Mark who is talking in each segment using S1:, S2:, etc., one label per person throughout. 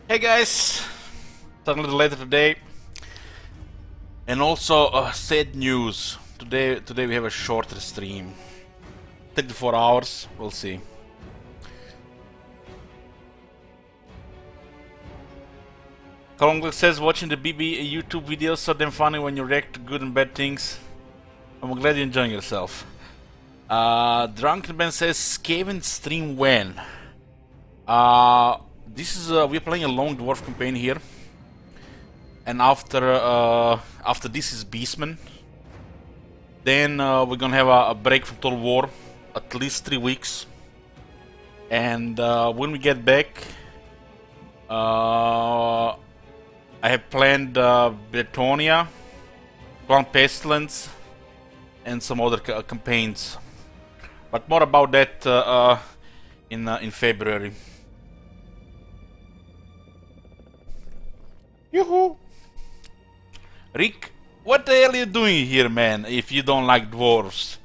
S1: Hey guys, starting a little later today, and also sad news. Today we have a shorter stream. 34 hours. We'll see. Kalonglik says watching the BB YouTube videos so damn funny when you react to good and bad things. I'm glad you're enjoying yourself. Drunken Ben says Kevin stream when? This is we're playing a long dwarf campaign here. And after this is Beastman. Then we're gonna have a break from Total War, at least 3 weeks. And when we get back, I have planned Bretonia, planned Pestilence, and some other campaigns. But more about that in February. Yoo-hoo! Rick, what the hell are you doing here, man, if you don't like dwarves?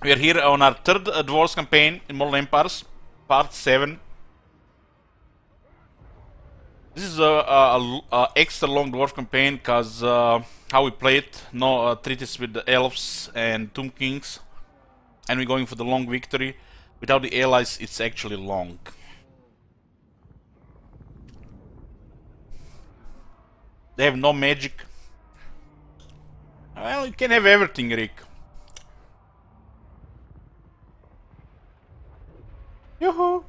S1: We are here on our third Dwarves campaign in Mortal Empires, part 7. This is a extra long dwarf campaign because how we play it, no treaties with the elves and Tomb Kings, and we're going for the long victory. Without the allies, it's actually long. They have no magic. Well, you can have everything, Rick. Yoo-hoo!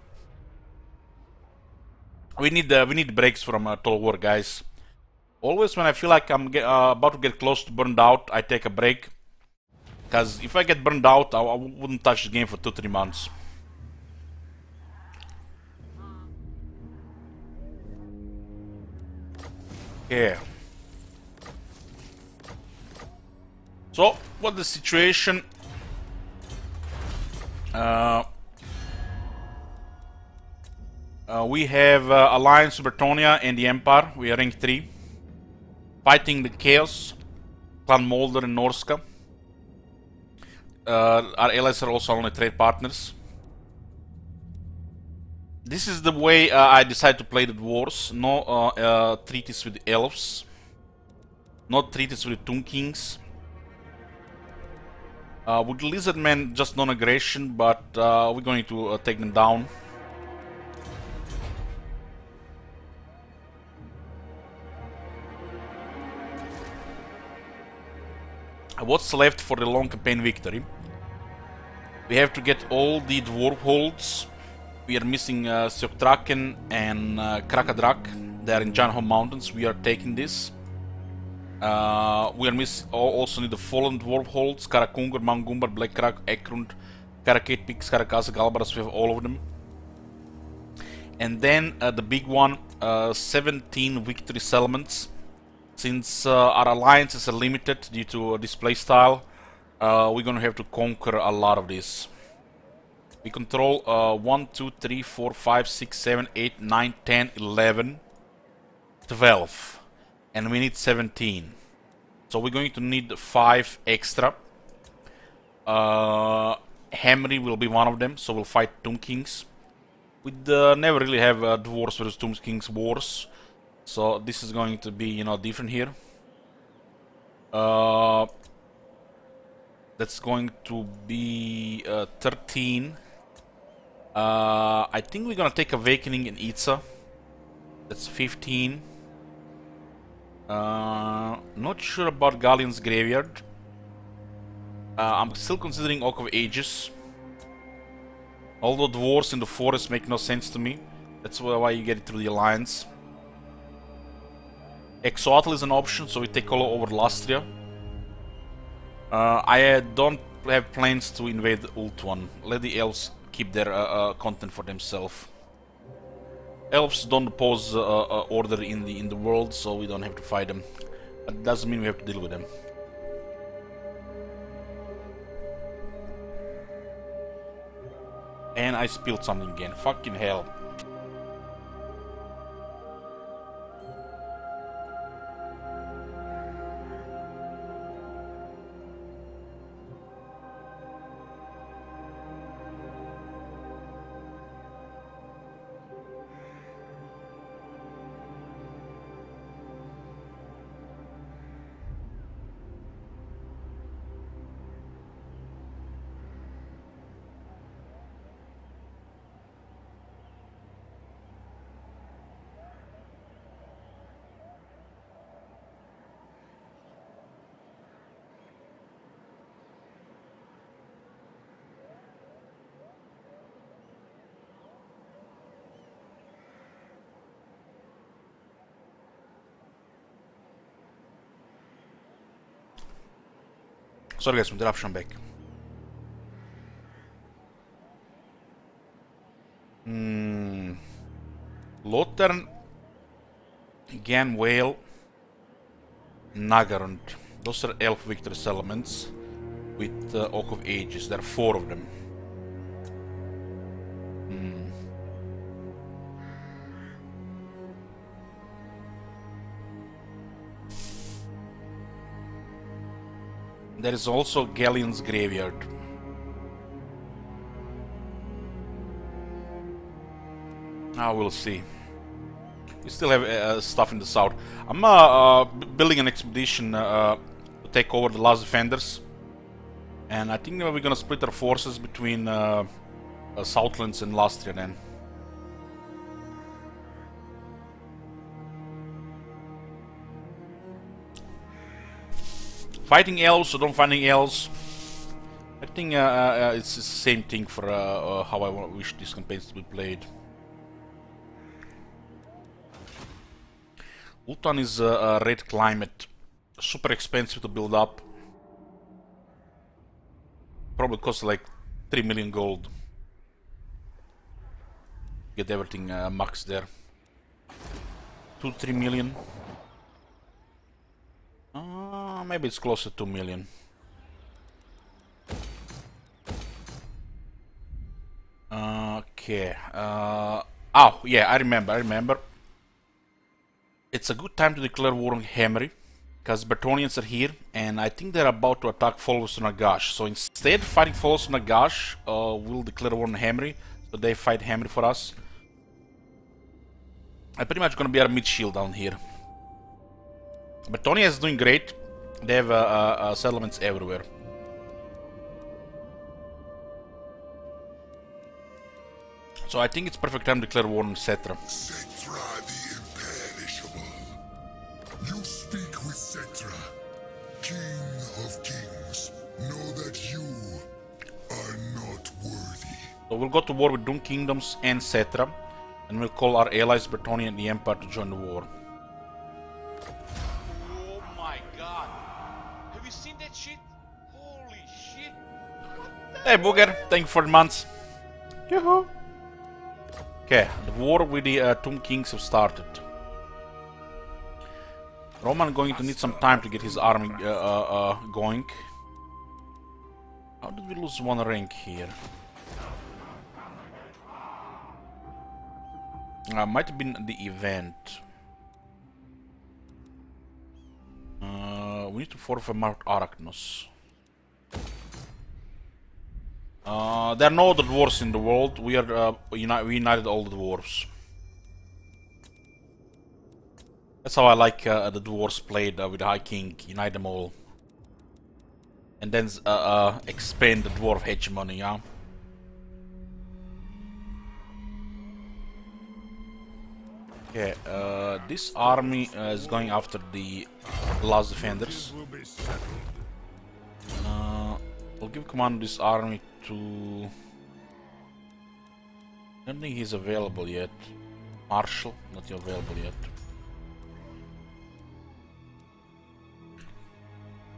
S1: We need breaks from Total War, guys. Always when I feel like I'm about to get close to burned out, I take a break. Because if I get burned out, I wouldn't touch the game for 2-3 months. Yeah. So, what's the situation? We have Alliance, Bretonia, and the Empire. We are rank 3. Fighting the Chaos, Clan Molder and Norska. Our allies are also only trade partners. This is the way I decided to play the Dwarves. No treaties with the Elves. No treaties with the Tomb Kings. With Lizardmen, just non-aggression, but we're going to take them down. What's left for the long campaign victory? We have to get all the dwarf holds. We are missing Sjökraken and Krakadrak. They are in Janholm Mountains. We are taking this. We are also need the fallen dwarf holds. Karakungur, Mangumbar, Black Krak, Ekrund, Karakate Pix, Karakasa, Galbaras. We have all of them. And then the big one, 17 victory settlements. Since our alliances are limited due to display style, we're gonna have to conquer a lot of this. We control 1, 2, 3, 4, 5, 6, 7, 8, 9, 10, 11, 12. And we need 17. So we're going to need 5 extra. Hamry will be one of them, so we'll fight Tomb Kings. We never really have Dwarves versus Tomb Kings wars. So this is going to be, you know, different here. That's going to be 13. I think we're gonna take Awakening in Itza. That's 15. Not sure about Galleon's Graveyard. I'm still considering Oak of Ages. Although Dwarves in the forest make no sense to me. That's why you get it through the Alliance. Exoatl is an option, so we take all over Lastria. I don't have plans to invade Ultuan. Let the elves keep their content for themselves. Elves don't pose order in the world, so we don't have to fight them. But it doesn't mean we have to deal with them. And I spilled something again. Fucking hell. Sorry guys, interruption back. Lothern, Gan Whale, Nagarund. Those are elf victory settlements with Oak of Ages. There are 4 of them. There is also Galleon's Graveyard. We'll see. We still have stuff in the south. I'm building an expedition to take over the last defenders. And I think we're gonna split our forces between Southlands and Lastria then. Fighting elves or don't fighting elves, I think it's the same thing for how I wish these campaigns to be played. Ultan is a red climate, super expensive to build up. Probably costs like 3 million gold. Get everything maxed there. 2-3 million. Maybe it's close to 2 million. Okay. Oh, yeah, I remember. It's a good time to declare war on Hamri, because Bretonnians are here, and I think they're about to attack followers of Nagash. So instead of fighting followers of Nagash, we'll declare war on Hamri, so they fight Hamri for us. I'm pretty much gonna be our mid shield down here. Bretonnia is doing great. They have settlements everywhere. So I think it's perfect time to declare war on Cetra.
S2: Cetra the imperishable. You speak with Cetra, King of Kings. Know that you are not worthy.
S1: So we'll go to war with Doom Kingdoms and Cetra, and we'll call our allies Bretonnia and the Empire to join the war.
S3: Oh my god! Have you seen that shit? Holy shit!
S1: Hey Booger, thank you for the months. Yoo-hoo! Okay, the war with the Tomb Kings have started. Roman going to need some time to get his army going. How did we lose 1 rank here? Might have been the event. We need to fortify Mount Arachnos. There are no other dwarves in the world. We are we united all the dwarves. That's how I like the dwarves played with the High King. Unite them all, and then expand the dwarf hegemony. Yeah. Okay. This army is going after the last defenders. I'll give command to this army to... I don't think he's available yet. Marshal, not available yet.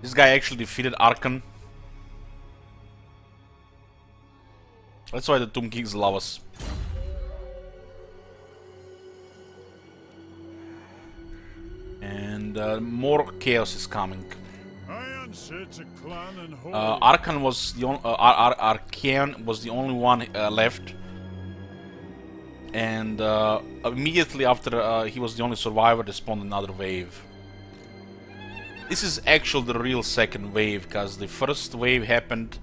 S1: This guy actually defeated Arkan. That's why the Tomb Kings love us. And more chaos is coming. Arkan was the only Arkan was the only one left, and immediately after he was the only survivor, they spawned another wave. This is actually the real second wave, because the first wave happened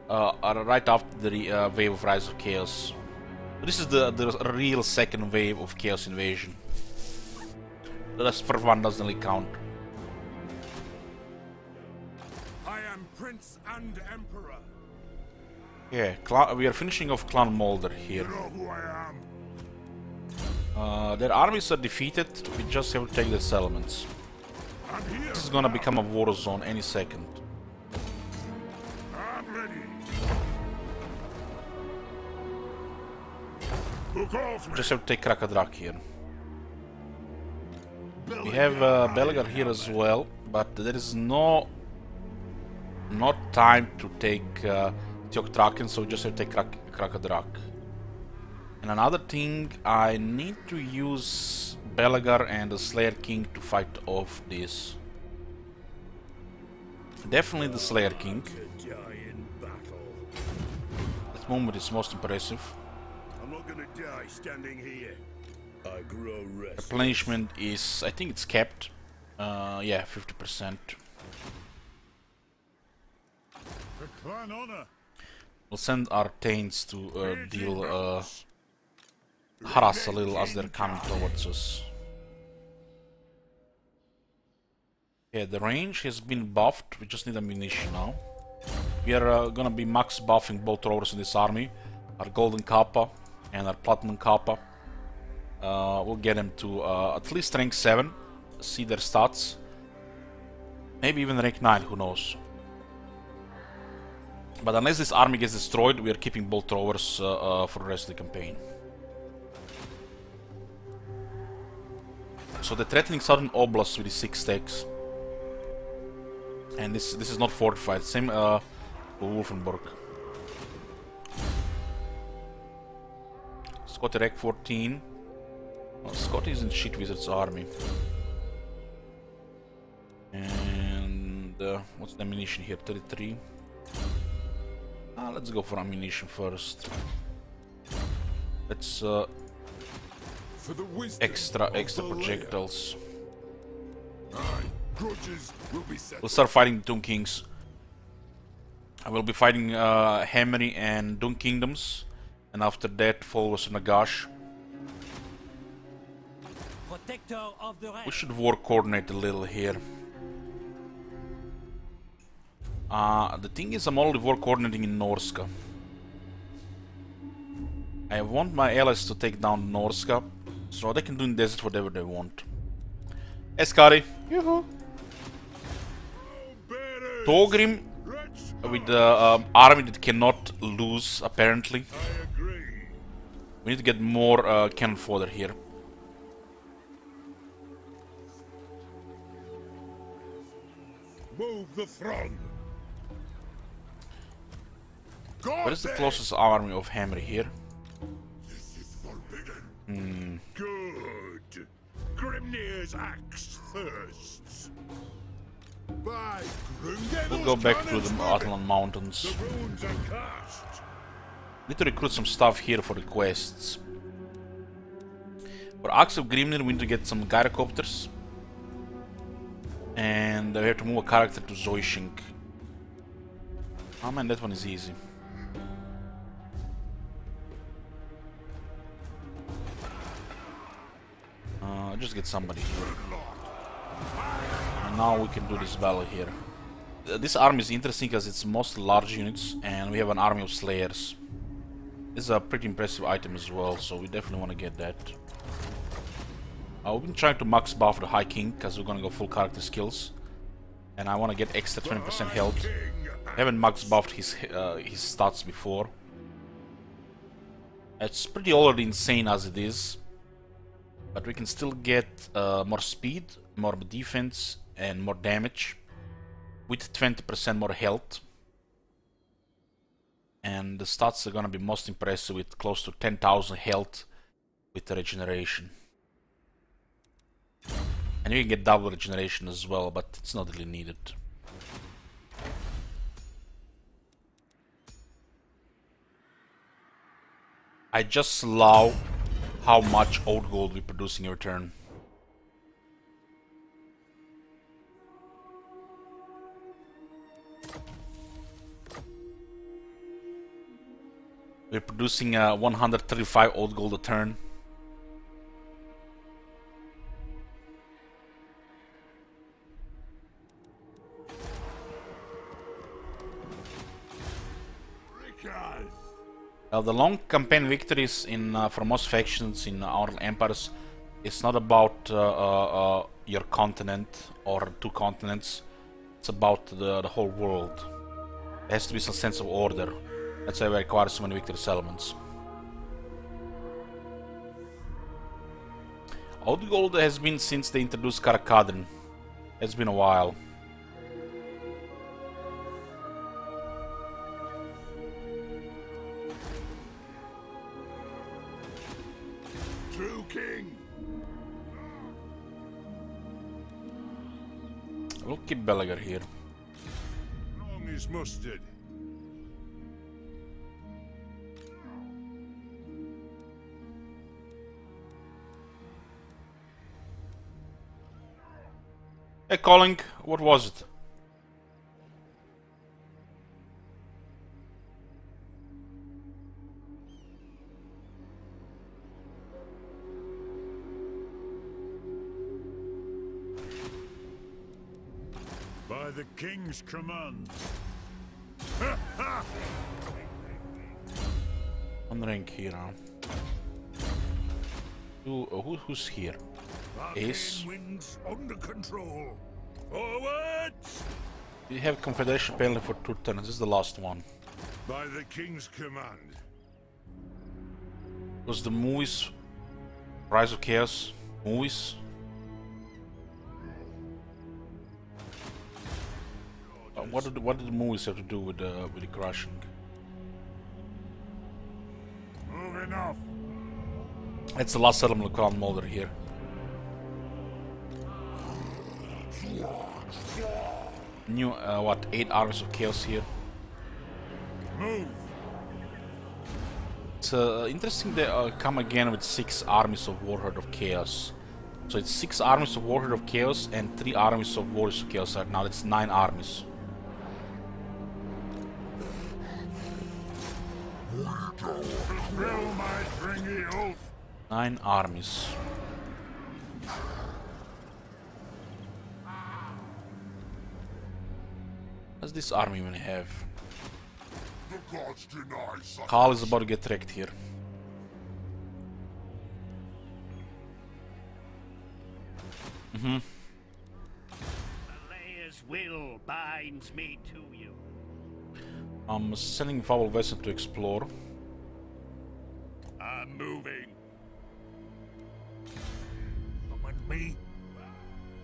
S1: right after the wave of Rise of Chaos. This is the real second wave of Chaos Invasion. The first one doesn't really count.
S2: Prince and Emperor.
S1: Yeah, we are finishing off Clan Mulder here.
S2: You know who I am.
S1: Their armies are defeated, we just have to take their settlements. This is gonna become a war zone any second.
S2: I'm ready. Look off,
S1: We just have to take Krakadrak here. We have Belgar here as well, but there is no not time to take Teoktraken, so we just have to take Krakadrak. And another thing, I need to use Belagar and the Slayer King to fight off this. Definitely the Slayer King. This moment is most impressive.
S2: I'm not gonna die standing here. I grow restless.
S1: Replenishment is, I think it's capped. Yeah, 50%.
S2: For clan honor.
S1: We'll send our Taints to deal harass a little as they're coming towards us. Yeah, the range has been buffed. We just need ammunition now. We are gonna be max buffing both throwers in this army. Our Golden Kappa and our Platinum Kappa. We'll get them to at least rank 7. See their stats. Maybe even rank 9, who knows. But unless this army gets destroyed, we are keeping bolt throwers for the rest of the campaign. So they're threatening Southern Oblast with the 6 stacks. And this is not fortified, same for Wolfenburg. Scotty Rec 14. Well, Scotty is in Shit Wizard's army. And what's the ammunition here? 33. Let's go for ammunition first. Let's
S2: For the wisdom
S1: extra
S2: of the
S1: projectiles.
S2: Aye, grudges will be set.
S1: We'll start fighting the Doom Kings. I will be fighting Hammery and Doom Kingdoms, and after that follows Nagash.
S4: Protector of the
S1: We should war coordinate a little here. The thing is, I'm already war coordinating in Norska. I want my allies to take down Norska, so they can do in desert whatever they want. Hey, Scotty. Yoo-hoo. Thorgrim with the army that cannot lose, apparently.
S2: I agree.
S1: We need to get more cannon fodder here.
S2: Move the throng.
S1: Where is the closest army of Hammery here?
S2: This is forbidden. Good. Grimnir's axe thirsts. By
S1: We'll go back to the Atlan Mountains.
S2: The runes are cast.
S1: Need to recruit some stuff here for the quests. For Axe of Grimnir, we need to get some gyrocopters. And we have to move a character to Zoishink. Oh man, that one is easy. Just get somebody here. And now we can do this battle here. This army is interesting because it's mostly large units, and we have an army of slayers. This is a pretty impressive item as well, so we definitely want to get that. We've been trying to max buff the High King because we're gonna go full character skills, and I want to get extra 20% health. I haven't max buffed his stats before. It's pretty already insane as it is, but we can still get more speed, more defense, and more damage with 20% more health. And the stats are gonna be most impressive with close to 10,000 health with the regeneration. And you can get double regeneration as well, but it's not really needed. I just love how much old gold we're producing every turn. We're producing 135 old gold a turn. The long campaign victories in for most factions in our empires is not about your continent or two continents. It's about the whole world. There has to be some sense of order. That's why we require so many victory settlements. Old gold has been since they introduced Karakadrin. It's been a while.
S2: true king.
S1: We'll keep Belagar here.
S2: Long is mustard.
S1: Hey, calling. What was it?
S2: By the king's command.
S1: One rank here now. Who's here? Ace.
S2: Wings under control. Forwards!
S1: We have Confederation penalty for 2 turns. This is the last one.
S2: By the king's command.
S1: Was the movies Rise of Chaos movies? What did the movies have to do with the crashing?
S2: Moving off.
S1: It's the last settlement of Crown Mulder here. New what? 8 armies of chaos here.
S2: Move.
S1: It's interesting they come again with 6 armies of Warherd of Chaos. So it's 6 armies of Warherd of Chaos and 3 armies of Warriors of Chaos right now. It's 9 armies.
S2: Fulfill my stringy oath.
S1: 9 armies. What's this army even have?
S2: The gods deny such.
S1: Khal is about to get wrecked here.
S4: The layer's will binds me to you.
S1: I'm sending Foul Vessel to explore.
S2: I'm moving. Come with me.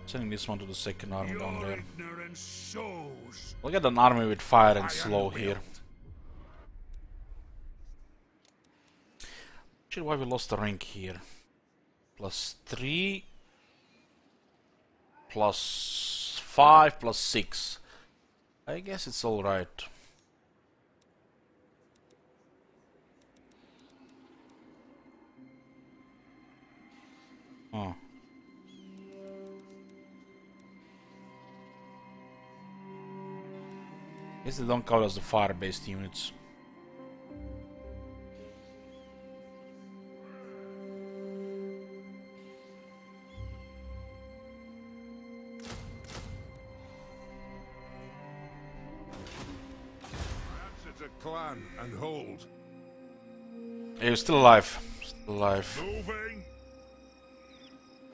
S1: Sending this one to the second army down
S2: Your
S1: there.
S2: ignorance shows.
S1: We'll get an army with fire and slow here. Actually, why we lost the rank here? +3 +5 +6. I guess it's alright. Oh. Guess they don't count as the fire-based units.
S2: Answer to clan and hold.
S1: Yeah, he's still alive. Still alive.
S2: Moving.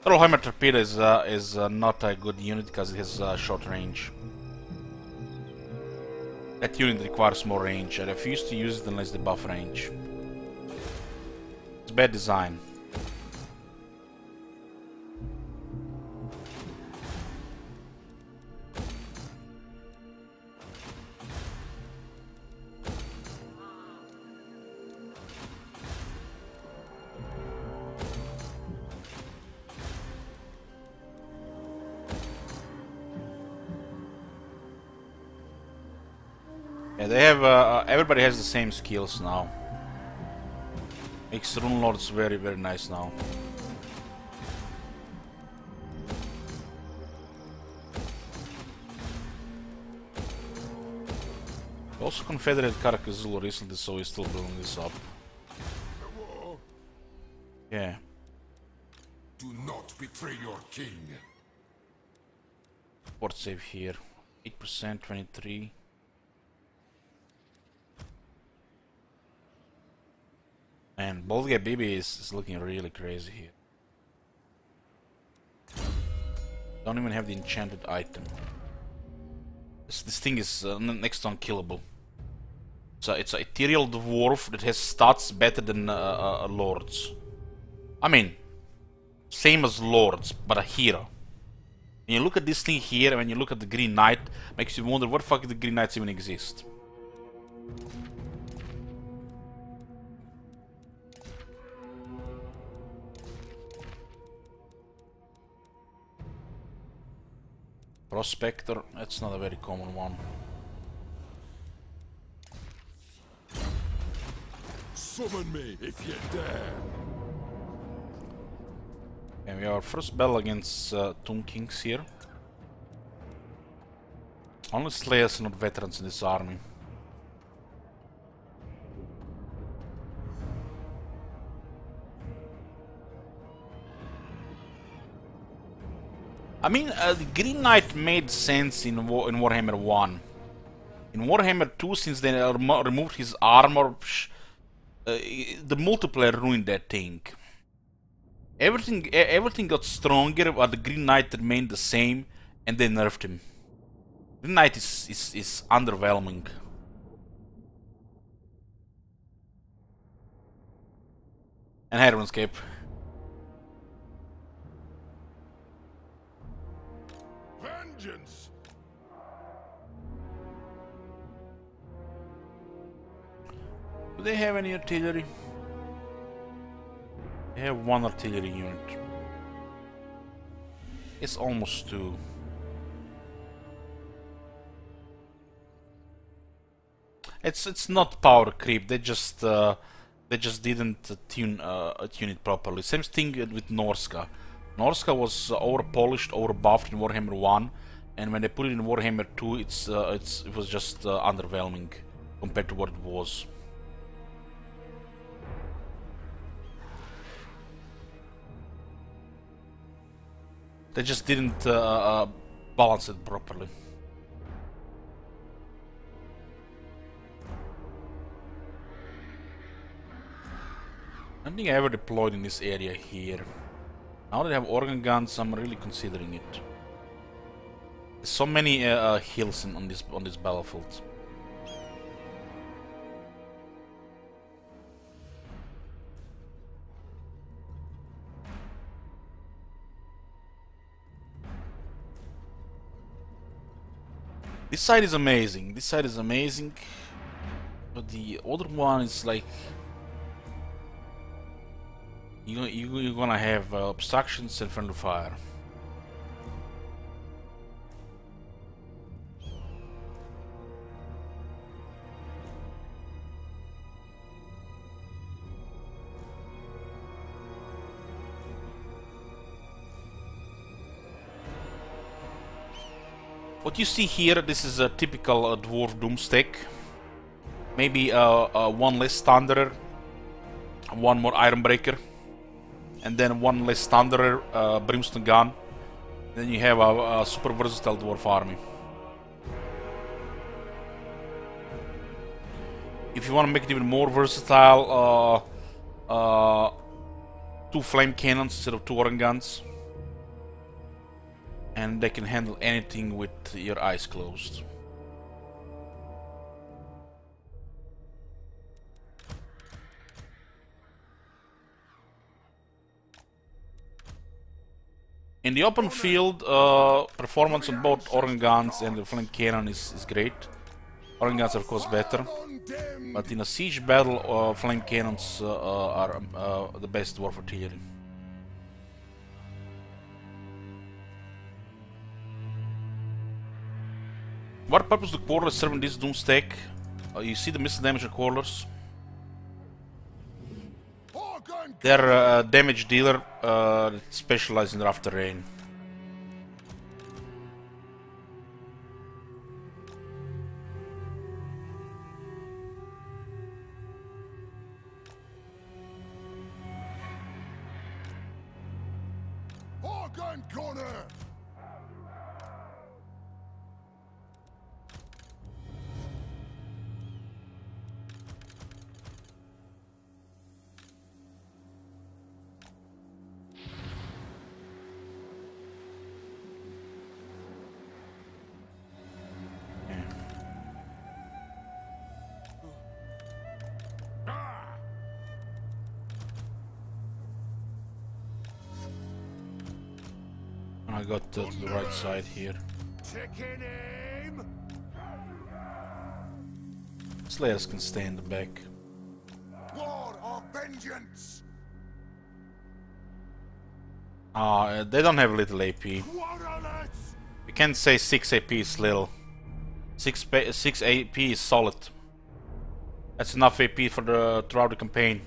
S1: Trollheimer Torpedo is not a good unit because it has short range. That unit requires more range. I refuse to use it unless they buff range. It's bad design. Yeah, they have. Everybody has the same skills now. Makes Rune Lords very, very nice now. Also, Confederate Karakazul recently, so he's still building this up. Yeah.
S2: Do not betray your king.
S1: Port save here. 8%, 23. And Bolga Bibi is looking really crazy here. Don't even have the enchanted item. This thing is next to unkillable. So it's an ethereal dwarf that has stats better than lords. I mean, same as lords, but a hero. When you look at this thing here, and when you look at the Green Knight, makes you wonder what the fuck the Green Knights even exist. Prospector, that's not a very common one.
S2: Summon me if you dare.
S1: And we have our first battle against Tomb Kings here. Only slayers, not veterans in this army. I mean, the Green Knight made sense in Warhammer 1. In Warhammer 2, since they removed his armor, the multiplayer ruined that thing. Everything got stronger, but the Green Knight remained the same, and they nerfed him. Green Knight is underwhelming. And Heron's Cape.
S2: Vengeance.
S1: Do they have any artillery? They have one artillery unit. It's almost two. It's not power creep. They just didn't tune it properly. Same thing with Norska. Norska was over polished, over buffed in Warhammer 1, and when they put it in Warhammer 2, it was just underwhelming compared to what it was. They just didn't balance it properly. I don't think I ever deployed in this area here. Now that I have organ guns, I'm really considering it. There's so many hills on this battlefield. This side is amazing. This side is amazing, but the other one is like you're gonna have obstructions and friendly fire. What you see here, this is a typical dwarf doomstack. Maybe one less thunderer, one more ironbreaker, and then one less thunderer, brimstone gun. Then you have a super versatile dwarf army. If you want to make it even more versatile, two flame cannons instead of two organ guns. And they can handle anything with your eyes closed. In the open field, performance on both organ guns and the flame cannon is great. Organ guns are of course better, but in a siege battle, flame cannons are the best dwarf artillery. What purpose do quarters serve in this doom stack? You see the missile damage quarters? They're a damage dealer that specializes in rough terrain.
S2: Organ corner.
S1: I got to the right side here.
S2: Chicken aim.
S1: Slayers can stay in the back.
S2: War of vengeance.
S1: They don't have little AP.
S2: Querulous.
S1: We can't say 6 AP is little. 6 AP is solid. That's enough AP for throughout the campaign.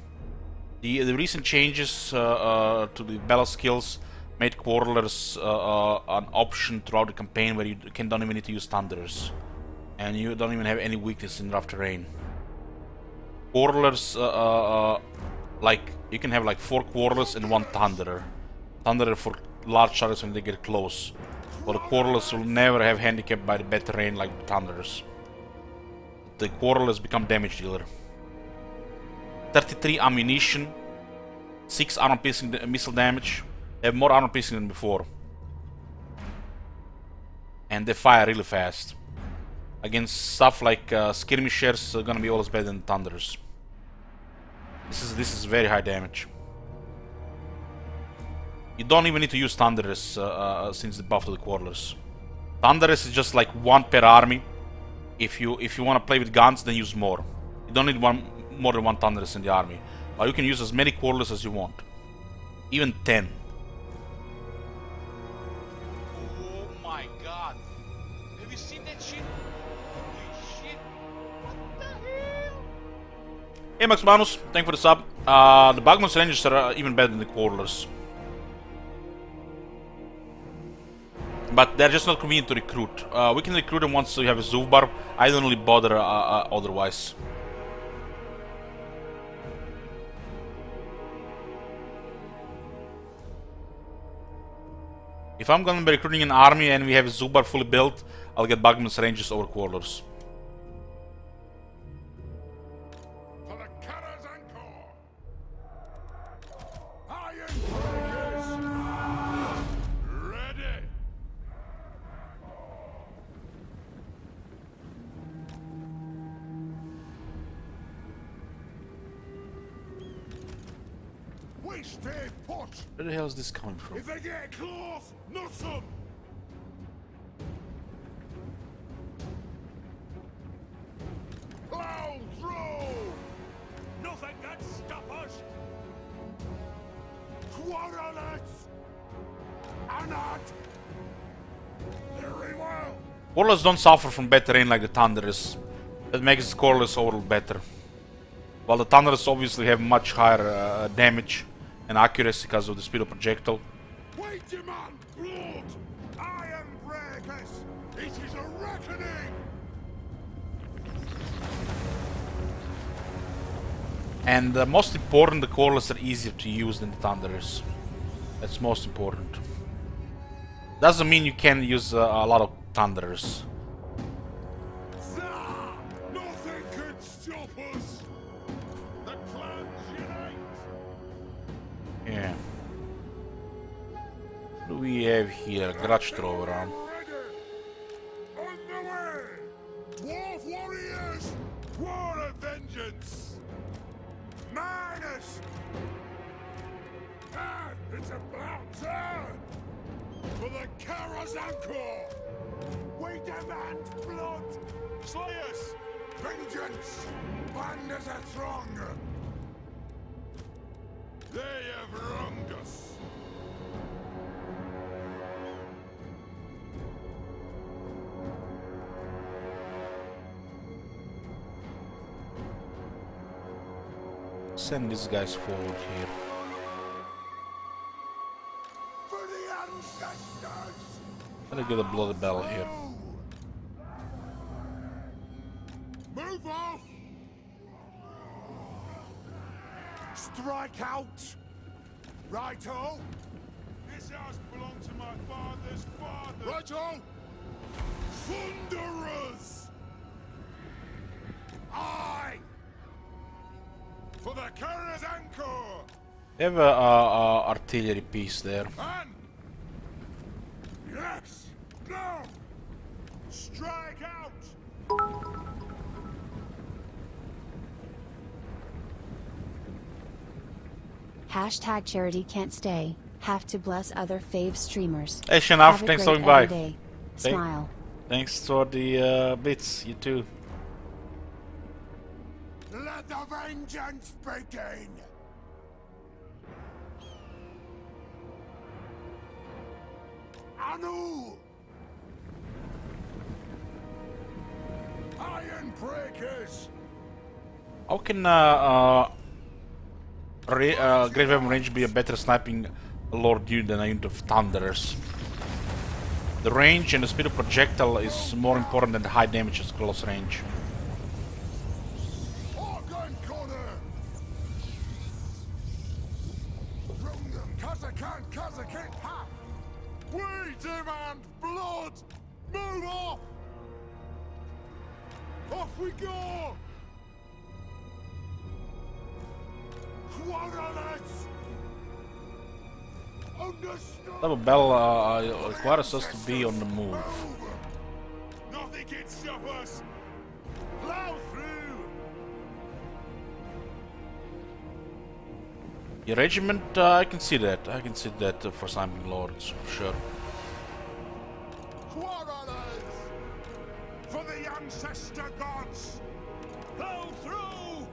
S1: The recent changes to the battle skills made Quarrelers an option throughout the campaign where you don't even need to use Thunderers. And you don't even have any weakness in rough terrain. Quarrelers, like, you can have like 4 Quarrelers and 1 Thunderer. Thunderer for large targets when they get close. But the Quarrelers will never have handicap by the bad terrain like the Thunderers. The Quarrelers become damage dealer. 33 ammunition, 6 armor piercing missile damage. They have more armor piercing than before. And they fire really fast. Against stuff like skirmishers, gonna be always better than Thunderers. This is very high damage. You don't even need to use Thunderers since the buff to the Quarrelers. Thunderers is just like 1 per army. If you want to play with guns, then use more. You don't need more than 1 Thunderers in the army. But you can use as many Quarrelers as you want. Even 10.
S3: Oh my god. Have you seen that shit? Holy shit. What the hell?
S1: Hey Max Manus, thank you for the sub. The Bugman's Rangers are even better than the Quarrelers. But they're just not convenient to recruit. We can recruit them once we have a Zuvbar. I don't really bother otherwise. If I'm gonna be recruiting an army and we have a Zuvbar fully built, I'll get Bugman's Rangers over Quarrelers.
S2: For the Cutter's Encore! Ironbreakers! Ready! We stay put!
S1: Where the hell is this coming from?
S2: If they get close, not some! Plow through!
S4: Nothing can stop us.
S2: Quarrelers! Anat! Very well!
S1: Quarrelers don't suffer from bad terrain like the Thunderers. That makes the Quarrelers overall better. While the Thunderers obviously have much higher damage and accuracy because of the speed of projectile.
S2: We demand blood! Ironbreakers! It is a reckoning!
S1: And most important, the Quarrelers are easier to use than the Thunderers. That's most important. Doesn't mean you can use a lot of Thunderers.
S2: Zah! Nothing can stop us! The clans unite!
S1: Yeah. What do we have here? Grudge Thrower.
S2: Ready! On the way! Dwarf warriors! War of vengeance! Minus! Ah! It's about time! For the Karazanko! We demand blood! Slayers! Vengeance! Banders are throng! They have wronged us!
S1: Send these guys forward here.
S2: For the ancestors!
S1: Gotta get a bloody battle here.
S2: Move off! Strike out! Righto! This house belonged to my father's father! Righto! Thunderers! Aye! For the Carrier's Anchor!
S1: They have a artillery piece there.
S2: And... Yes! Go! Strike out!
S5: Hashtag charity can't stay. Have to bless other fave streamers.
S1: Hey Shanaf,
S5: Have a
S1: thanks for
S5: great
S1: coming by.
S5: everyday. Smile.
S1: Thanks for the bits, you too.
S2: Let the vengeance begin! Anu! breakers.
S1: How can Great Weapon Range be a better sniping lord unit than a unit of Thunderers? The range and the speed of projectile is more important than the high damage at close range.
S2: Organ corner. Run them. Kazakan, ha! We demand blood. Move off. Off we go. Quarterlets. Understood.
S1: Double Bell requires us to be on the move.
S2: Nothing can stop us. Plow through.
S1: Your regiment, I can see that. I can see that for sniping lords, for sure.
S2: Quarterlets. For the ancestor gods. Plow through.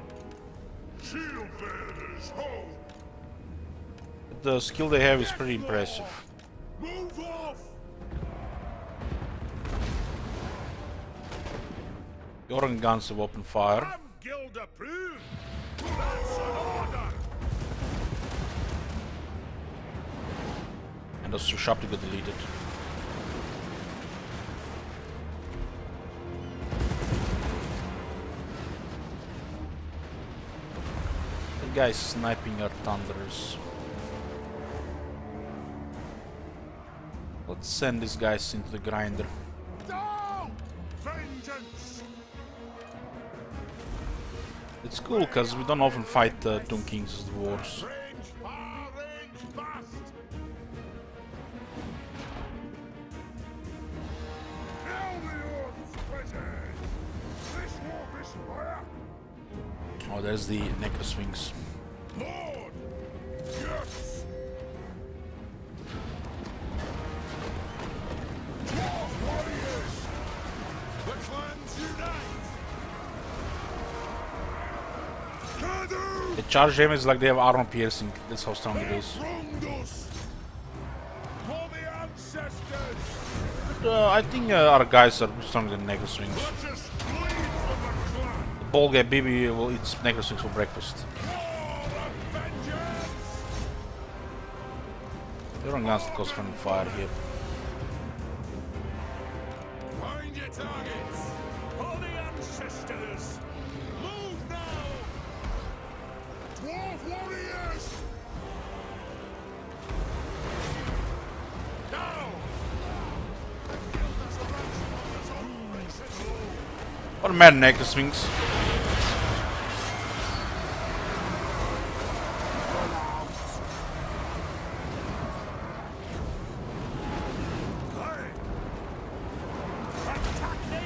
S2: Shield bearers, ho.
S1: The skill they have is pretty impressive.
S2: Move off.
S1: The organ guns have opened fire.
S2: I'm guild approved. That's an order.
S1: And those two sharply got deleted. The guy's sniping our Thunderers. Let's send these guys into the grinder.
S2: Down! Vengeance!
S1: It's cool because we don't often fight Tomb Kings as dwarves.
S2: Range far, range fast! Now the Earth's present! This warp is fire!
S1: Oh, there's the Necroswings.
S2: Lord! Yes! Dwarf warriors! The clans unite! Kadu!
S1: The charge damage is like they have armor piercing. That's how strong it is.
S2: Wronged us! For the ancestors!
S1: I think our guys are stronger than Necroswings.
S2: Let us bleed from the clan!
S1: The ball guy Bibi will eat Necroswings for breakfast.
S2: War of vengeance!
S1: The organ guns cause friendly fire here.
S2: Find your targets! For the ancestors! Move now! Dwarf warriors! Now!
S1: What a mad Necroswings.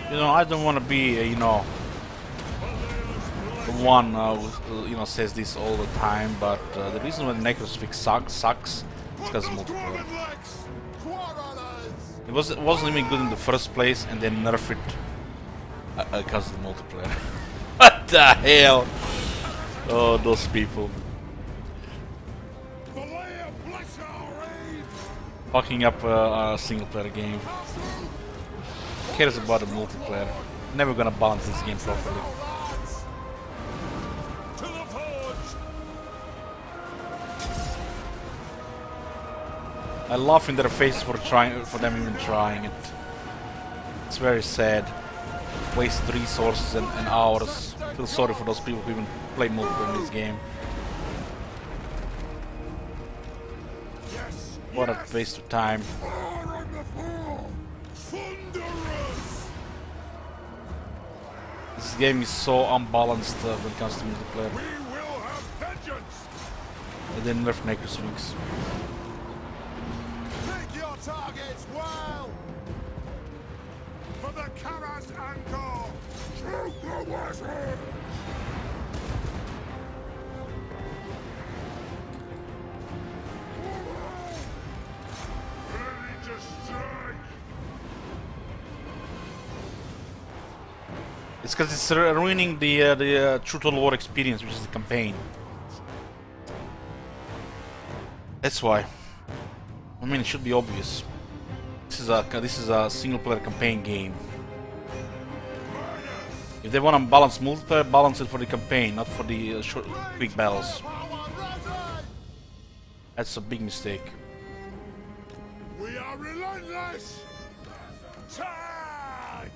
S1: You know, I don't want to be, you know, the one who, you know, says this all the time, but the reason why Necroswing sucks is because of multiplayer. It wasn't even good in the first place, and then nerf it because of the multiplayer. What the hell? Oh, those people. Fucking up a single player game. Who cares about the multiplayer? Never gonna balance this game properly. I laugh in their faces for them even trying it. It's very sad. Wasted resources and hours. I feel sorry for those people who even play multiplayer in this game. What a waste of time. This game is so unbalanced when it comes to multiplayer. And then nerf Necroswings.
S2: Pick your targets well! For the Kara's anchor! Shoot the wizard! Ready to strike!
S1: It's because it's ruining the True Total War experience, which is the campaign. That's why. I mean, it should be obvious. This is a single-player campaign game. If they want to balance multiplayer, balance it for the campaign, not for the quick battles. That's a big mistake.
S2: We are relentless! Charge!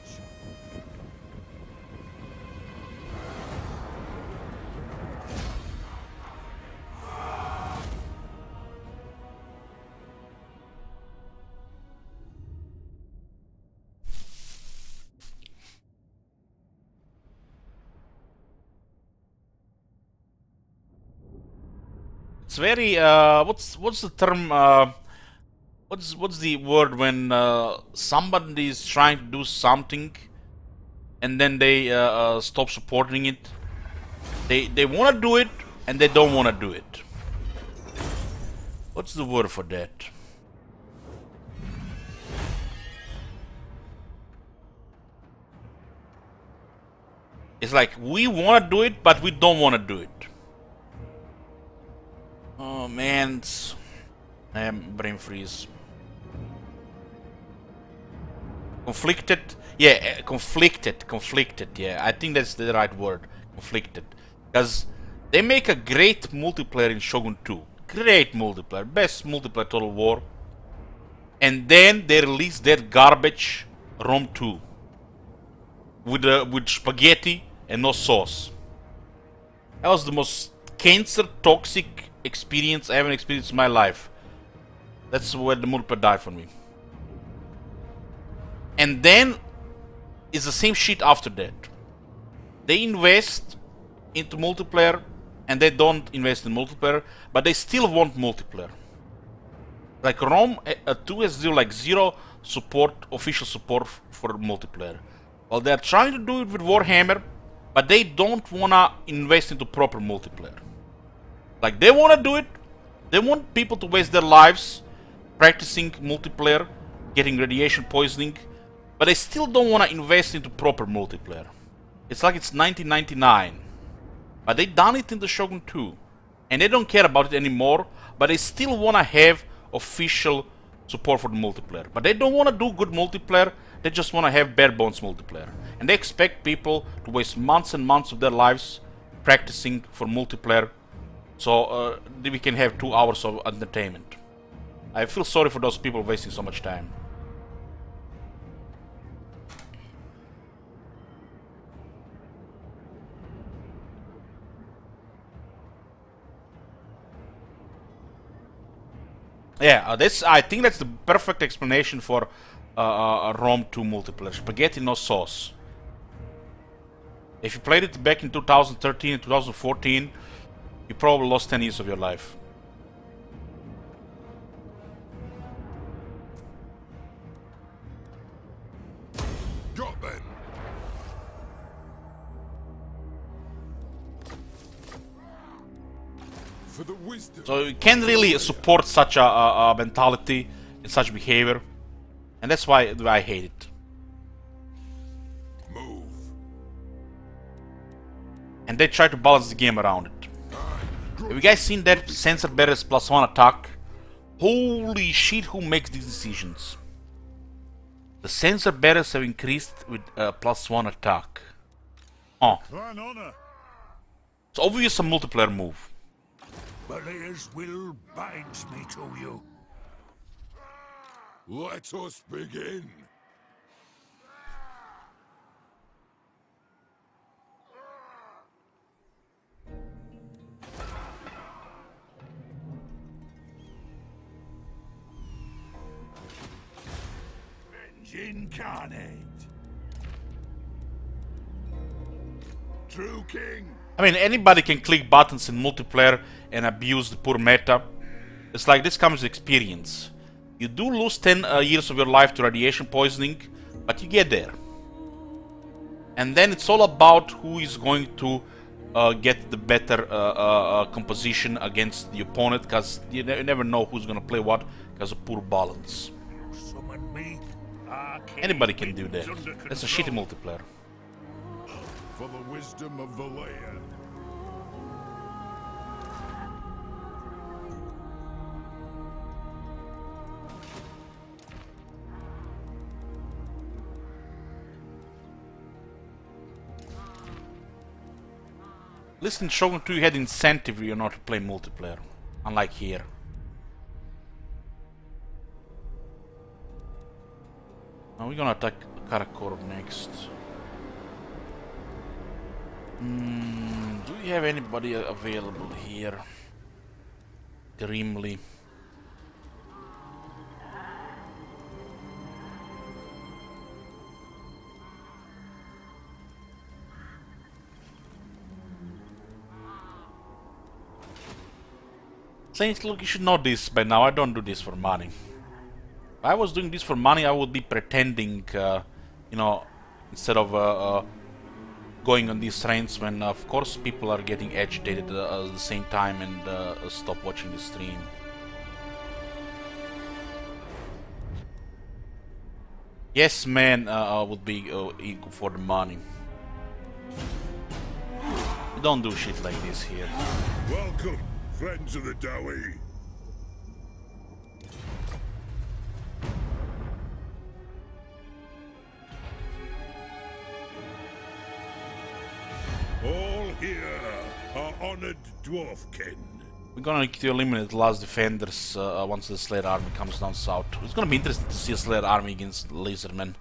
S1: It's very what's the term? What's the word when somebody is trying to do something and then they stop supporting it? They want to do it and they don't want to do it. What's the word for that? It's like we want to do it, but we don't want to do it. Oh man, I am brain freeze. Conflicted? Yeah, conflicted, yeah. I think that's the right word. Conflicted. Because they make a great multiplayer in Shogun 2. Great multiplayer. Best multiplayer Total War. And then they release that garbage Rome 2. With spaghetti and no sauce. That was the most cancer toxic experience I ever experienced in my life. That's where the multiplayer died for me. And then it's the same shit after that. They invest into multiplayer and they don't invest in multiplayer, but they still want multiplayer. Like Rome 2 has zero support, official support for multiplayer. Well, they're trying to do it with Warhammer, but they don't wanna invest into proper multiplayer. Like they wanna do it, they want people to waste their lives practicing multiplayer, getting radiation poisoning, but they still don't want to invest into proper multiplayer. It's like it's 1999. But they done it in the Shogun 2. And they don't care about it anymore, but they still want to have official support for the multiplayer. But they don't want to do good multiplayer, they just want to have bare bones multiplayer. And they expect people to waste months and months of their lives practicing for multiplayer so we can have 2 hours of entertainment. I feel sorry for those people wasting so much time. Yeah, I think that's the perfect explanation for Rome 2 multiplayer. Spaghetti, no sauce. If you played it back in 2013 and 2014, you probably lost 10 years of your life.
S2: Got them! For the wisdom.
S1: So you can't really support such a mentality and such behavior, and that's why I hate it.
S2: Move.
S1: And they try to balance the game around it. Have you guys seen that sensor barriers +1 attack? Holy shit, who makes these decisions? The sensor barriers have increased with +1 attack. Oh,
S4: Clan honor.
S1: it's obvious a multiplayer move.
S4: Belia's will binds me to you.
S2: Let us begin.
S4: Incarnate. True king.
S1: I mean, anybody can click buttons in multiplayer and abuse the poor meta. It's like this comes with experience. You do lose 10 years of your life to radiation poisoning, but you get there. And then it's all about who is going to get the better composition against the opponent, because you never know who's going to play what because of poor balance.
S4: Summon me.
S1: Anybody can do that. That's a shitty multiplayer.
S2: For the wisdom of Valea.
S1: least in Shogun 2 you had incentive, you know, to play multiplayer. Unlike here. Now we're gonna attack Karakor next. Do we have anybody available here? Grimly. Saints, look, you should know this by now. I don't do this for money. If I was doing this for money, I would be pretending, you know, instead of going on these trains when, of course, people are getting agitated at the same time and stop watching the stream. Yes, man, I would be eager for the money. You don't do shit like this here.
S2: Welcome, friends of the Dowie. All here are honored dwarfkin.
S1: We're gonna need to eliminate the last defenders once the Slayer army comes down south. It's gonna be interesting to see a Slayer army against Lizardmen.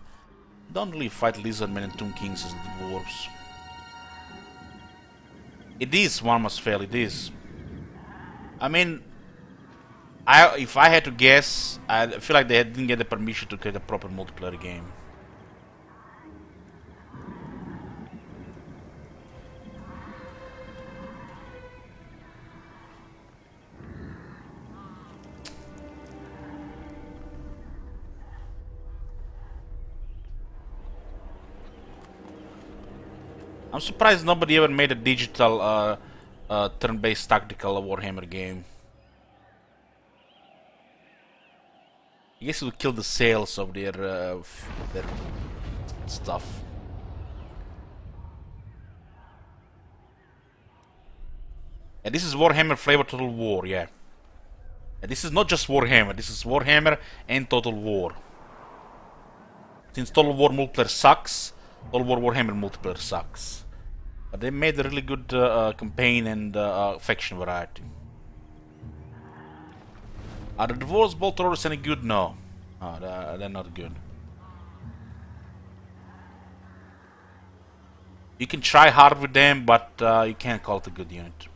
S1: Don't really fight Lizardmen and Tomb Kings as the Dwarfs. It is, one must fail, it is. I mean, if I had to guess, I feel like they didn't get the permission to create a proper multiplayer game. I'm surprised nobody ever made a digital turn-based tactical Warhammer game. I guess it would kill the sales of their stuff. And this is Warhammer Flavor Total War, yeah. And this is not just Warhammer, this is Warhammer and Total War. Since Total War multiplayer sucks, Total War Warhammer multiplayer sucks. But they made a really good campaign and faction variety. Are the Dwarves Bolt Throwers any good? No. Oh, they're not good. You can try hard with them, but you can't call it a good unit.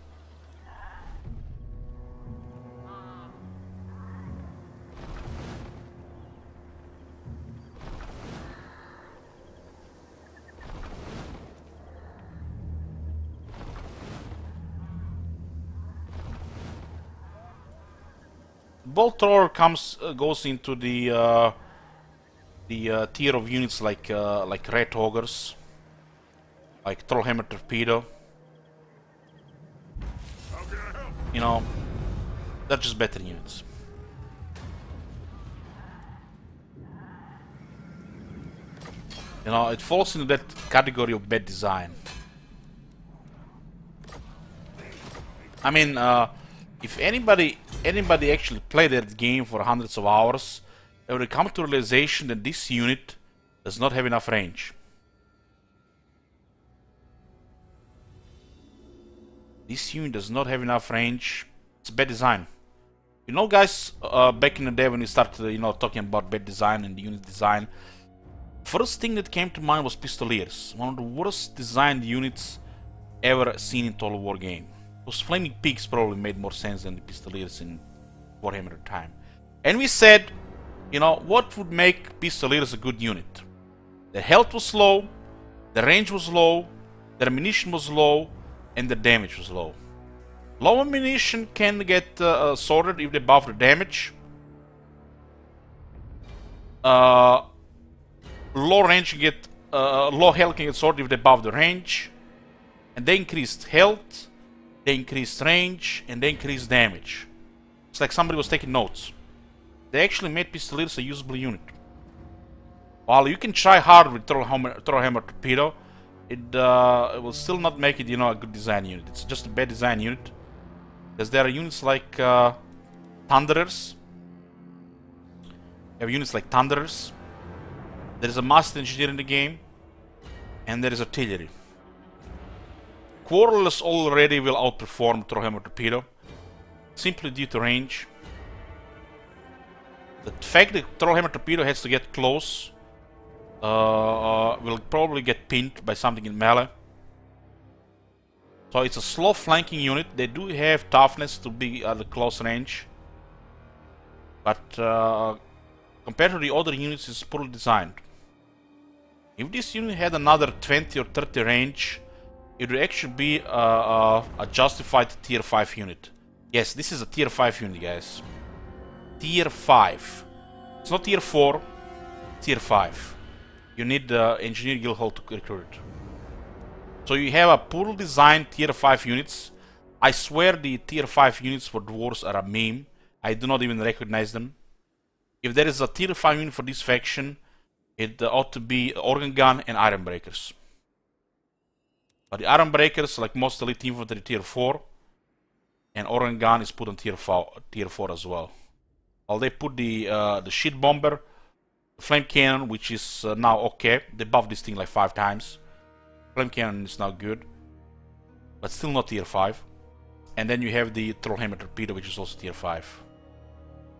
S1: Bolt Thrower goes into the tier of units like Red Ogres, like Trollhammer Torpedo. You know, they're just better units. You know, it falls into that category of bad design. I mean, if anybody actually played that game for hundreds of hours, they would come to the realization that this unit does not have enough range. This unit does not have enough range. It's bad design. You know, guys, back in the day when we started, you know, talking about bad design and unit design, first thing that came to mind was Pistoliers. One of the worst designed units ever seen in Total War game. Those Flaming Pigs probably made more sense than the Pistoliers in Warhammer at the time. And we said, you know, what would make Pistoliers a good unit? Their health was low, the range was low, their ammunition was low, and the damage was low. Low ammunition can get sorted if they buff the damage. Low range can get low health can get sorted if they buff the range. And they increased health, they increased range, and they increased damage. It's like somebody was taking notes. They actually made Pistoliers a usable unit. While you can try hard with Trollhammer Torpedo, it will still not make it, you know, a good design unit. It's just a bad design unit. Because there are units like Thunderers. You have units like Thunderers. There is a Master Engineer in the game. And there is Artillery. Quarrelers already will outperform Trollhammer Torpedo, simply due to range. The fact that Trollhammer Torpedo has to get close will probably get pinned by something in melee. So it's a slow flanking unit. They do have toughness to be at the close range, but compared to the other units, it's poorly designed. If this unit had another 20 or 30 range, it would actually be a justified tier 5 unit. Yes, this is a tier 5 unit, guys. Tier 5. It's not tier 4, tier 5. You need the Engineer Guildhall to recruit. So you have a poorly designed tier 5 units. I swear the tier 5 units for Dwarves are a meme. I do not even recognize them. If there is a tier 5 unit for this faction, it ought to be Organ Gun and Iron Breakers. But the Iron Breakers, like most elite infantry, tier 4. And Organ Gun is put on tier 4 as well. While they put the Shit Bomber, the Flame Cannon, which is now okay. They buffed this thing like 5 times. Flame Cannon is now good, but still not tier 5. And then you have the Trollhammer Torpedo, which is also tier 5.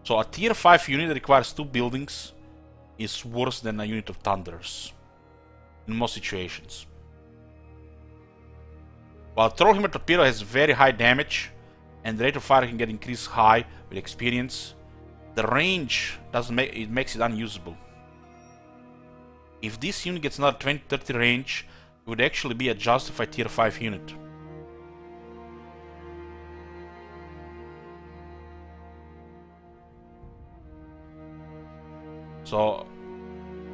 S1: So a tier 5 unit that requires 2 buildings is worse than a unit of Thunderers in most situations. While Trollhammer Torpedo has very high damage and the rate of fire can get increased high with experience, the range makes it unusable. If this unit gets another 20-30 range, it would actually be a justified tier 5 unit. So,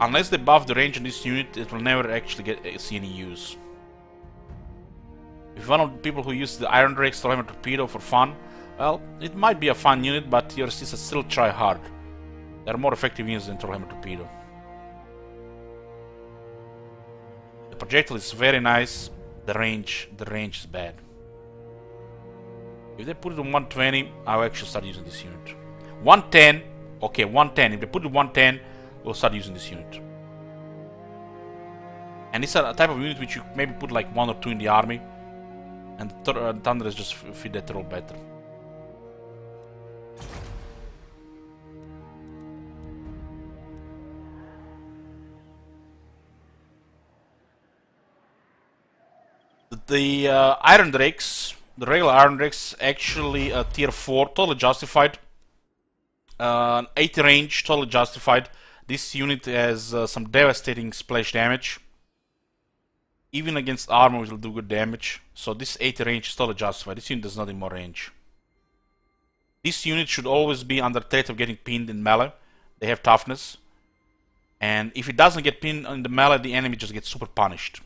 S1: unless they buff the range on this unit, it will never actually see any use. If one of the people who use the Iron Drake Trollhammer Torpedo for fun, well, it might be a fun unit, but your systems still try hard. There are more effective units than Trollhammer Torpedo. The projectile is very nice. The range is bad. If they put it on 120, I'll actually start using this unit. 110, okay, 110. If they put it on 110, we'll start using this unit. And it's a type of unit which you maybe put like 1 or 2 in the army, and the Thunderers just fit that role better. The Iron Drakes, the regular Iron Drakes, actually tier 4, totally justified. 80 range, totally justified. This unit has some devastating splash damage. Even against armor, it will do good damage. So this 80 range is totally justified. This unit does not need more range. This unit should always be under threat of getting pinned in melee. They have toughness. And if it doesn't get pinned in the melee, the enemy just gets super punished.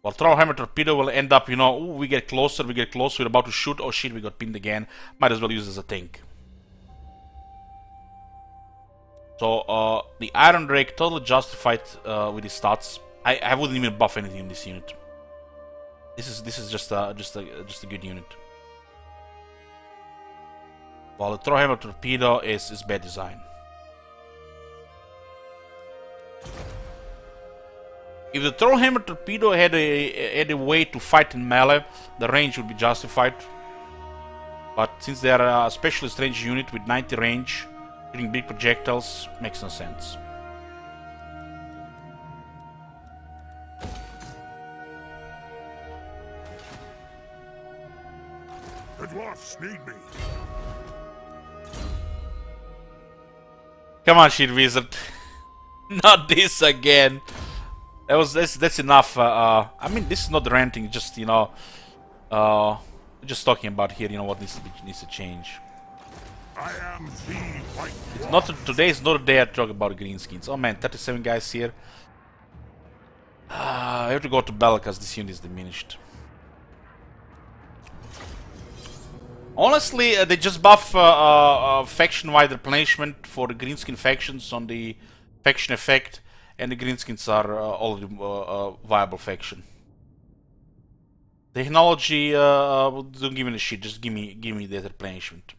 S1: While Trollhammer Torpedo will end up, you know, ooh, we get closer, we're about to shoot, oh shit, we got pinned again. Might as well use it as a tank. So, the Iron Drake totally justified with his stats. I wouldn't even buff anything in this unit. This is just a good unit. While the Trollhammer Torpedo is bad design. If the Trollhammer Torpedo had a way to fight in melee, the range would be justified. But since they are a specialist range unit with 90 range, shooting big projectiles makes no sense.
S2: The Dwarfs need me.
S1: Come on, shit wizard. Not this again. That's enough. I mean, this is not ranting. Just, you know, just talking about here. You know what needs to change.
S2: I am the White Dwarf.
S1: Not today is not a day to talk about greenskins. Oh man, 37 guys here. I have to go to battle because this unit is diminished. Honestly, they just buff faction-wide replenishment for the greenskin factions on the faction effect. And the greenskins are already a viable faction. The technology don't give me a shit. Just give me the replenishment.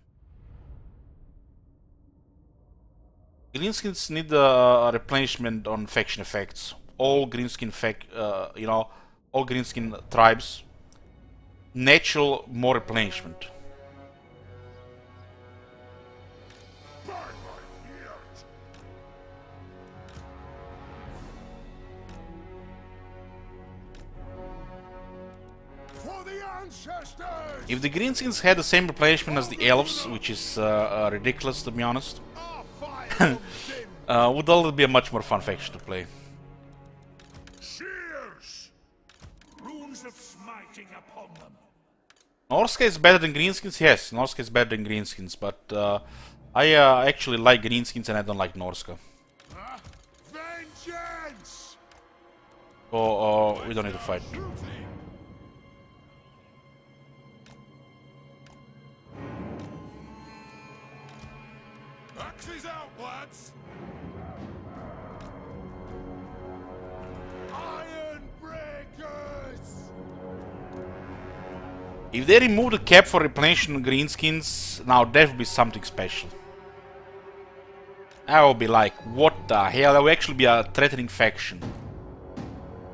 S1: Greenskins need a replenishment on faction effects. all greenskin all greenskin tribes natural more replenishment. If the greenskins had the same replenishment as the elves, which is ridiculous to be honest, would all be a much more fun faction to play.
S4: Shears! Runes of smiting upon them.
S1: Norska is better than greenskins? Yes, Norska is better than greenskins, but I actually like greenskins and I don't like Norska.
S4: Vengeance!
S1: Oh, we don't need to fight.
S4: Axes out, lads! Iron breakers!
S1: If they remove the cap for replenishing greenskins, now that would be something special. I will be like, what the hell? That will actually be a threatening faction.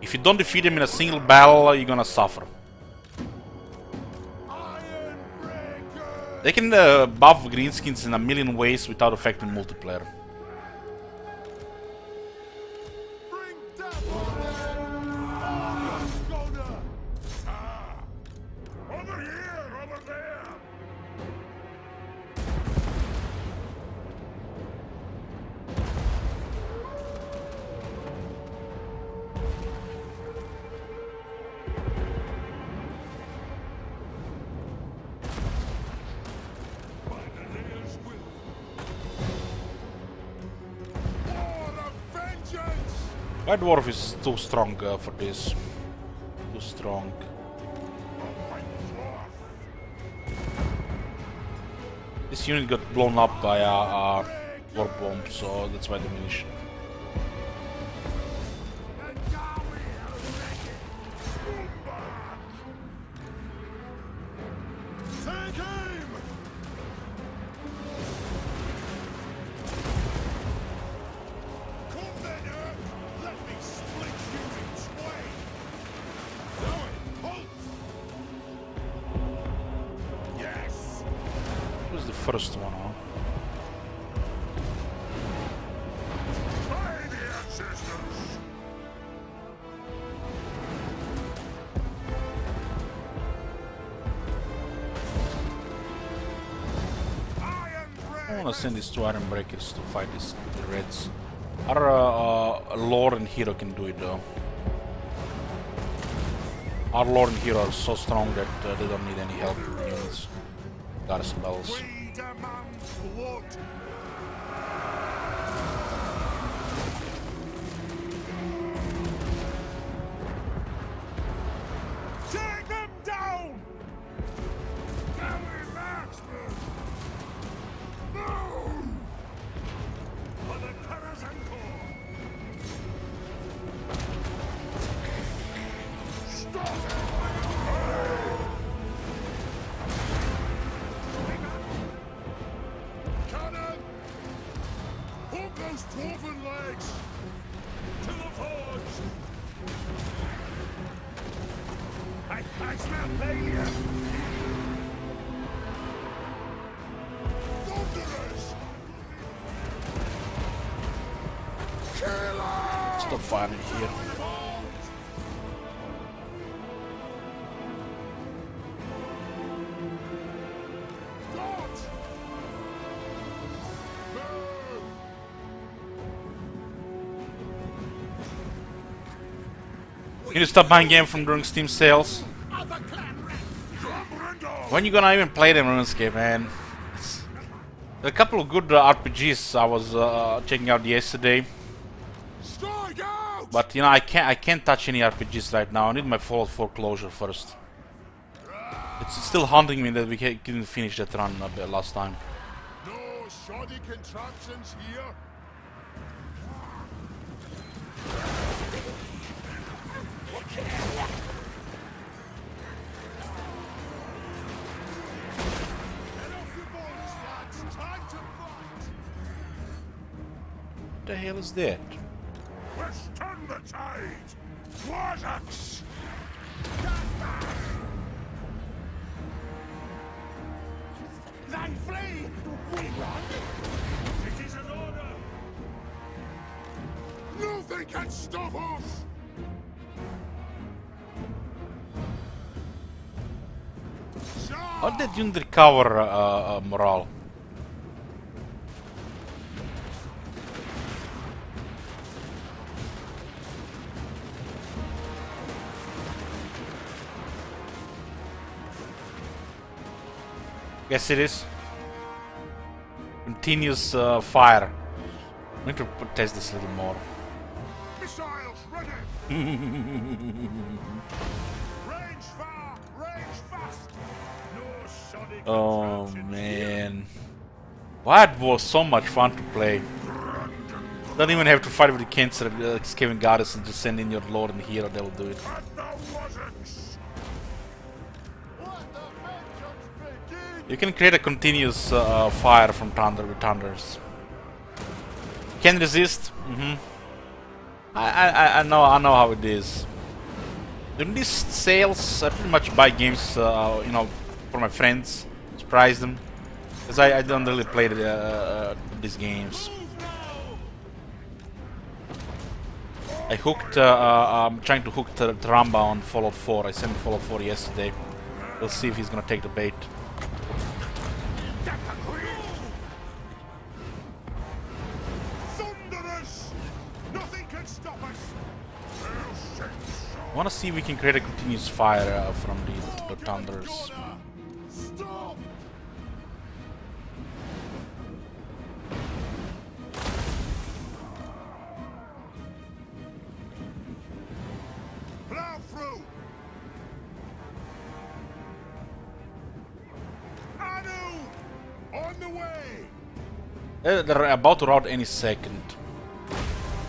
S1: If you don't defeat them in a single battle, you're gonna suffer. They can buff greenskins in a million ways without affecting multiplayer.
S4: Over here, over there!
S1: My dwarf is too strong for this. Too strong. This unit got blown up by a warp bomb, so that's why I diminished. First one, huh? I wanna send these two iron breakers to fight these reds. Our lord and hero can do it though. Our lord and hero are so strong that they don't need any help from units. Got spells.
S4: Blood. Take them down! Gary Marksman! Boom! For the Karazanko! Stop it! Those dwarven legs! To the forge! I smell failure! Thunderers! Killer!
S1: Stop fighting here. You need to stop buying games from during Steam sales. When you gonna even play them on RuneScape, man? There are a couple of good RPGs I was checking out yesterday. But you know, I can't touch any RPGs right now. I need my Fallout 4 closure first. It's still haunting me that we couldn't finish that run last time.
S4: No shoddy contraptions here.
S1: What the hell is that?
S4: We're stunned them. the tide! Vortex! They flee! We run! It is an order! Nothing can stop us!
S1: How did you recover morale? Yes, it is. Continuous fire. I need to test this a little more.
S4: Missiles ready! Range far, range fast! No sonic
S1: Oh
S4: advantage
S1: man. That was so much fun to play. Don't even have to fight with the cancer Kevin Goddess and just send in your lord and hero, they will do it.
S4: here. And the wasn't!
S1: You can create a continuous fire from thunder with thunders. Can resist. I know how it is. During these sales, I pretty much buy games, you know, for my friends, surprise them, because I don't really play these games. I hooked. I'm trying to hook Tramba on Fallout 4. I sent Fallout 4 yesterday. We'll see if he's gonna take the bait.
S4: Thunderers! Nothing can stop us!
S1: I want to see if we can create a continuous fire from the thunders.
S4: Stop! Plow through! Anu! On the way!
S1: They're about to rout any second.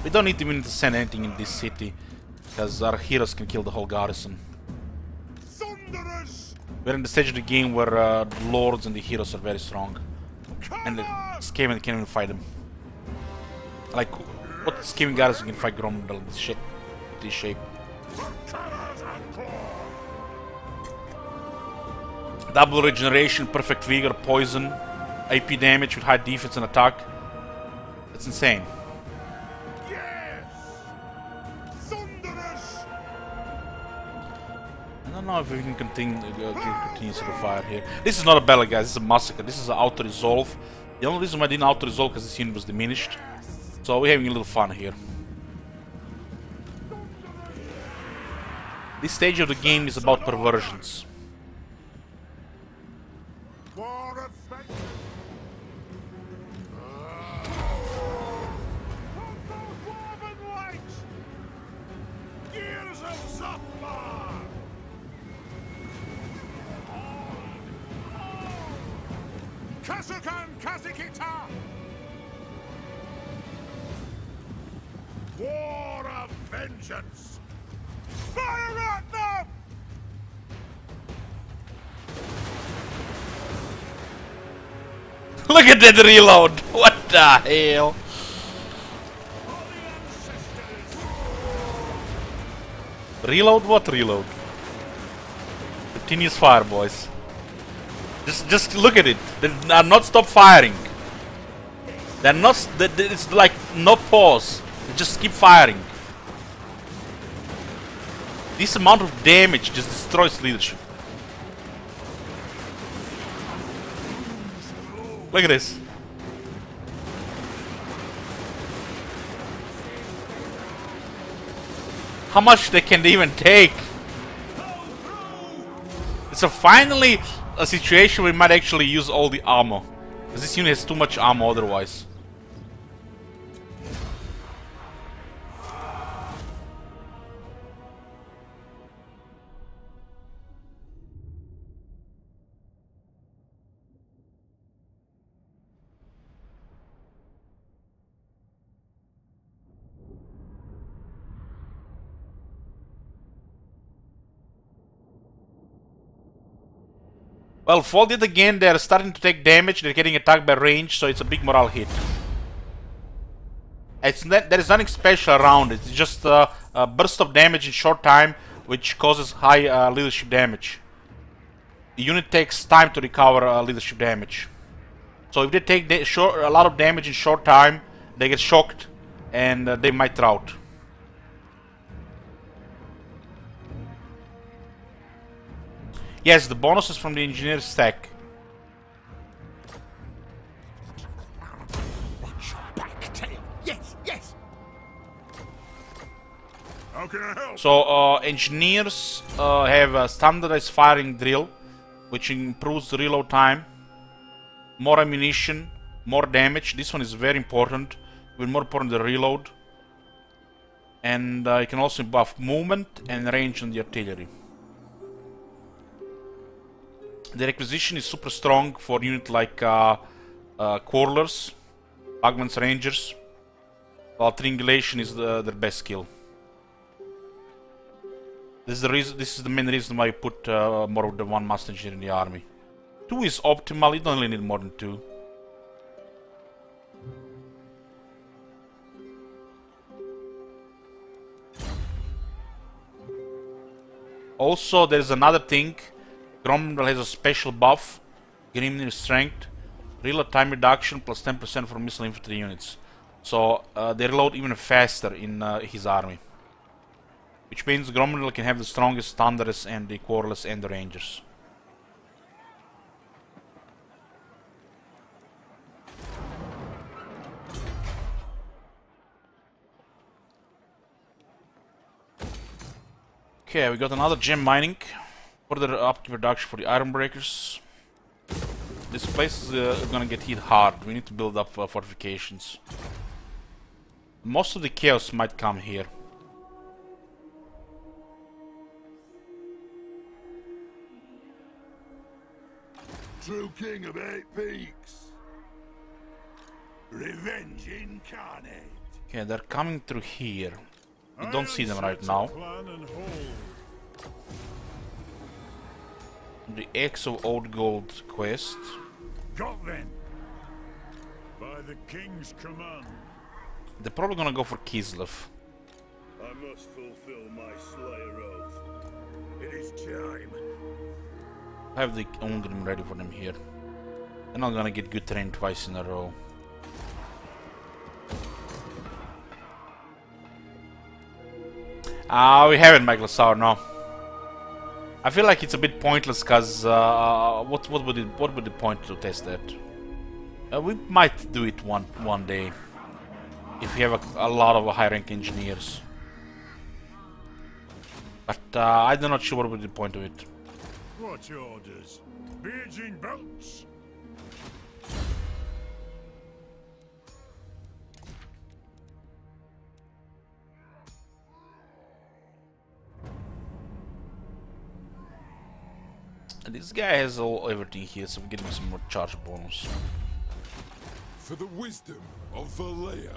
S1: We don't need even to send anything in this city, because our heroes can kill the whole garrison.
S4: Thunderers!
S1: We're in the stage of the game where the lords and the heroes are very strong, and the Skaven can't even fight them. Like, what Skaven garrison can fight Gromdal? This shit, this shape. Double regeneration, perfect vigor, poison, AP damage with high defense and attack. That's insane.
S4: Yes! Thunderers!
S1: I don't know if we can continue to the fire here. This is not a battle, guys. This is a massacre. This is an auto-resolve. The only reason why I didn't auto-resolve because this unit was diminished. So we're having a little fun here. This stage of the game is about perversions.
S4: War of vengeance! Dwarven light! Gears of Zothmar! Kasukan Kazikita! War of vengeance! Fire at them!
S1: Look at that reload! What the hell? Reload? What reload? Continuous fire, boys. Just look at it. They are not stop firing. They're not. It's like no pause. They just keep firing. This amount of damage just destroys leadership. Look at this. How much they can even take? It's finally a situation where we might actually use all the armor. Because this unit has too much armor otherwise. Well, folded again, they're starting to take damage, they're getting attacked by range, so it's a big morale hit. There is nothing special around it, it's just burst of damage in short time, which causes high leadership damage. The unit takes time to recover leadership damage. So if they take a lot of damage in short time, they get shocked and they might rout. Yes, the bonuses from the engineer stack.
S4: Watch your back, tail. Yes, yes.
S2: How can I help?
S1: So engineers have a standardized firing drill, which improves the reload time, more ammunition, more damage. This one is very important, even more important than reload. And you can also buff movement and range on the artillery. The requisition is super strong for units like Quarrelers, Bugman's Rangers, while Triangulation is their best skill. This is the main reason why you put more than one Master Engineer in the army. 2 is optimal, you don't really need more than 2. Also, there's another thing. Gromdal has a special buff, Grimnir Strength, reload time reduction plus 10% for missile infantry units. So they reload even faster in his army. Which means Gromdal can have the strongest Thunderers and the Quarrelers and the Rangers. Okay, we got another gem mining. Further upkeep reduction for the Iron Breakers. This place is gonna get hit hard. We need to build up fortifications. Most of the chaos might come here.
S2: True king of 8 peaks. Revenge incarnate.
S1: Okay, they're coming through here. We don't see them right now. The X of Old Gold quest.
S4: Got them. By the king's command.
S1: They're probably gonna go for Kislev.
S2: I must fulfill my Slayer oath. It is time.
S1: I have the Ungrim ready for them here. They're not gonna get good terrain twice in a row. We haven't, Michael Sauer, no. I feel like it's a bit pointless, cause what would the point to test that? We might do it one day if we have a lot of high rank engineers. But I'm not sure what would be the point of it.
S4: What orders? Beijing boats.
S1: And this guy has everything here, so we're getting some more charge bonus.
S6: For the wisdom of Valea,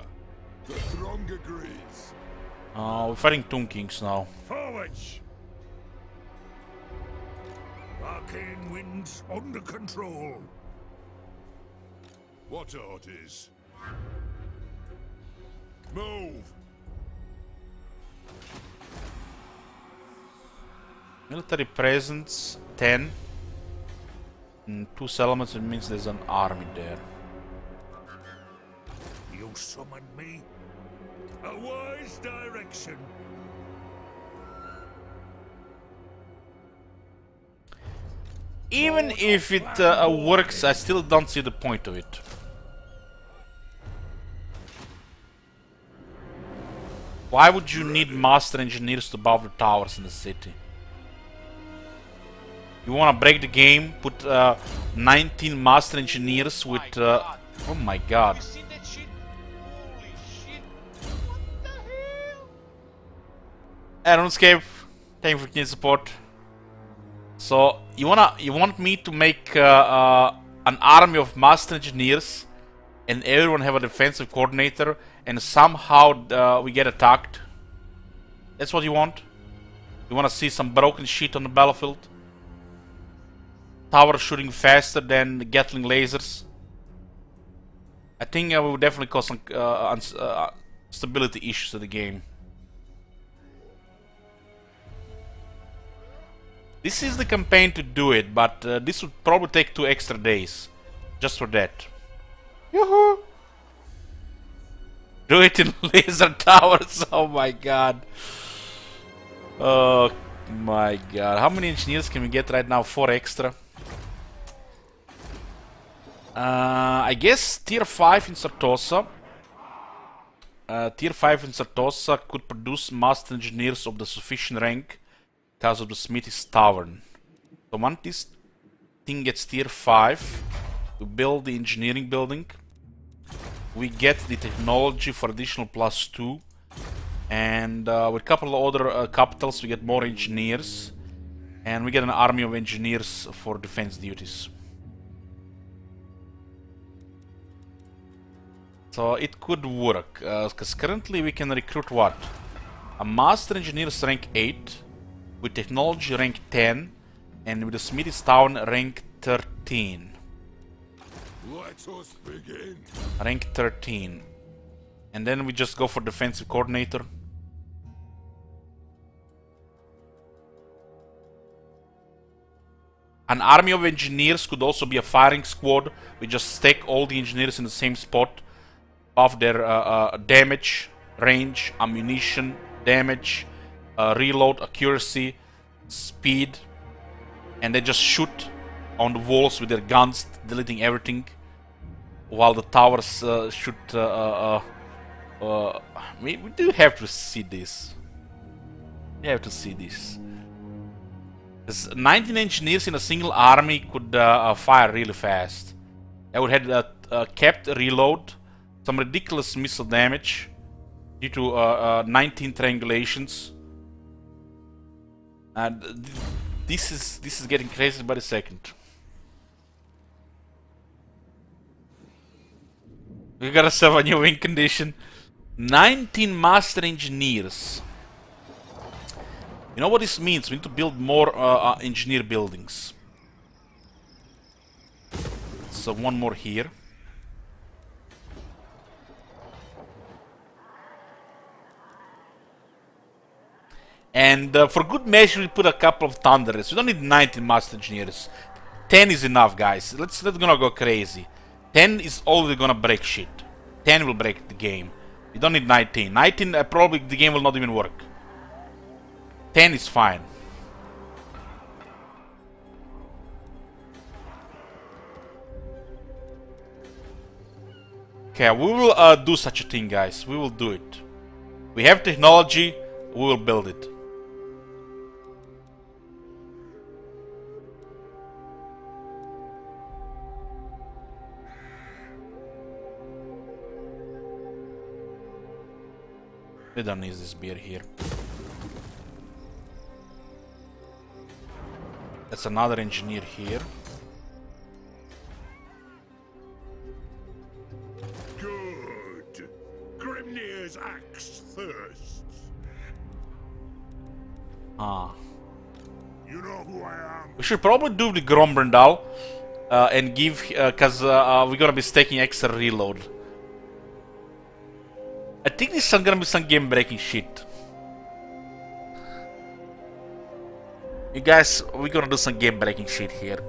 S6: the throng agrees.
S1: We're fighting Tomb Kings now.
S4: Forwards. Arcane winds under control.
S6: What orders? Move!
S1: Military presence 10. And 2 settlements, it means there's an army there.
S4: You summoned me? A wise direction.
S1: Even if it works, I still don't see the point of it. Why would you need master engineers to buff the towers in the city? You wanna break the game, put 19 master engineers with... oh my god.
S3: You seen that shit? Holy shit. What the hell?
S1: RuneScape, thank you for continued support. So you want me to make an army of master engineers and everyone have a defensive coordinator and somehow we get attacked? That's what you want? You want to see some broken shit on the battlefield? Tower shooting faster than the Gatling lasers? I think we will definitely cause some stability issues to the game. This is the campaign to do it, but this would probably take 2 extra days. Just for that. Yoo-hoo! Do it in laser towers, oh my god. Oh my god. How many engineers can we get right now? 4 extra. I guess tier 5 in Sartosa. Tier 5 in Sartosa could produce master engineers of the sufficient rank because of the Smithy's Tavern. So once this thing gets tier 5, we build the engineering building. We get the technology for additional +2. And with a couple of other capitals we get more engineers. And we get an army of engineers for defense duties. So it could work, because currently we can recruit what? A master engineer's rank 8, with technology rank 10, and with the Smithy's Town rank 13.
S6: Let us begin.
S1: Rank 13. And then we just go for defensive coordinator. An army of engineers could also be a firing squad. We just stack all the engineers in the same spot. Of their damage, range, ammunition, damage, reload, accuracy, speed, and they just shoot on the walls with their guns, deleting everything, while the towers shoot. We do have to see this. We have to see this. There's 19 engineers in a single army could fire really fast. They would have capped reload. Some ridiculous missile damage due to 19 triangulations, and this is getting crazy by the second. We gotta serve a new win condition. 19 master engineers. You know what this means? We need to build more engineer buildings. So one more here. And for good measure, we put a couple of thunderers. We don't need 19 master engineers. 10 is enough, guys. Let's gonna go crazy. 10 is already gonna break shit. 10 will break the game. We don't need 19. 19 probably the game will not even work. 10 is fine. Okay, we will do such a thing, guys. We will do it. We have technology. We will build it. We don't need this beer here. That's another engineer here.
S2: Good. Grimnir's axe thirsts.
S1: Ah.
S2: You know who I am.
S1: We should probably do the Grombrandal and give, cause we're gonna be stacking extra reload. I think this is gonna be some game breaking shit. You guys, we're gonna do some game breaking shit here.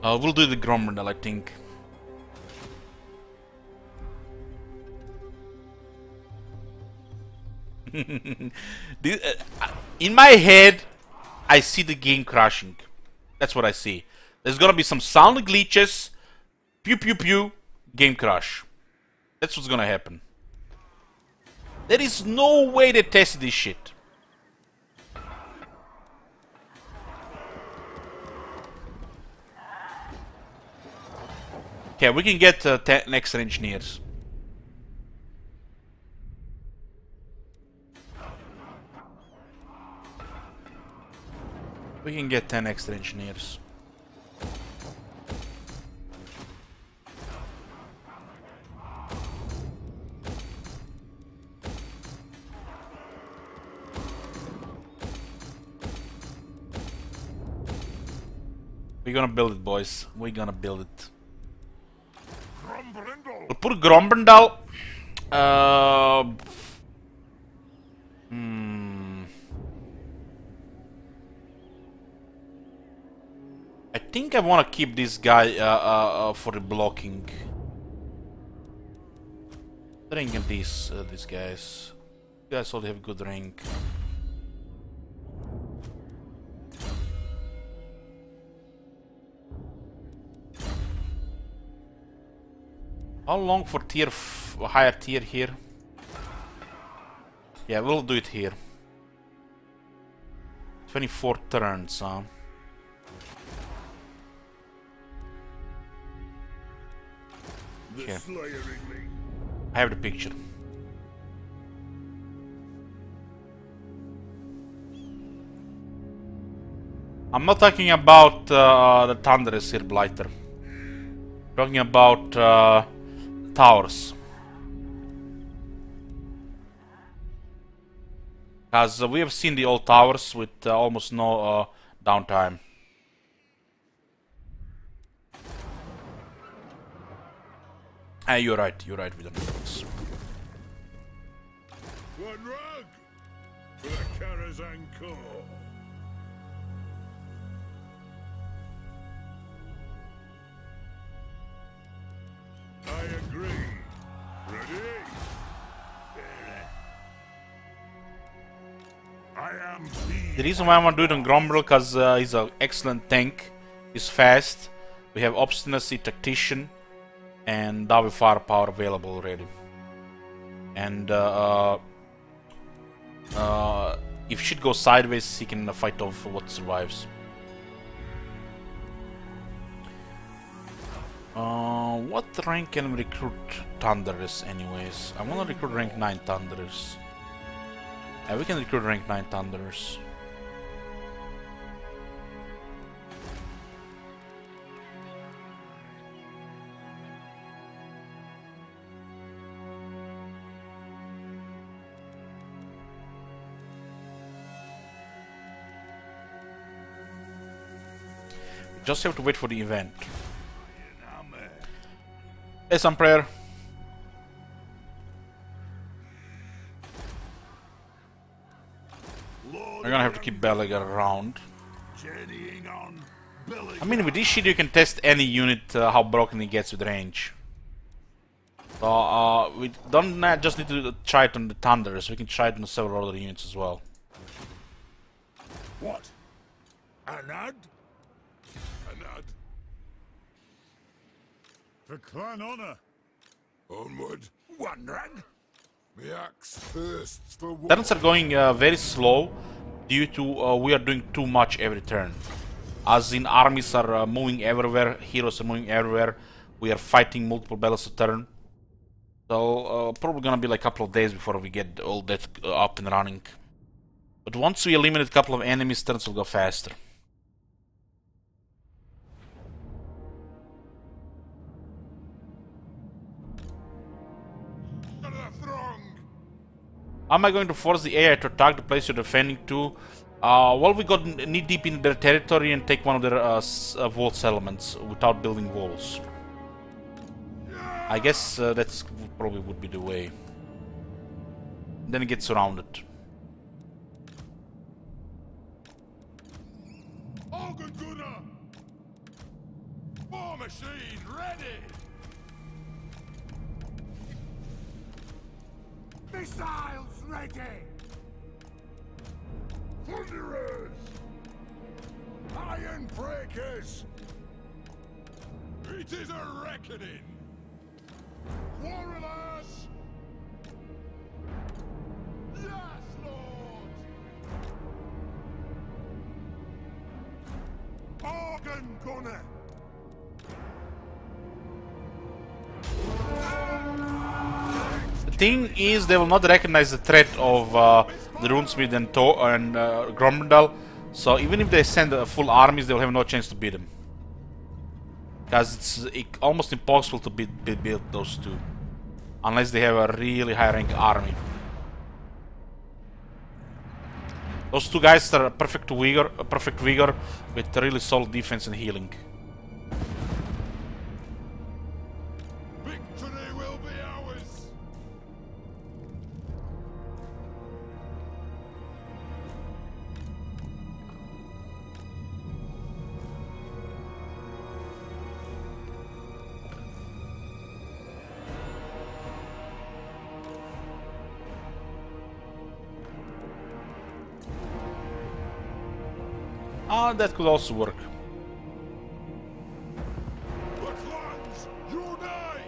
S1: We'll do the Grombrandal, I think. This, in my head, I see the game crashing. That's what I see. There's gonna be some sound glitches, pew pew pew, game crash. That's what's gonna happen. There is no way they tested this shit. Okay, we can get 10 extra engineers. We can get 10 extra engineers. We're gonna build it, boys. We're gonna build it. We'll put Grombrandal. I think I want to keep this guy for the blocking. Rank and these guys. You guys all have good rank. How long for higher tier here? Yeah, we'll do it here. 24 turns, huh?
S2: The Slayer in me.
S1: I have the picture. I'm not talking about the Thunderous here, Blighter. I'm talking about towers. Because we have seen the old towers with almost no downtime. You're right with the numbers.
S2: One rug for the Karazhan Corps. I agree. Ready? I am
S1: The reason why I want to do it on Grombrel because he's an excellent tank. He's fast. We have Obstinacy, Tactician, and Davi Firepower available already. And if shit goes sideways, he can fight off what survives. What rank can we recruit Thunderers anyways? I want to recruit rank 9 Thunderers. Yeah, we can recruit rank 9 Thunderers. We just have to wait for the event. Say some prayer. We're gonna have to keep Belagar around. I mean, with this shit you can test any unit how broken it gets with range. So we don't just need to try it on the Thunders, we can try it on several other units as well.
S2: What? Anad? Anad? For clan honor.
S6: Onward.
S2: One rag?
S6: The axe thirsts for war.
S1: Turns are going very slow due to we are doing too much every turn. As in, armies are moving everywhere, heroes are moving everywhere, we are fighting multiple battles a turn. So probably gonna be like a couple of days before we get all that up and running. But once we eliminate a couple of enemies, turns will go faster. Am I going to force the AI to attack the place you're defending to? Well, we got knee deep in their territory and take one of their wall settlements without building walls. I guess that's probably would be the way. Then it gets surrounded.
S2: Organguna! War machine ready! Missiles ready! Thunderers! Iron breakers! It is a reckoning! Warriors! Yes, Lord! Organ gunner!
S1: The thing is, they will not recognize the threat of the Runesmith and Gromdal, so even if they send full armies, they will have no chance to beat them. Because it's almost impossible to build those two, unless they have a really high rank army. Those two guys are perfect vigor with really solid defense and healing.
S2: Victory will be ours!
S1: Ah, that could also work.
S6: The clans unite!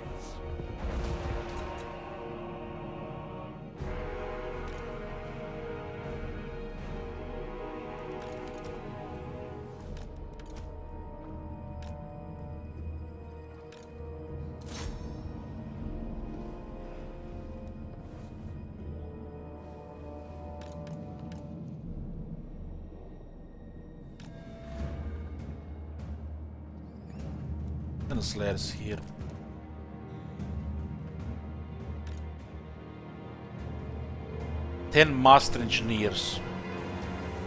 S1: And the Slayers here. Ten master engineers.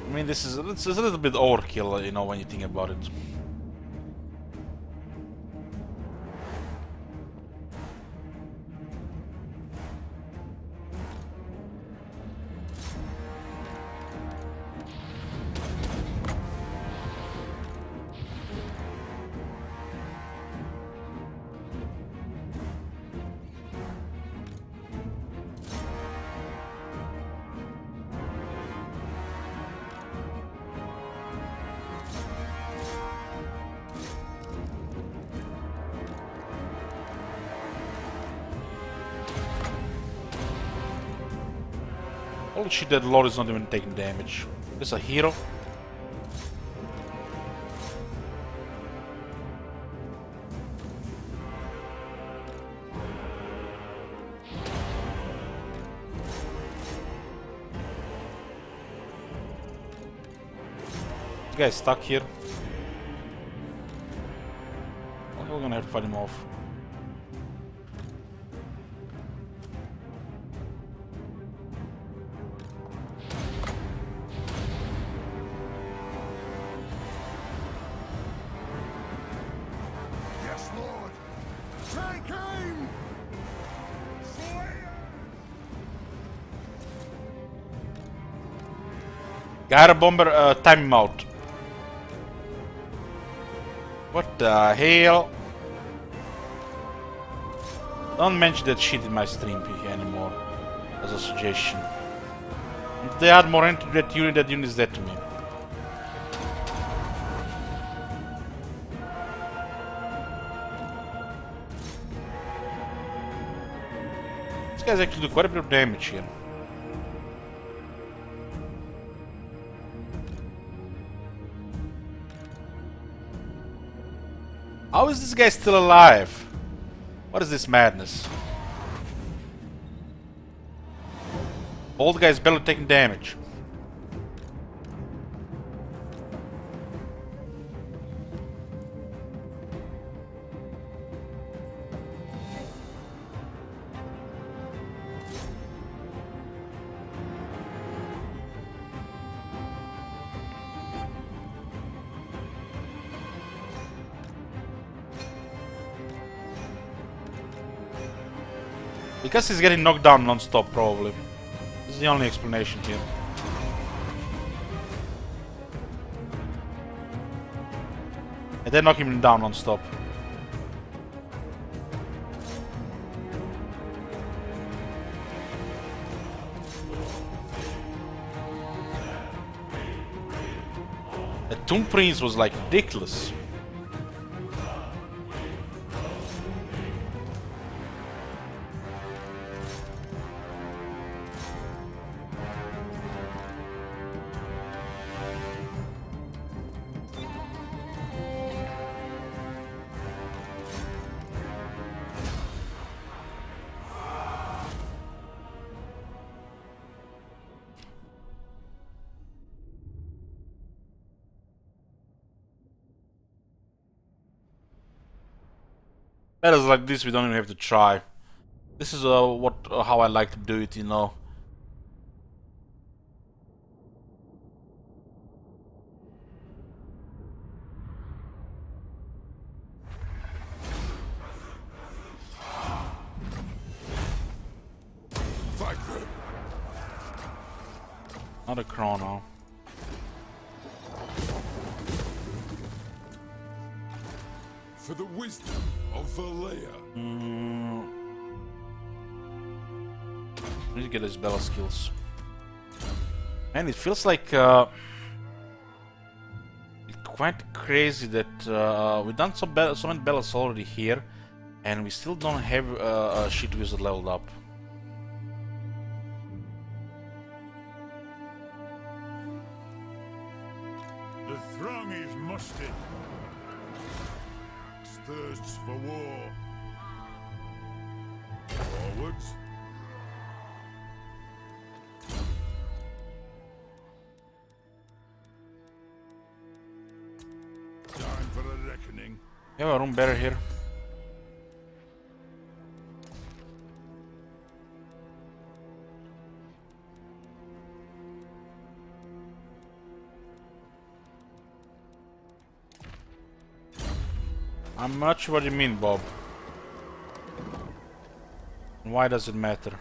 S1: I mean, this is it's a little bit overkill, you know, when you think about it. Holy shit, that lord is not even taking damage. This a hero. This guy's stuck here. We're gonna have to fight him off.
S6: Yes, Lord! Take aim!
S1: Gyro bomber, time him out. What the hell? Don't mention that shit in my stream anymore, as a suggestion. If they add more into that unit is dead to me. These guys actually do quite a bit of damage here. How is this guy still alive? What is this madness? Old guy's barely taking damage. Because he's getting knocked down non-stop, probably. This is the only explanation here. And they're knocking him down non-stop. The Tomb Prince was like ridiculous. Battles like this we don't even have to try. This is how I like to do it, you know.
S6: Fight them!
S1: Not a chrono.
S6: For the wisdom of Valea.
S1: Need to get his Bella skills. Man, it feels like quite crazy that we've done so many battles already here, and we still don't have a shit wizard leveled up.
S2: The throng is mustered.
S6: Thirsts for war. Forwards. Time for a reckoning.
S1: We have a room better here. I'm not sure what you mean, Bob. And why does it matter?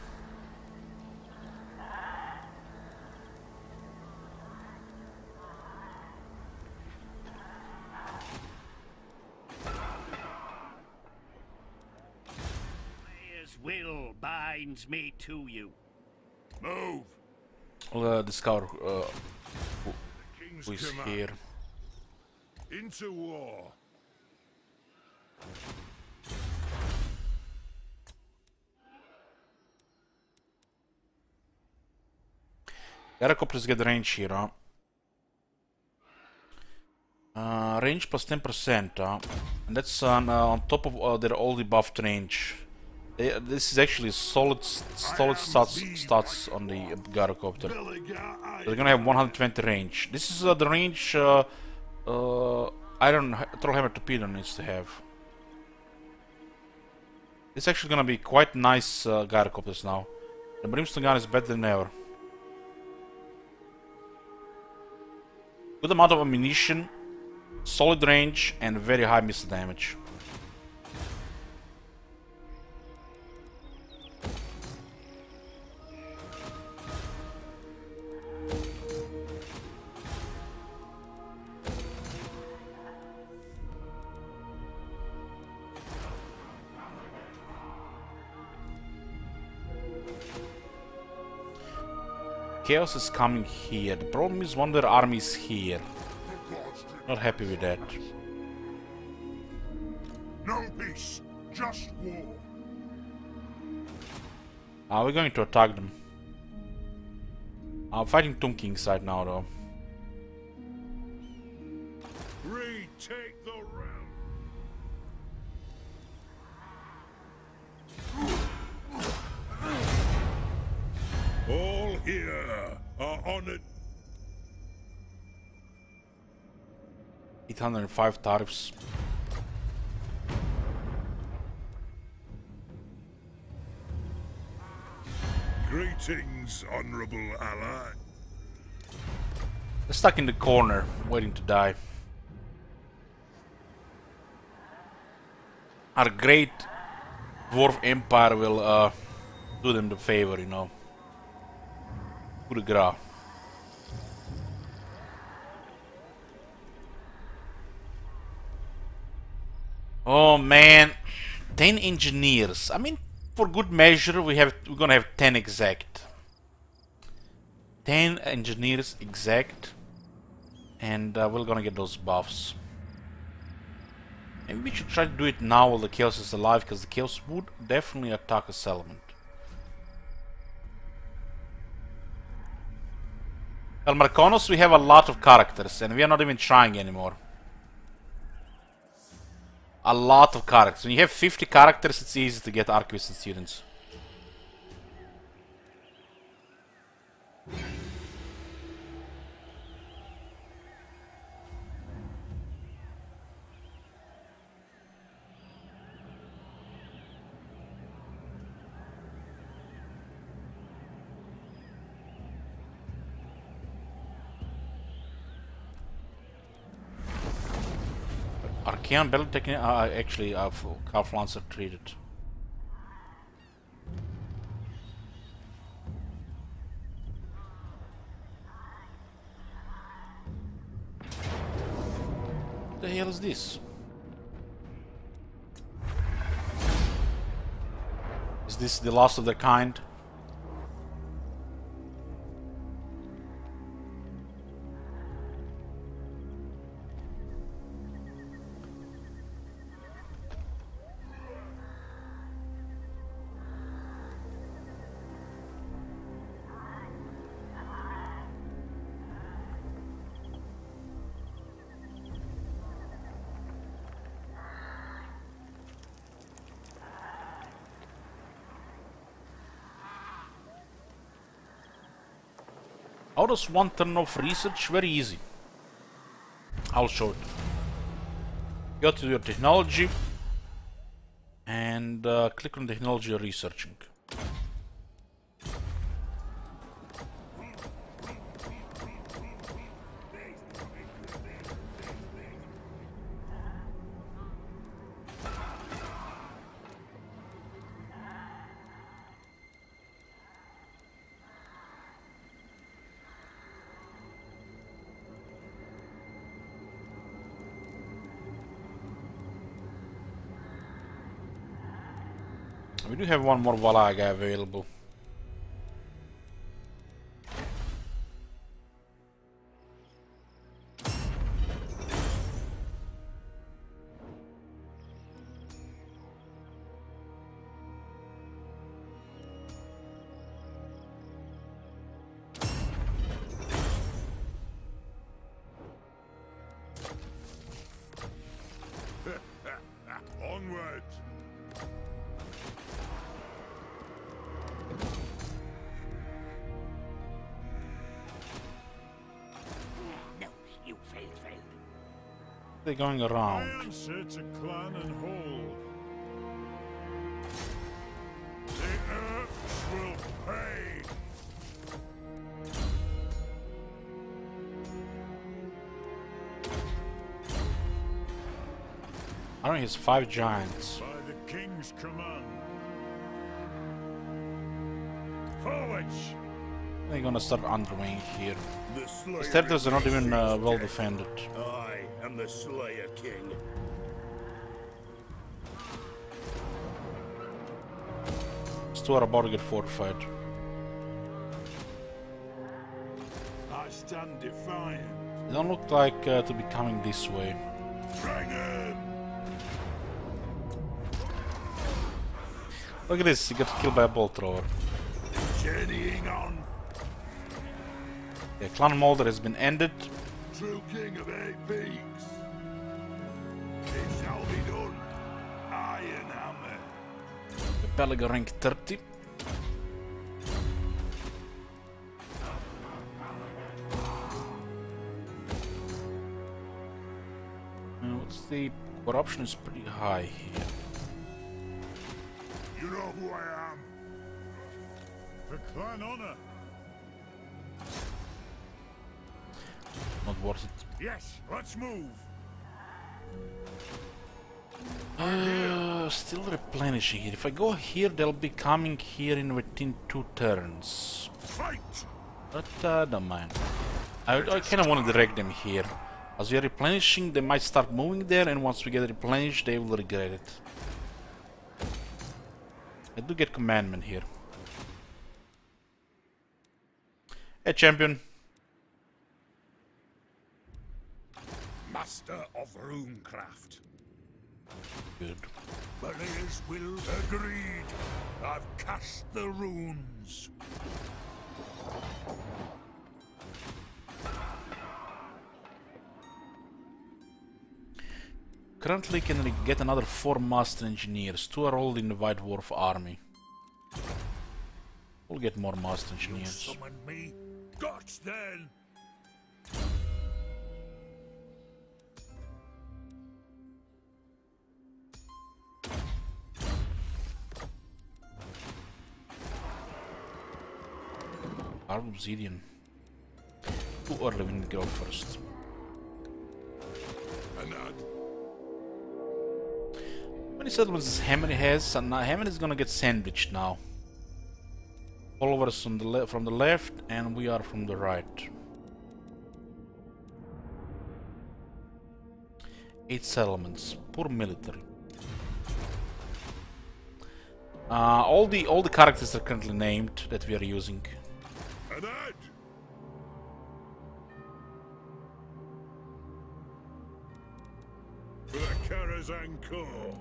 S4: Player's will binds me to you.
S2: Move.
S1: We'll discover
S2: King's
S1: who is
S2: command.
S1: here.
S2: Into war.
S1: Gyrocopters get range here, huh? Range plus 10%, huh? And that's on top of their already buffed range. This is actually solid stats on the Gyrocopter. So they're gonna have 120 range. This is the range Iron Trollhammer Torpedo needs to have. It's actually gonna be quite nice Gyrocopters now. The Brimstone gun is better than ever. Good amount of ammunition, solid range, and very high missile damage. Chaos is coming here. The problem is one of their armies here. Not happy with that.
S2: No peace, just war.
S1: We're going to attack them. I'm fighting Tomb King side now though.
S2: Retake the realm. All here are honored.
S1: 805 tariffs.
S2: Greetings, honorable ally.
S1: They're stuck in the corner, waiting to die. Our great Dwarf Empire will do them the favor, you know. Coup de grace. Oh man, 10 engineers. I mean, for good measure, we're gonna have 10 exact. 10 engineers exact, and we're gonna get those buffs. Maybe we should try to do it now while the Chaos is alive, because the Chaos would definitely attack a settlement. Well, Marconos, we have a lot of characters, and we are not even trying anymore. A lot of characters. When you have 50 characters, it's easy to get archivists and students. Archean battle technique actually Calf Lancer treated. What the hell is this? Is this the last of their kind? How does one turn off research? Very easy. I'll show it. Go to your technology and click on technology you're researching. We do have one more Valaga available.
S6: Onward!
S4: No, you failed.
S1: They're going
S6: I
S1: around.
S6: answer to clan and hold. The Earths will pay!
S1: I don't know, he's 5 giants.
S6: By the King's command. Forwards!
S1: They're gonna start underwing here.
S2: The Slayer
S1: The territories are not even
S2: is
S1: well
S2: dead.
S1: defended.
S2: I am the Slayer King.
S1: These two are about to get fortified.
S6: I stand defiant.
S1: They don't look like to be coming this way.
S6: Bring him!
S1: Look at this, he got killed by a bolt thrower.
S6: Journeying on.
S1: Yeah, Clan Molder has been ended.
S6: True king of 8 peaks. It shall be done. Iron hammer.
S1: The Pelaga rank 30. What's the corruption is pretty high here.
S6: You know who I am. For clan honor.
S1: Not worth it.
S6: Yes, let's move.
S1: Still replenishing here. If I go here, they'll be coming here in within 2 turns.
S6: Fight!
S1: But don't mind. I kind of want to direct them here. As we are replenishing, they might start moving there, and once we get replenished, they will regret it. I do get commandment here. Hey, champion.
S2: Master of runecraft.
S1: Good.
S2: Players will agreed. I've cast the runes.
S1: Currently can get another 4 master engineers. 2 are all in the White Dwarf army. We'll get more master engineers.
S2: Summoned me. Gots then.
S1: Hard obsidian. Too early, we need to go first.
S6: Anad.
S1: How many settlements does Hammond has? And now Hammond is gonna get sandwiched now. Followers on the from the left, and we are from the right. 8 settlements. Poor military. All the characters are currently named that we are using.
S6: Anad. For the Karazhan Corps.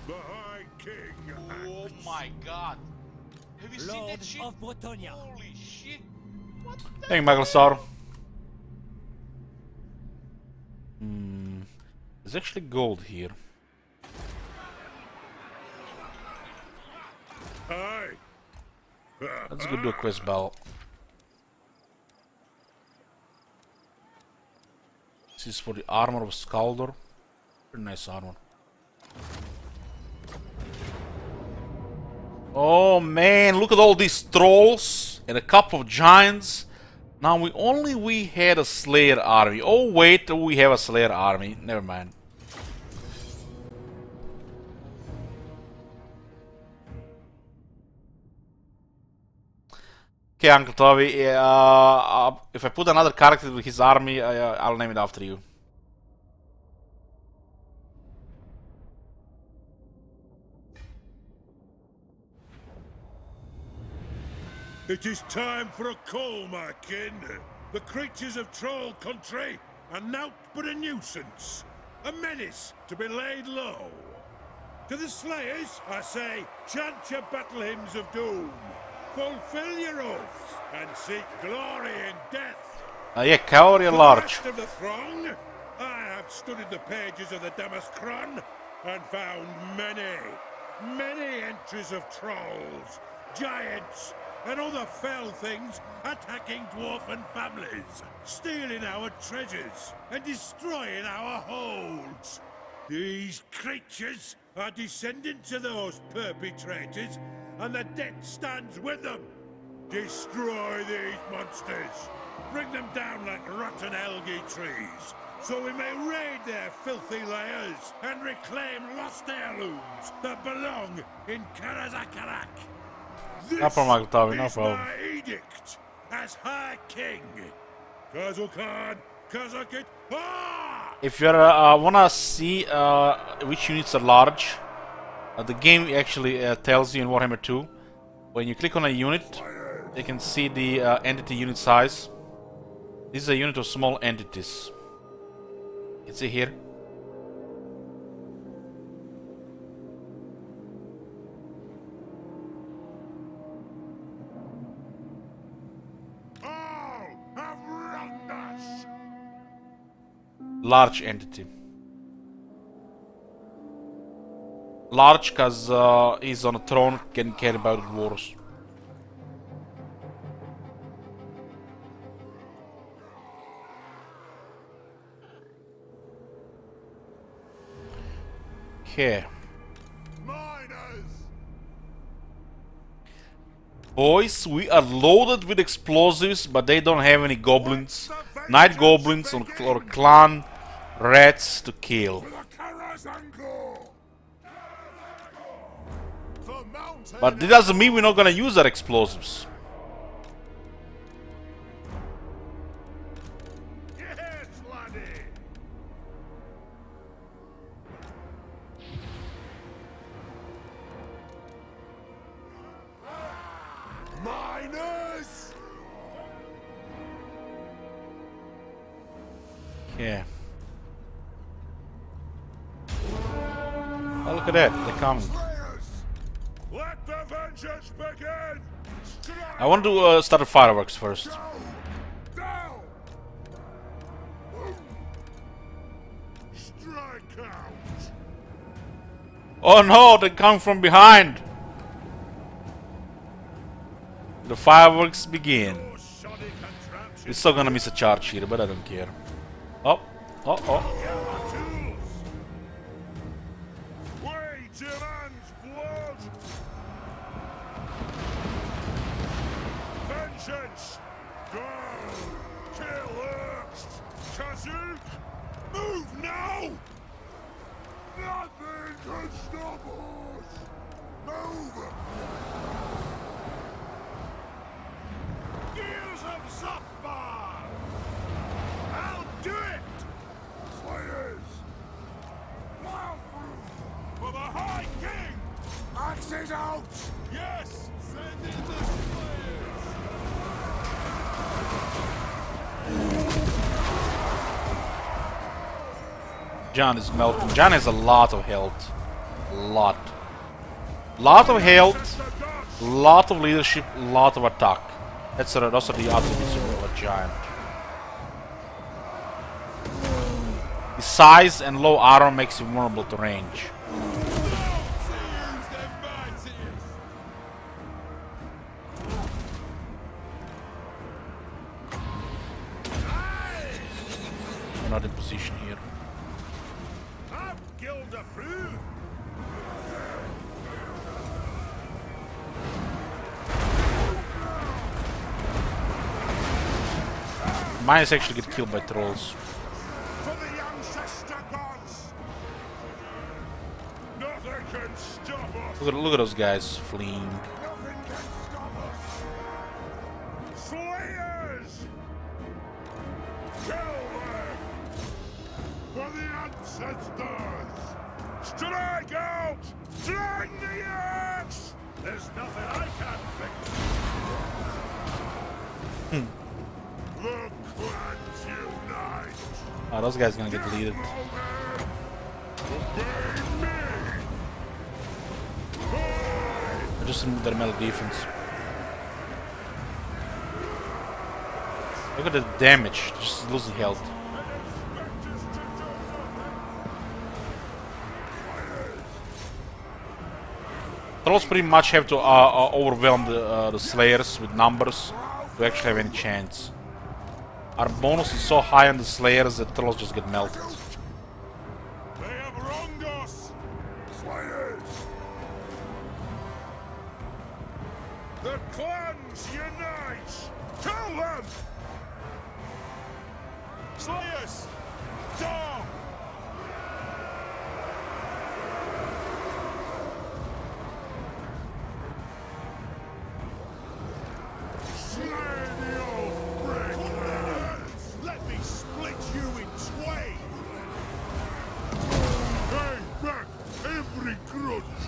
S6: The High King
S3: Oh
S6: acts.
S3: my god. Have you seen
S4: Lord
S3: that shit?
S4: of Bretonia.
S3: Holy shit. What the
S1: Thank you, Michael Star. There's actually gold here. could do a quest bell. This is for the armor of Skaldor. Pretty nice armor. Oh man, look at all these trolls and a couple of giants. Now we had a Slayer army. Oh wait, we have a Slayer army. Never mind. Okay, Uncle Toby. If I put another character with his army, I'll name it after you.
S2: It is time for a call, my kin. The creatures of Troll Country are naught but a nuisance, a menace to be laid low. To the slayers, I say, chant your battle hymns of doom, fulfill your oaths, and seek glory in death.
S1: Yeah, cavalry at large.
S2: For the rest of the throng, I have studied the pages of the Damaskron and found many entries of trolls, giants, and other fell things attacking dwarven families, stealing our treasures, and destroying our holds. These creatures are descendants of those perpetrators, and the debt stands with them. Destroy these monsters. Bring them down like rotten algae trees, so we may raid their filthy lairs and reclaim lost heirlooms that belong in Karazakarak.
S1: No problem, Uncle Toby, no
S2: This
S1: problem.
S2: is my edict as High King. Kazukhan, Kazakit, ah!
S1: If you wanna see which units are large, the game actually tells you in Warhammer 2. When you click on a unit, you can see the entity unit size. This is a unit of small entities. You can see here. Large entity. Large because he's on a throne, can care about the dwarves. Okay. Boys, we are loaded with explosives, but they don't have any goblins. Night goblins or clan rats to kill. But that doesn't mean we're not gonna use our explosives.
S2: Yes, laddie! Miners!
S1: Yeah. Oh, look at that, they're coming.
S2: Let the vengeance begin!
S1: I want to start the fireworks first.
S2: Down! Strike out!
S1: Oh no, they come from behind! The fireworks begin.
S2: Your shoddy contraption!
S1: We're still gonna miss a charge here, but I don't care. Oh, oh, oh.
S2: Wait your man's blood! Vengeance! Go! Kill Urks! Kazuk! Move now! Nothing can stop us! Move! Gears of Zafbar! I'll do it! Slayers! For the High King! Axes out! Yes! Send in the Slayers!
S1: John is melting. John has a lot of health. Lot of health, lot of leadership, lot of attack. Those are the attributes of a giant. The size and low armor makes him vulnerable to range. not in position here. Mines actually get killed by trolls.
S2: For the ancestor gods! Nothing can stop us!
S1: Look at those guys fleeing.
S2: Nothing can stop us! Slayers! Kill them! For the ancestors! Strike out! Strike the axe! There's nothing I can't fix! The clans unite!
S1: Oh, those guys are gonna get deleted. I just removed their metal defense. Look at the damage, just losing health. Trolls pretty much have to overwhelm the Slayers with numbers to actually have any chance. Our bonus is so high on the Slayers that trolls just get melted.
S2: They have wronged us! Slayers! The clans unite! Kill them! Slayers! Down! Slay the old breakers! Let me split you in twain! Pay back every grudge!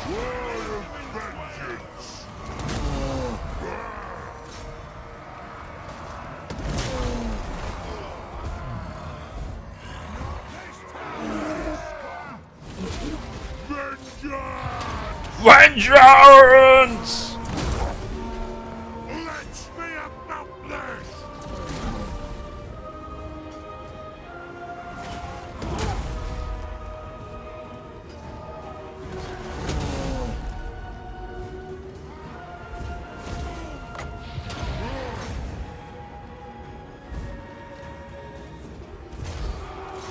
S2: War of vengeance!
S1: Vengeance!
S2: Let's be about this!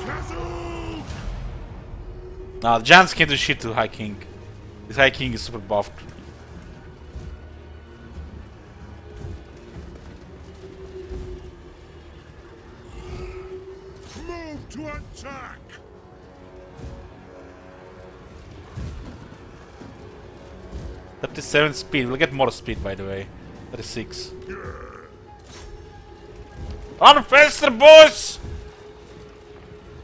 S2: Castle!
S1: Nah, the Giants can't do shit to High King. This High King is super buffed.
S2: Move to attack!
S1: 37 speed, we'll get more speed by the way. 36. Run faster, boys!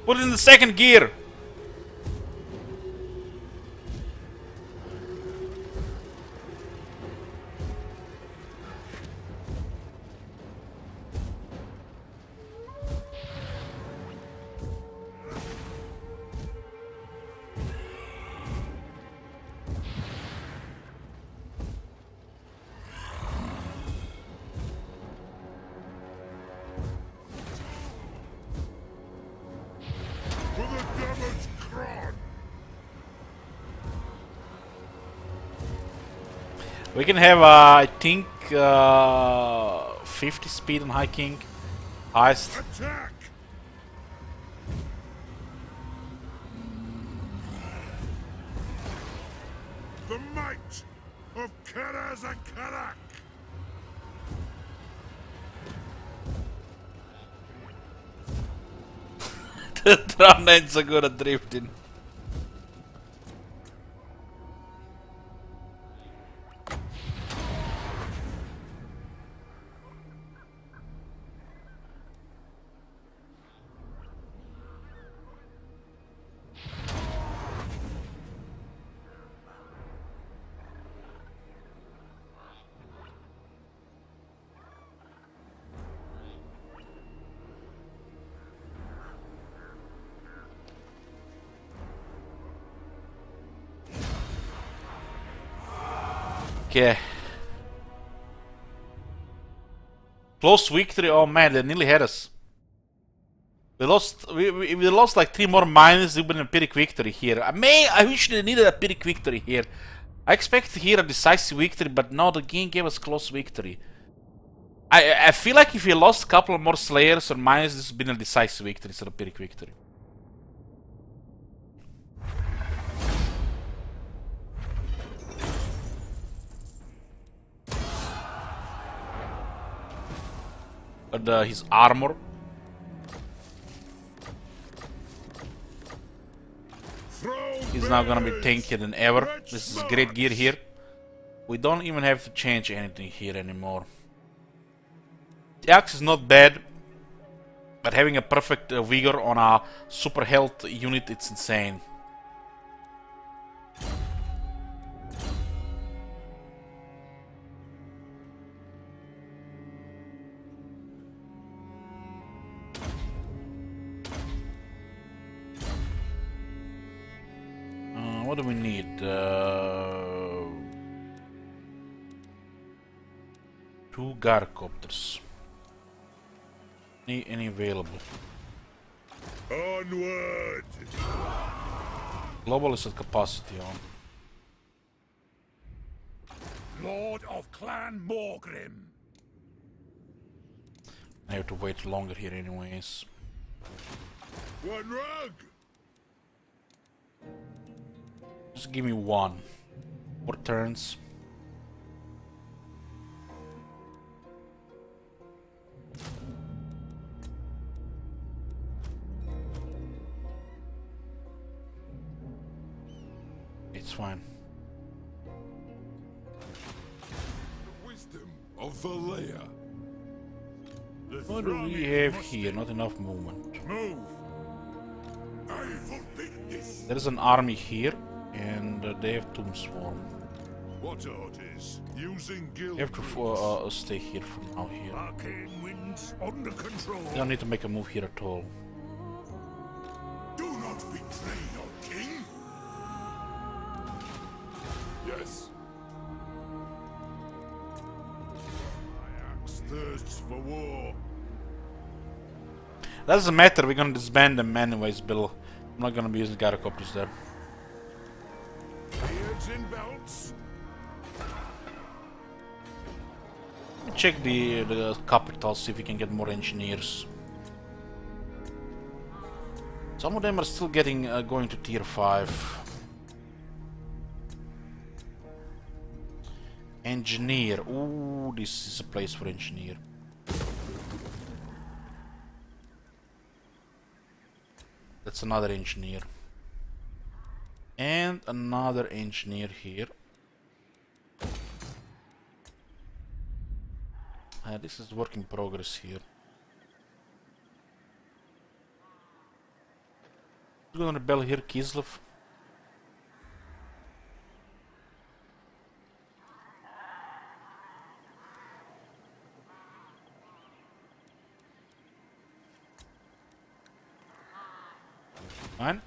S1: Put it in the second gear!
S2: For the damaged Kron!
S1: We can have, I think, 50 speed on High King. Highest.
S2: Attack! The might of Karazakarak!
S1: The Tron ain't so good at drifting. Okay. Close victory. Oh man, they nearly had us. We lost. We lost like 3 more mines. It would have been a Pyrrhic victory here. I wish they needed a Pyrrhic victory here. I expected here a decisive victory, but no, the game gave us close victory. I feel like if we lost a couple more Slayers or mines, this would have been a decisive victory instead of Pyrrhic victory. But his armor. He's now gonna be tankier than ever. This is great gear here. We don't even have to change anything here anymore. The axe is not bad, but having a perfect vigor on a super health unit, it's insane. What do we need? 2 Gyrocopters. Any available?
S2: Onward!
S1: Global is at capacity on.
S4: Lord of Clan Morgrim.
S1: I have to wait longer here anyways.
S2: One rug!
S1: Just give me 1. 4 turns. It's fine.
S6: The wisdom of Valea.
S1: What do we have here? Not enough movement.
S2: Move!
S6: I forbid this.
S1: There's an army here, and they have Tomb Swarm.
S6: What orders? Using guild.
S1: You have to stay here for now. Here.
S4: Arcane winds under control.
S1: You don't need to make a move here at all.
S6: Do not betray your king. Yes. My axe thirsts for war.
S1: Doesn't matter. We're gonna disband them anyways, Bill. I'm not gonna be using gyrocopters there.
S6: Beards and belts.
S1: Check the capital, see if we can get more engineers. Some of them are still getting going to tier 5. Engineer. Ooh, this is a place for engineer. That's another engineer. And another engineer here. This is work in progress here. Who's gonna rebel here? Kislev? Fine.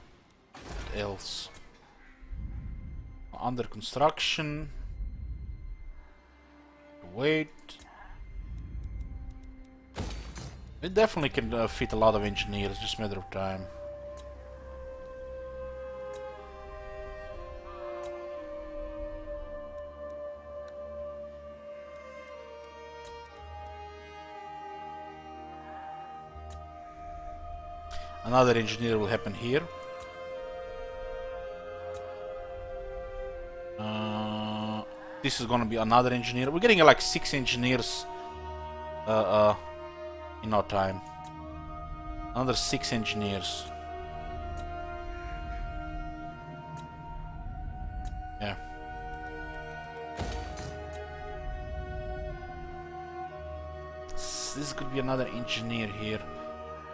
S1: What else? Under construction. Wait. We definitely can fit a lot of engineers, just a matter of time. Another engineer will happen here. This is gonna be another engineer. We're getting like 6 engineers in no time. Another 6 engineers. Yeah. This could be another engineer here.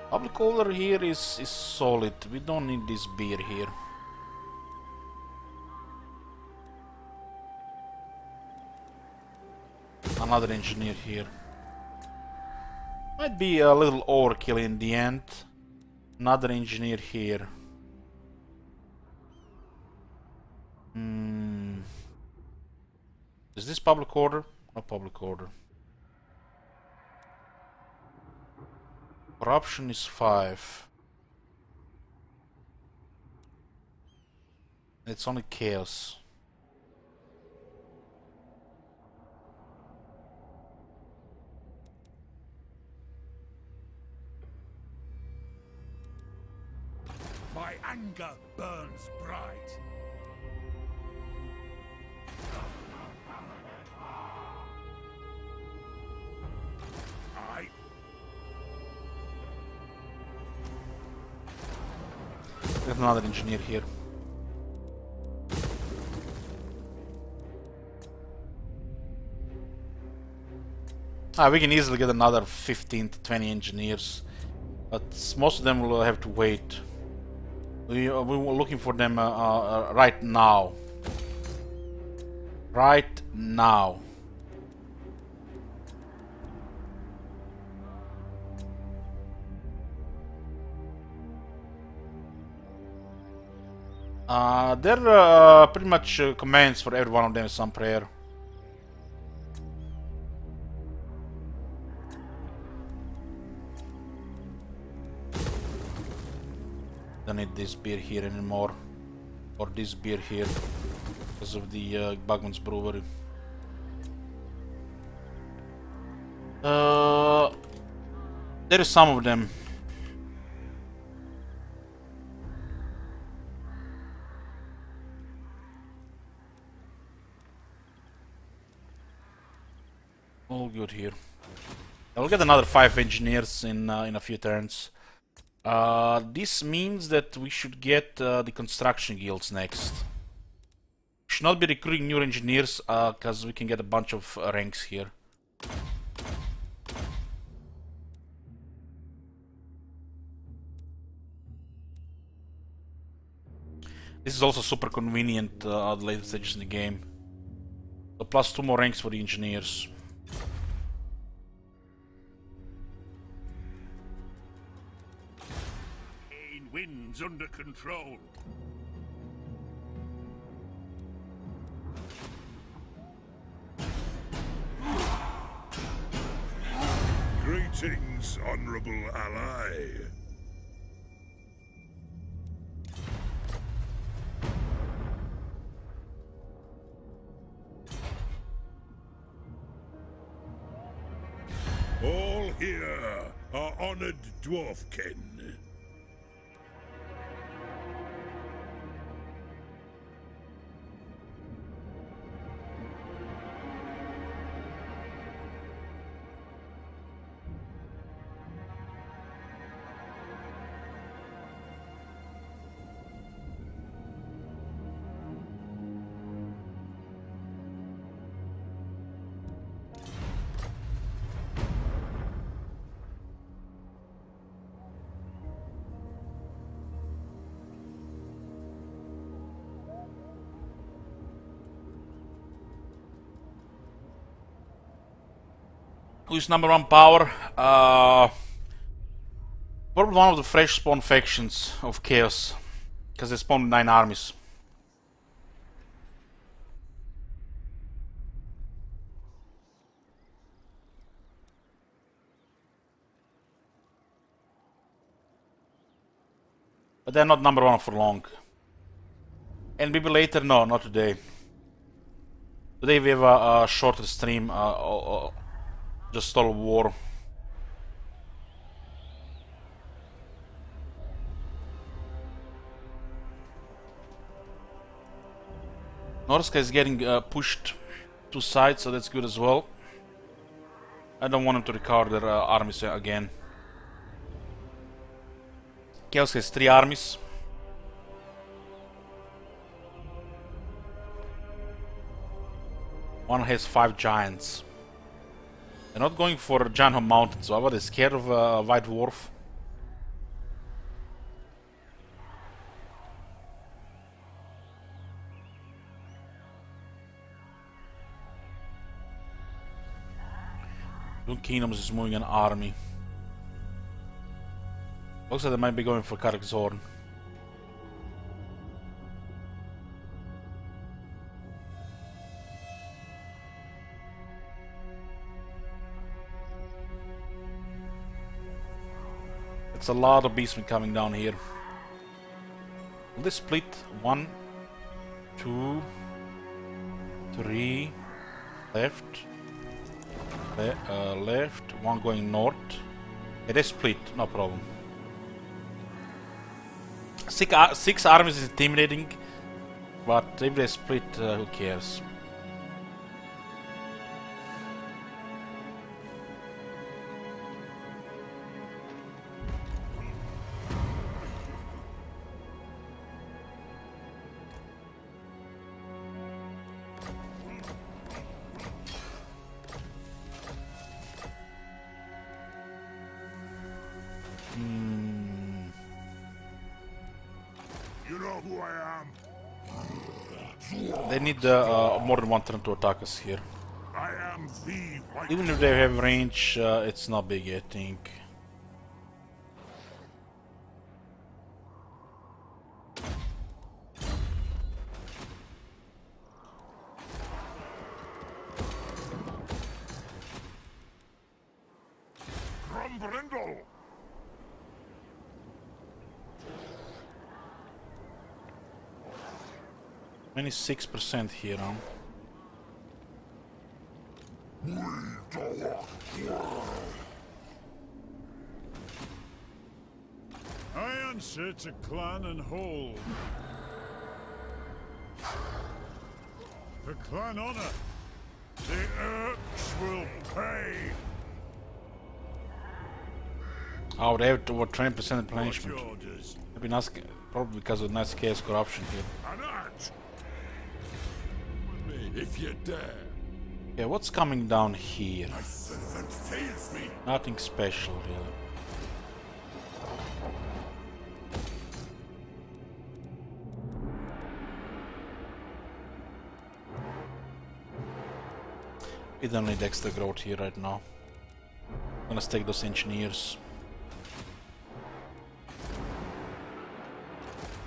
S1: Public order here is solid. We don't need this beer here. Another engineer here. Might be a little overkill in the end. Another engineer here. Is this public order? No public order. Corruption is 5. It's only chaos.
S4: anger burns bright. I
S1: There's another engineer here. We can easily get another 15 to 20 engineers, but most of them will have to wait. We were looking for them right now. Right now. There are pretty much commands for every one of them, some prayer. Don't need this beer here anymore, or this beer here, because of the Bugman's Brewery. There is some of them. All good here. I'll get another 5 engineers in a few turns. This means that we should get the construction guilds next. Should not be recruiting new engineers because we can get a bunch of ranks here. This is also super convenient at the later stages in the game. So plus 2 more ranks for the engineers.
S4: wind's under control.
S2: Greetings, honorable ally. All here are honored dwarfkin.
S1: Who's number 1 power? Probably one of the fresh spawn factions of Chaos, because they spawned 9 armies. But they're not number 1 for long. And maybe later? No, not today. Today we have a shorter stream. Just all war. Norska is getting pushed to side, so that's good as well. I don't want them to recover their armies again. Chaos has 3 armies. One has 5 giants. They're not going for Giant Mountains, so why were they scared of White Dwarf? Blue Kingdoms is moving an army. Looks like they might be going for Karakzorn. It's a lot of beastmen coming down here. Will they split? 1, 2, 3, left, left, 1 going north. Yeah, they split, no problem. Six armies is intimidating, but if they split, who cares?
S6: You know who I am?
S1: They need more than one turn to attack us here.
S6: I am the White.
S1: Even if they have range, it's not big, I think.
S6: Brindle.
S1: Only 6% here, huh?
S4: I answer to clan and hold. For clan honor, the Urks will pay.
S1: Oh, they have over 20%
S4: What's
S1: replenishment.
S4: your orders?
S1: That'd be nice, probably because of nice chaos corruption here.
S6: An act. If you dare.
S1: Okay, what's coming down here?
S6: My servant fails me.
S1: Nothing special, really. We don't need extra growth here right now. I'm gonna take those engineers.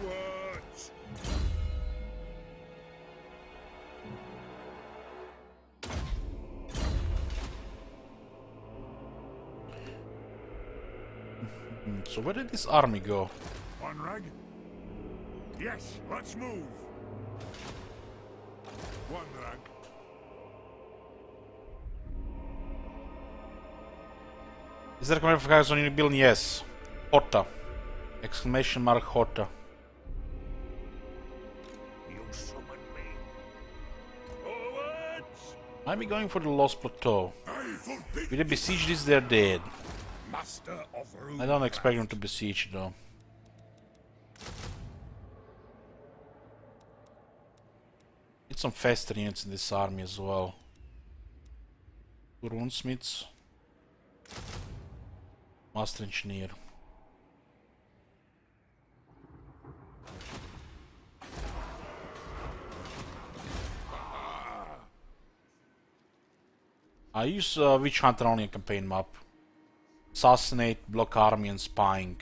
S2: What?
S1: So where did this army go?
S6: One rag? Yes, let's move. One rag.
S1: Is there a command for guys on your building? Yes. Hota. Exclamation mark Hota.
S6: You summon me. Forwards!
S1: Might be going for the Lost Plateau.
S6: I forbid.
S1: If they besiege this, they're dead.
S2: Master of Rune.
S1: I don't expect them to besiege though. Need some faster units in this army as well. Two runesmiths. Master engineer. I use Witch Hunter only a campaign map. Assassinate, block army and spying.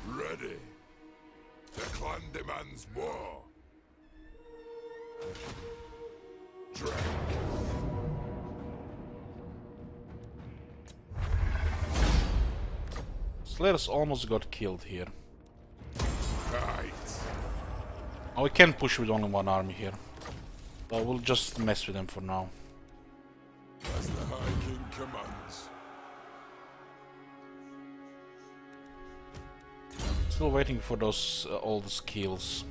S6: Ready. The clan demands more. Drink.
S1: Slayers almost got killed here.
S6: Right.
S1: Oh, we can push with only one army here. But we'll just mess with them for now.
S6: As the High King commands.
S1: Still waiting for those all the skills.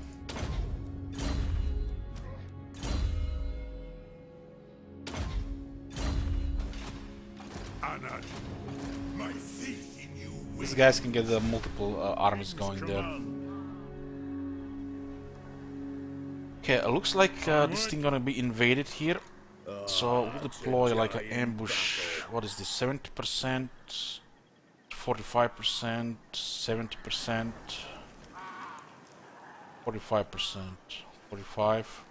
S6: Anad, my faith in you will.
S1: These guys can get multiple armies going there. Okay, it looks like this thing gonna be invaded here. So we'll deploy like an ambush. What is this? 70%, 45%, 70%, 45%, 45,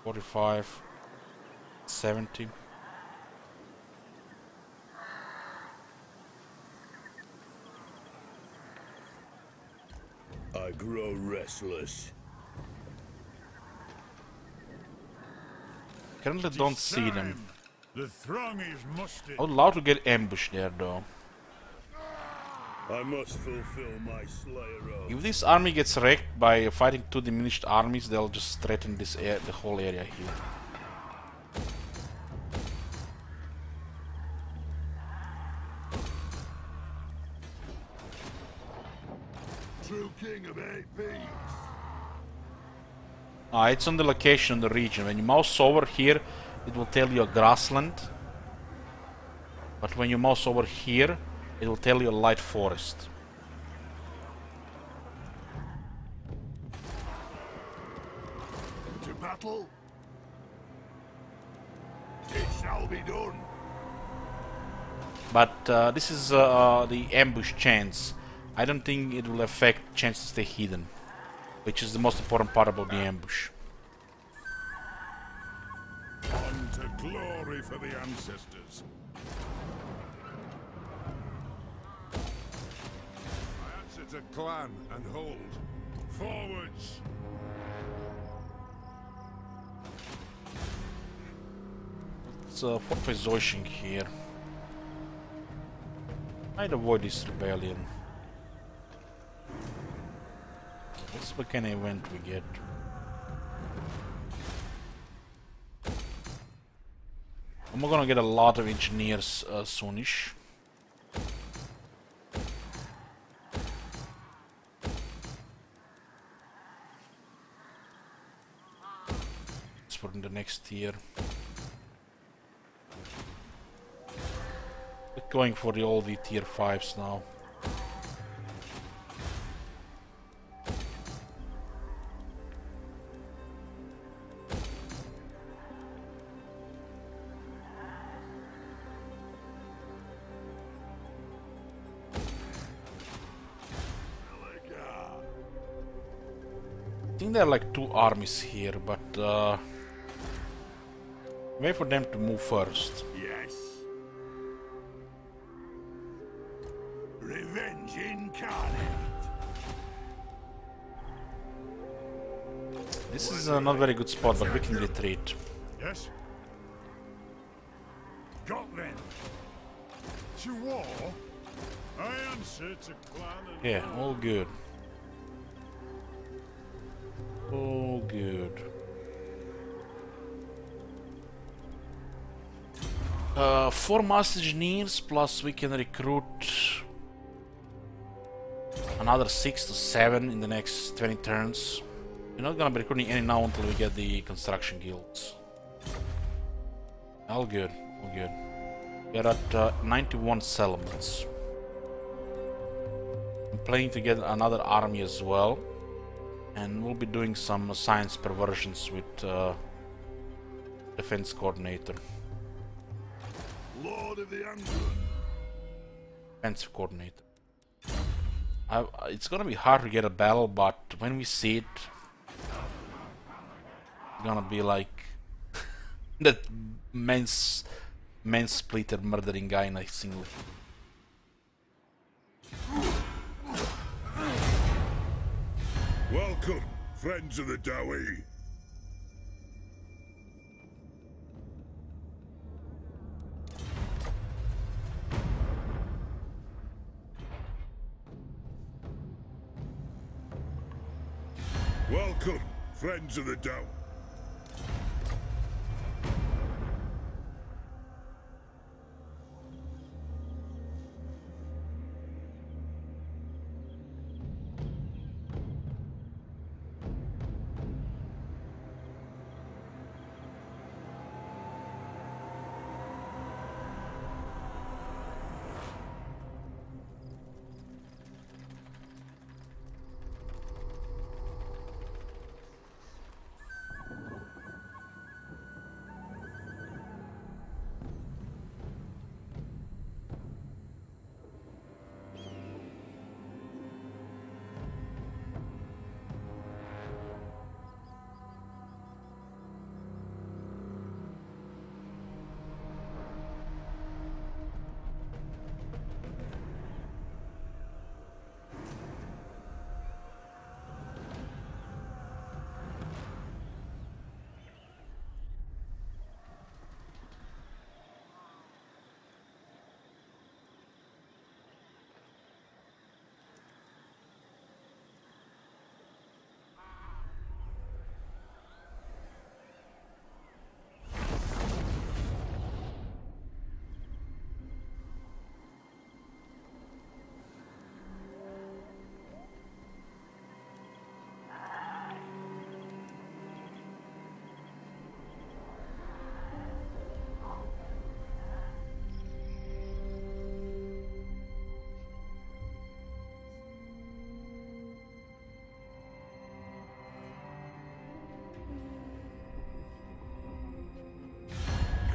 S1: 45, 70.
S6: I grow restless.
S1: Currently don't see them.
S4: The throng is mustered.
S1: I would love to get ambushed there though.
S6: I must fulfill my Slayer oath.
S1: If this army gets wrecked by fighting two diminished armies, they'll just threaten this the whole area here.
S6: True king of 8 peaks.
S1: It's on the location in the region. When you mouse over here, it will tell you a grassland. But when you mouse over here, it will tell you a light forest.
S6: To battle. It shall be done.
S1: But this is the ambush chance. I don't think it will affect chance to stay hidden, which is the most important part about the ambush.
S2: On to glory for the ancestors. I answer to clan and hold. Forwards!
S1: It's Fortress Zoishing here. I'd avoid this rebellion. What kind of event we get? I'm gonna get a lot of engineers soonish. Let's put in the next tier. We're going for all the tier 5s now. I think there are like 2 armies here, but wait for them to move first.
S6: Yes. Revenge incarnate.
S1: This is not very good spot, but we can retreat.
S2: Yes? Got them. To war? I answer to clan and
S1: Yeah, all good. All good. 4 master engineers, plus we can recruit another 6 to 7 in the next 20 turns. We're not gonna be recruiting any now until we get the construction guilds. All good, all good. We're at 91 settlements. I'm planning to get another army as well. And we'll be doing some science perversions with defense coordinator.
S6: Lord of the Angler.
S1: Defensive coordinator. It's gonna be hard to get a battle, but when we see it, it's gonna be like that men's splitter murdering guy in a single.
S2: welcome, friends of the Dowie. Welcome, friends of the Dowie.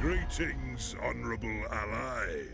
S2: Greetings, honorable ally.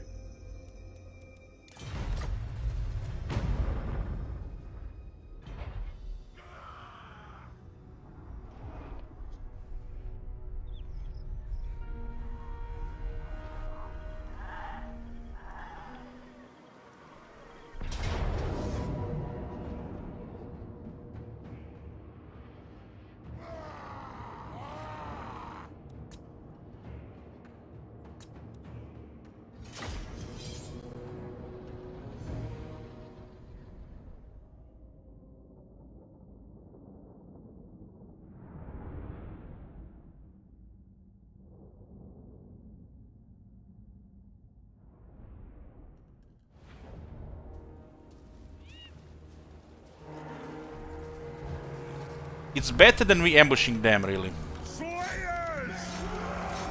S1: It's better than we ambushing them, really.
S2: Slayers!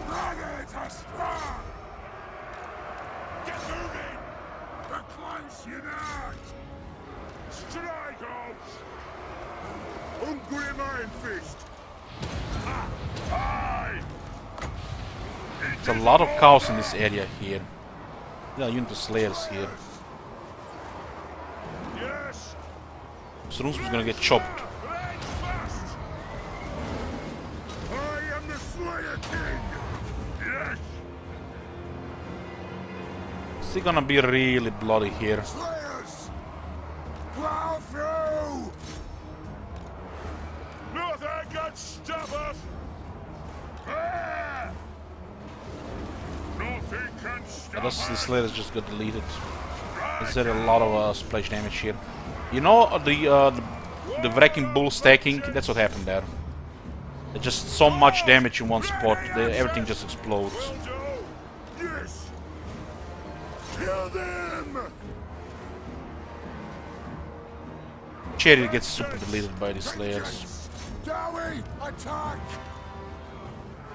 S2: Ready to strike! Get moving! The clans unite! Strike out! Hungry Iron Fist! Aye!
S1: There's a lot of cows in this area here. Yeah, unit of slayers here.
S2: Yes!
S1: Srums is gonna get chopped.
S2: I am the Slayer King! Yes!
S1: It's gonna be really bloody here.
S2: Slayers! Plow through! Nothing can stop us! Ah! Nothing can stop
S1: The slayers just got deleted. Is there a lot of splash damage here? You know the wrecking bull stacking? That's what happened there. There's just so much damage in one spot. Everything just explodes.
S2: Yes! Kill them!
S1: Chariot gets super deleted by the slayers.
S2: Dowie, attack!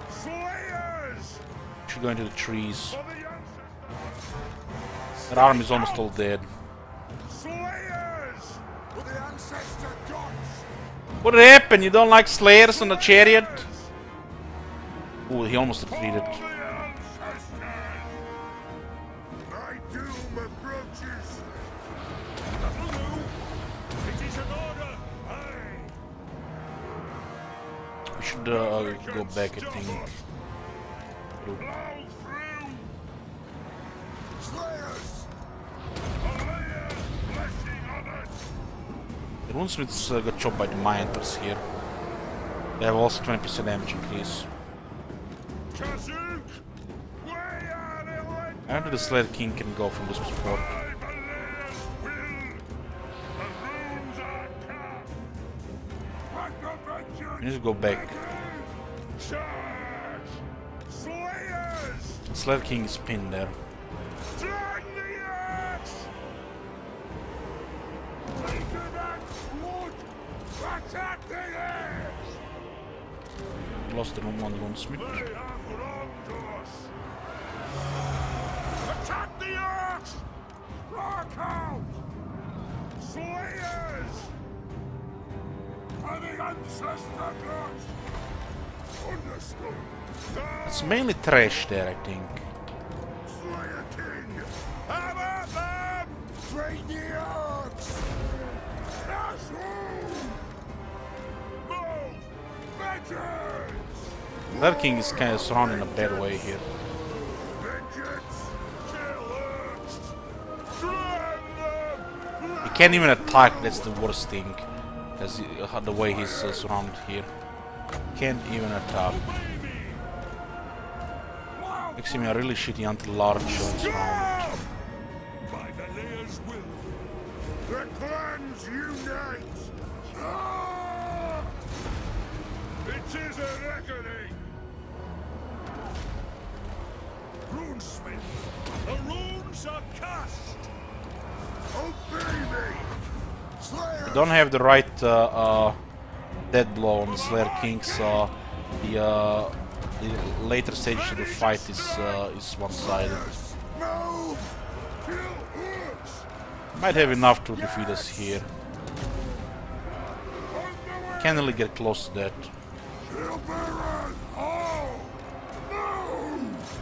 S2: Slayers!
S1: Should go into the trees.
S2: For the ancestor!
S1: That arm is almost all dead.
S2: Slayers! For the ancestor gods!
S1: What happened? You don't like slayers on the chariot? Oh, he almost defeated.
S2: For the ancestors! My doom approaches! It is an order! Aye!
S1: We should go back, I think.
S2: Blow through! Slayers! Allayers blessing on us!
S1: The runesmiths got chopped by the Mayanters here. They have also 20% damage increase.
S2: Kazook! We are elected!
S1: After the Slayer King can go from this spot.
S2: I Balayers will! The runes are cast! What the vengeance!
S1: We need to go back.
S2: Charge! Slayers!
S1: The Slayer King is pinned there.
S2: Drag the axe! Take that wood! Attack the axe!
S1: We lost the one runesmith.
S2: They have wronged us! Attack the axe! Rock out! Slayers! For the ancestor gods! Understood!
S1: It's mainly trash there, I think.
S2: Slayer King! Have at them! Train the axe! That's move! Vengeance!
S1: Slayer King is kind of surrounded in a bad way here.
S2: Vengeance! Kill axe! Drive them!
S1: He can't even attack, that's the worst thing. Because the way he's surrounded here. Can't even attack. Makes him a really shitty anti-large surrounded.
S2: By the Layer's will, the clans unite! Ah! It is a reckoning! Runesmith, the runes are cast! Obey me! Slayer!
S1: We don't have the right dead blow on the Slayer King, so the later stages of the fight is one-sided.
S2: Move! Kill hooks!
S1: Might have enough to defeat us here. Can't really get close to that.
S2: Kill Baron! Oh! Move!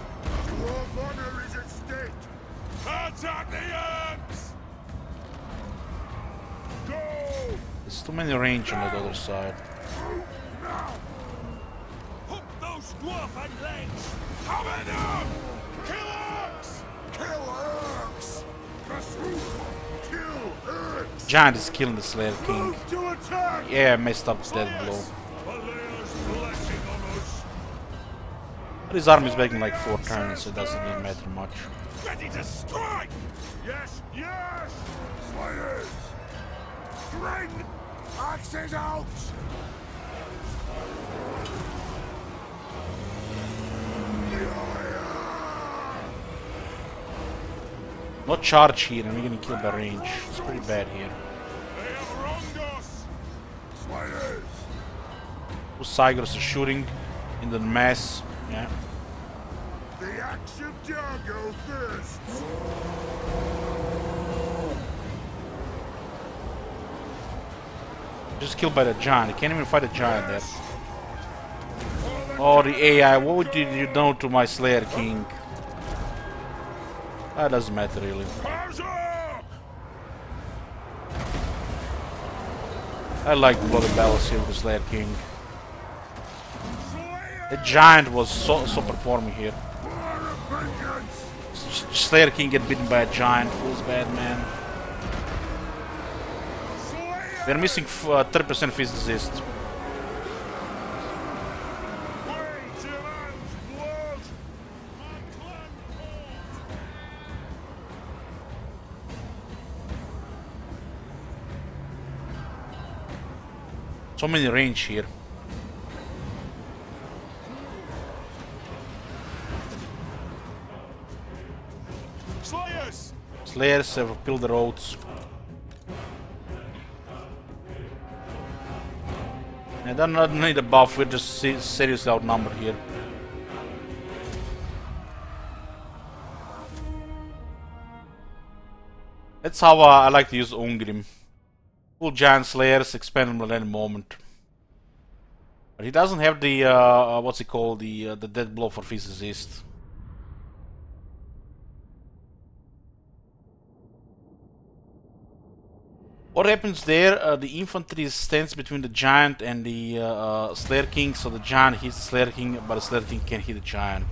S1: too many range on the other side.
S4: Hook those dwarf legs! Cover them! Kill orcs! Kill orcs!
S6: Kill it!
S1: Giant is killing the Slayer King.
S6: Move to attack!
S1: Yeah, messed up dead blow.
S4: Valea's blessing on us!
S1: But his army is making like 4 turns, so it doesn't really matter much.
S4: Ready to strike! Yes, yes!
S6: Slayers! String! Axes out!
S1: Not charge here, and we're getting killed by range. It's pretty bad here.
S4: They have wronged us!
S6: Slayers!
S1: Two Cygors are shooting in the mass. Yeah.
S6: The axe of Jargo thirsts!
S1: Just killed by the giant. You can't even fight a giant there. Oh, the AI. What did you do to my Slayer King? That doesn't matter really. I like the bloody battles here with the Slayer King. The giant was so performing here. Slayer King get beaten by a giant. Feels bad, man. They're missing 30% physicist. So many range here.
S4: Slayers!
S1: Slayers have killed the roads. I don't need a buff, we're just seriously outnumbered here. That's how I like to use Ungrim. Full giant slayers, expendable at any moment. But he doesn't have the what's it called, the dead blow for physicist. What happens there? The infantry stands between the giant and the Slayer King, so the giant hits the Slayer King, but the Slayer King can't hit the giant.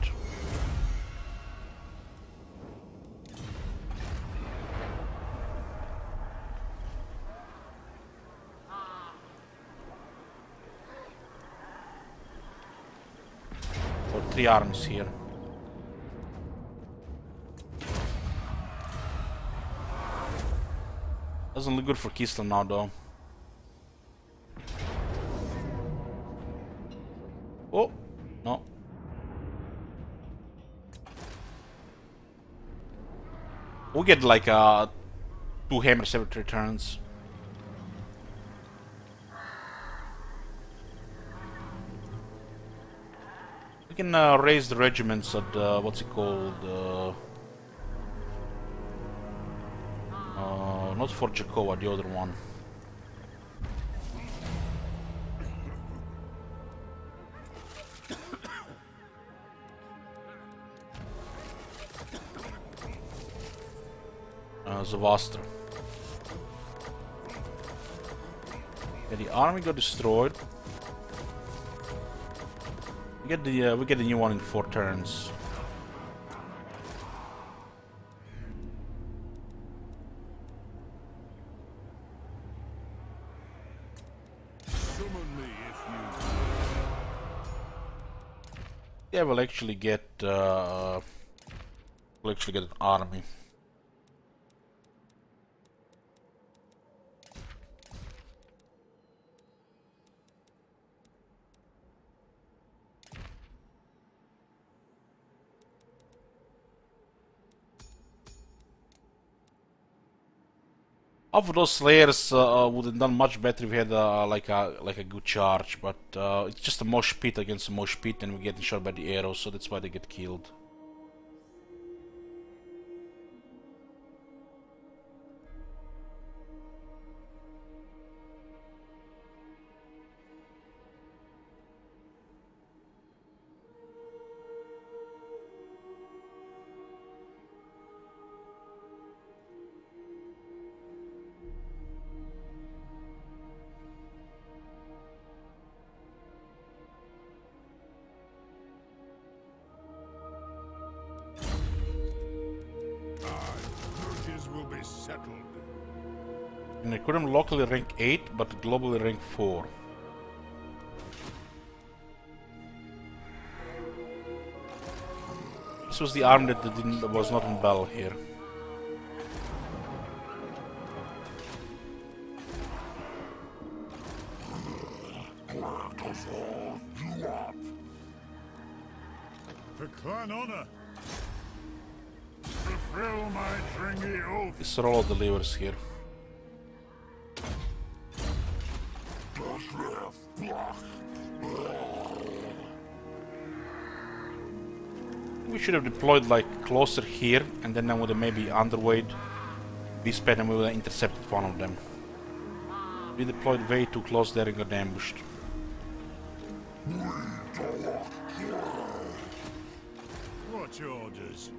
S1: Or 3 arms here. Doesn't look good for Kislev now, though. Oh, no. We'll get like 2 hammers every 3 turns. We can raise the regiments at what's it called? Not for Jakova, the other one. Zavastra. Yeah, the army got destroyed. We get the new one in 4 turns. Yeah, we'll actually get an army. Half of those slayers would have done much better if we had like a good charge, but it's just a mosh pit against a mosh pit, and we're getting shot by the arrows, so that's why they get killed.
S2: is settled.
S1: And recruitment locally rank 8, but globally rank 4. This was the army that was not in battle here.
S2: For clan honor. Fulfill my dringy oath.
S1: This Rollo delivers here. We should have deployed like closer here, and then I would have maybe underweight this pet and we would have intercepted one of them. We deployed way too close there and got ambushed.
S2: What orders?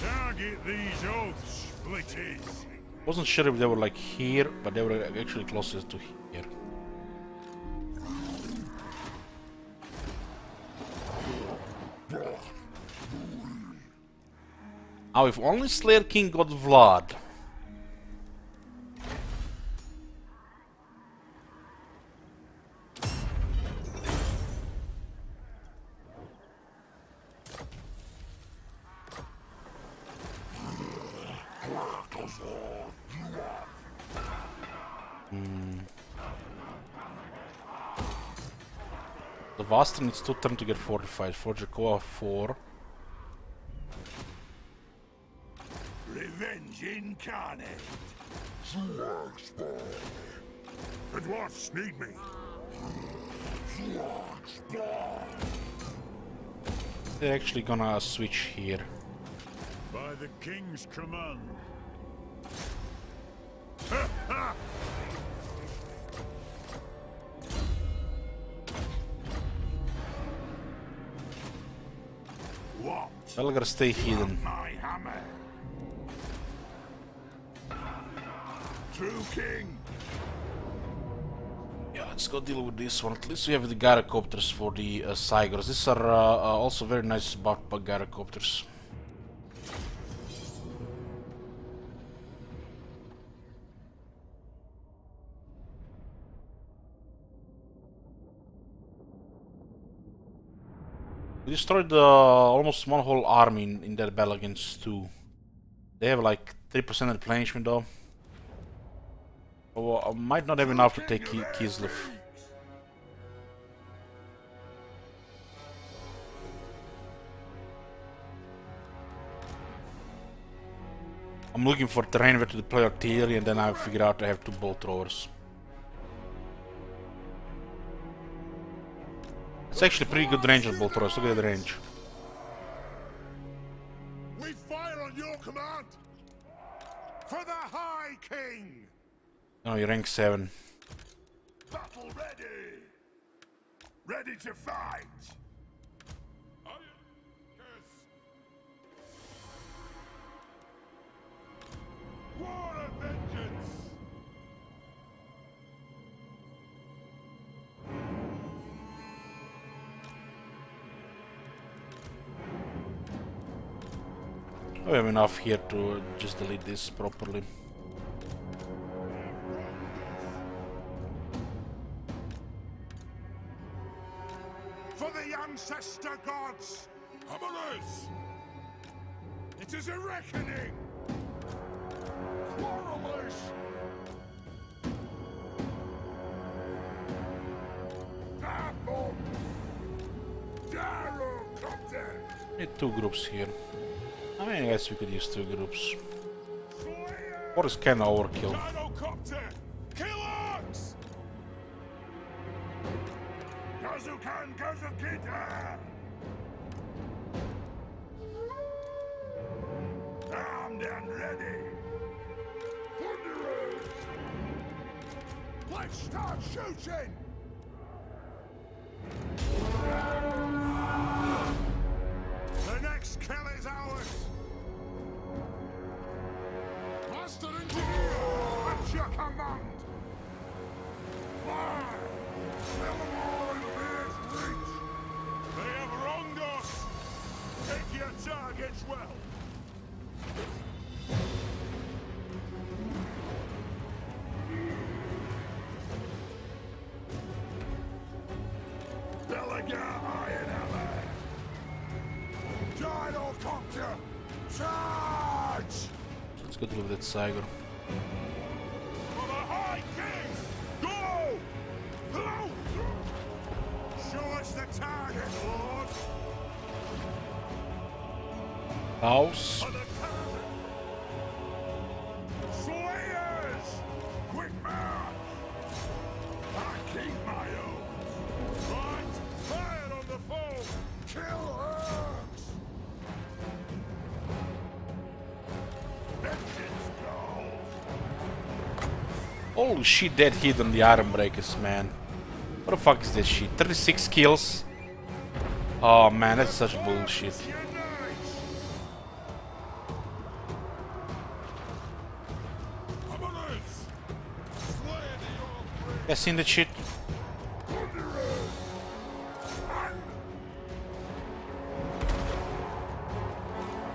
S2: Target these oaths, splitties.
S1: Wasn't sure if they were like here, but they were actually closest to here. Now, if only Slayer King got Vlad. The Vaster needs 2 turns to get fortified. For Jacoa 4.
S2: Revenge incarnate. The dwarfs need me.
S1: They're actually gonna switch here.
S2: By the king's command. What?
S1: Belgar, stay hidden.
S2: My hammer. True king.
S1: Yeah, let's go deal with this one. At least we have the gyrocopters for the Cygors. These are also very nice backpack gyrocopters. We destroyed almost one whole army in that battle against 2. They have like 3% replenishment though. Oh, I might not have enough to take Kislev. I'm looking for terrain where to deploy artillery, and then I figure out I have 2 bolt throwers. It's actually pretty good range on bolt throwers. Look at the range.
S2: We fire on your command. For the High King.
S1: No, you're rank 7.
S2: Battle ready. Ready to fight. War of vengeance.
S1: We have enough here to just delete this properly.
S2: For the ancestor gods. Hammerers. It is a reckoning. Quarrelers.
S1: Need 2 groups here. I mean, I guess we could use 2 groups. Or is kinda overkill.
S2: Armed and ready. Thunderers. Let's start shooting. The next kill is ours. Master Engineer, at your command. Fire! Kill them all in Bear's Reach. They have wronged us. Take your targets well.
S6: your iron hammer! Gyrocopter! Charge!
S1: Let's go deal with that Saigur.
S6: For the High King! Go! Hello! Show us the target, Lord!
S1: House.
S6: For the target! Slayers! Quick march! I keep my own! Right! Fire on the foe! Kill Urks! Vengeance calls!
S1: Holy shit, dead hit on the Iron Breakers, man. What the fuck is this shit? 36 kills? Oh man, that's such bullshit. You seen that shit?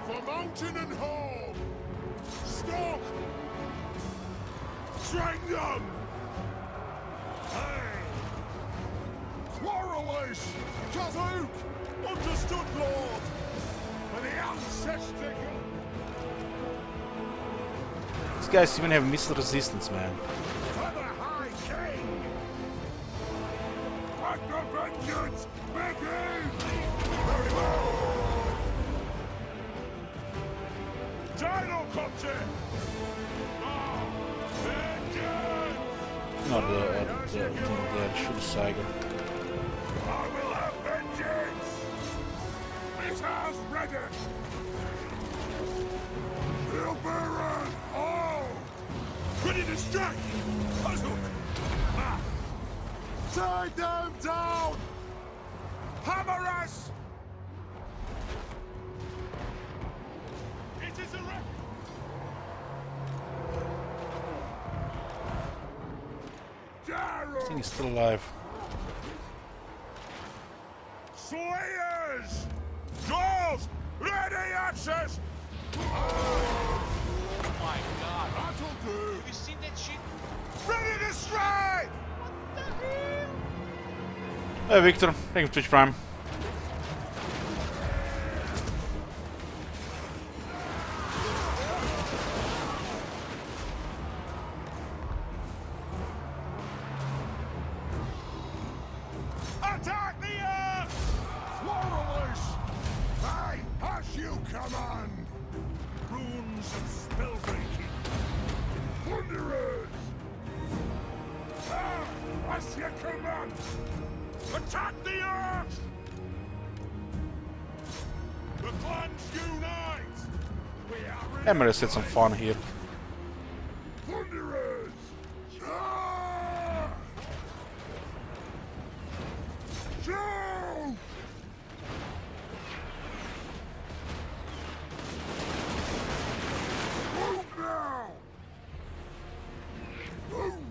S6: For mountain and home! Stop! Train them! Hey! Quarrelers! Kazook! Understood, Lord! For the ancestral...
S1: These guys even have missile resistance, man.
S6: For the High King! Let the vengeance begin! Very well! Gyrocopter! Ah! Vengeance!
S1: Not the thing there, shoot Saigur.
S6: I will have vengeance! Missiles ready! Shield bearer! Oh! Ready to strike! Puzzle! Ah! Take them down! Hammer us! It is a wreck!
S1: I think he's still alive.
S6: Slayers! Dwarfs! Ready access!
S3: Oh my god.
S6: That'll do!
S3: Have you seen that shit?
S6: Ready to strike!
S3: What the hell?
S1: Hey Victor, thank you for Twitch Prime.
S6: Attack the earth! Quarrelers! Aye, as you command! Runes of spellbreaking! Wanderers! Ah, as you command! Attack the earth! The clans unite! We are
S1: Emirates had some fun here.
S6: Wanderers! Ah! Shoot! Move now! Move!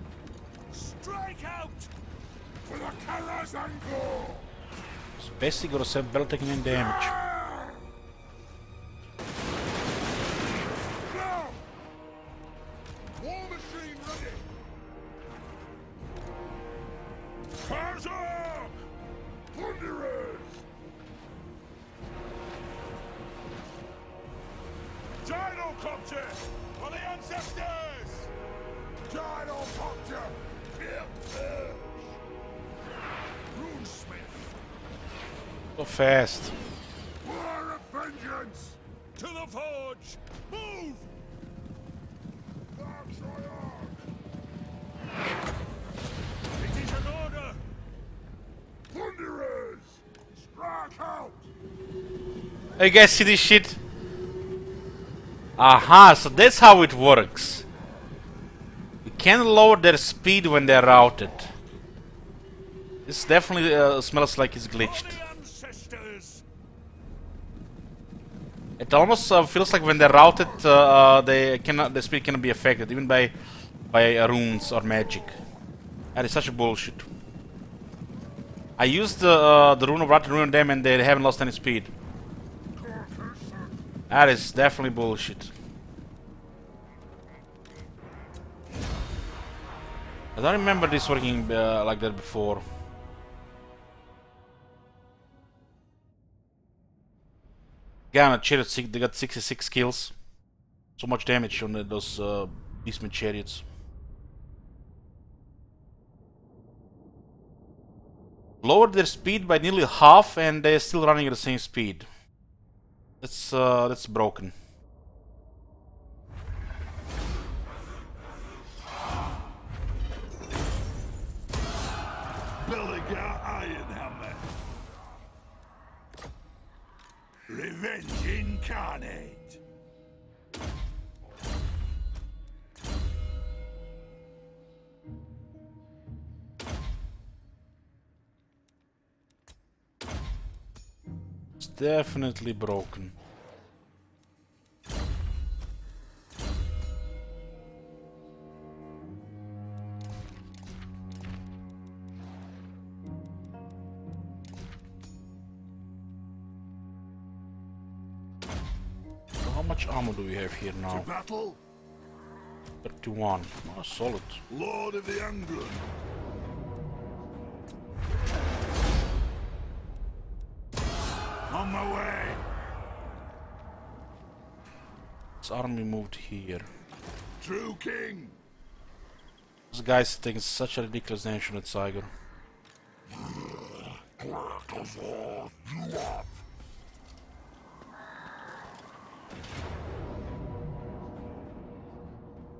S6: Strike out! For the colors and gore!
S1: So basically got a belt taking in damage.
S6: Now! War machine ready! Karzok! Wanderers! Gyrocopter! For the ancestors! Gyrocopter! Runesmith!
S1: So fast.
S6: War of vengeance! To the forge! Move! It is an order! Wanderers! Strike out!
S1: Hey, you guys see this shit? Aha, so that's how it works. You can lower their speed when they're routed. This definitely smells like it's glitched.
S6: For the ancestors!
S1: It almost feels like when they're routed, their speed cannot be affected, even by runes or magic. That is such a bullshit. I used the rune of routed rune on them, and they haven't lost any speed. That is definitely bullshit. I don't remember this working like that before. Guy on a chariot, they got 66 kills. So much damage on those beastman chariots. Lowered their speed by nearly half, and they're still running at the same speed. That's broken.
S6: Revenge incarnate.
S1: It's definitely broken. How much ammo do we have here now?
S6: Battle,
S1: 31. Oh, solid.
S6: Lord of the Angron. On my way.
S1: This army moved here.
S6: True king.
S1: This guy's taking such a ridiculous nation at Saigur.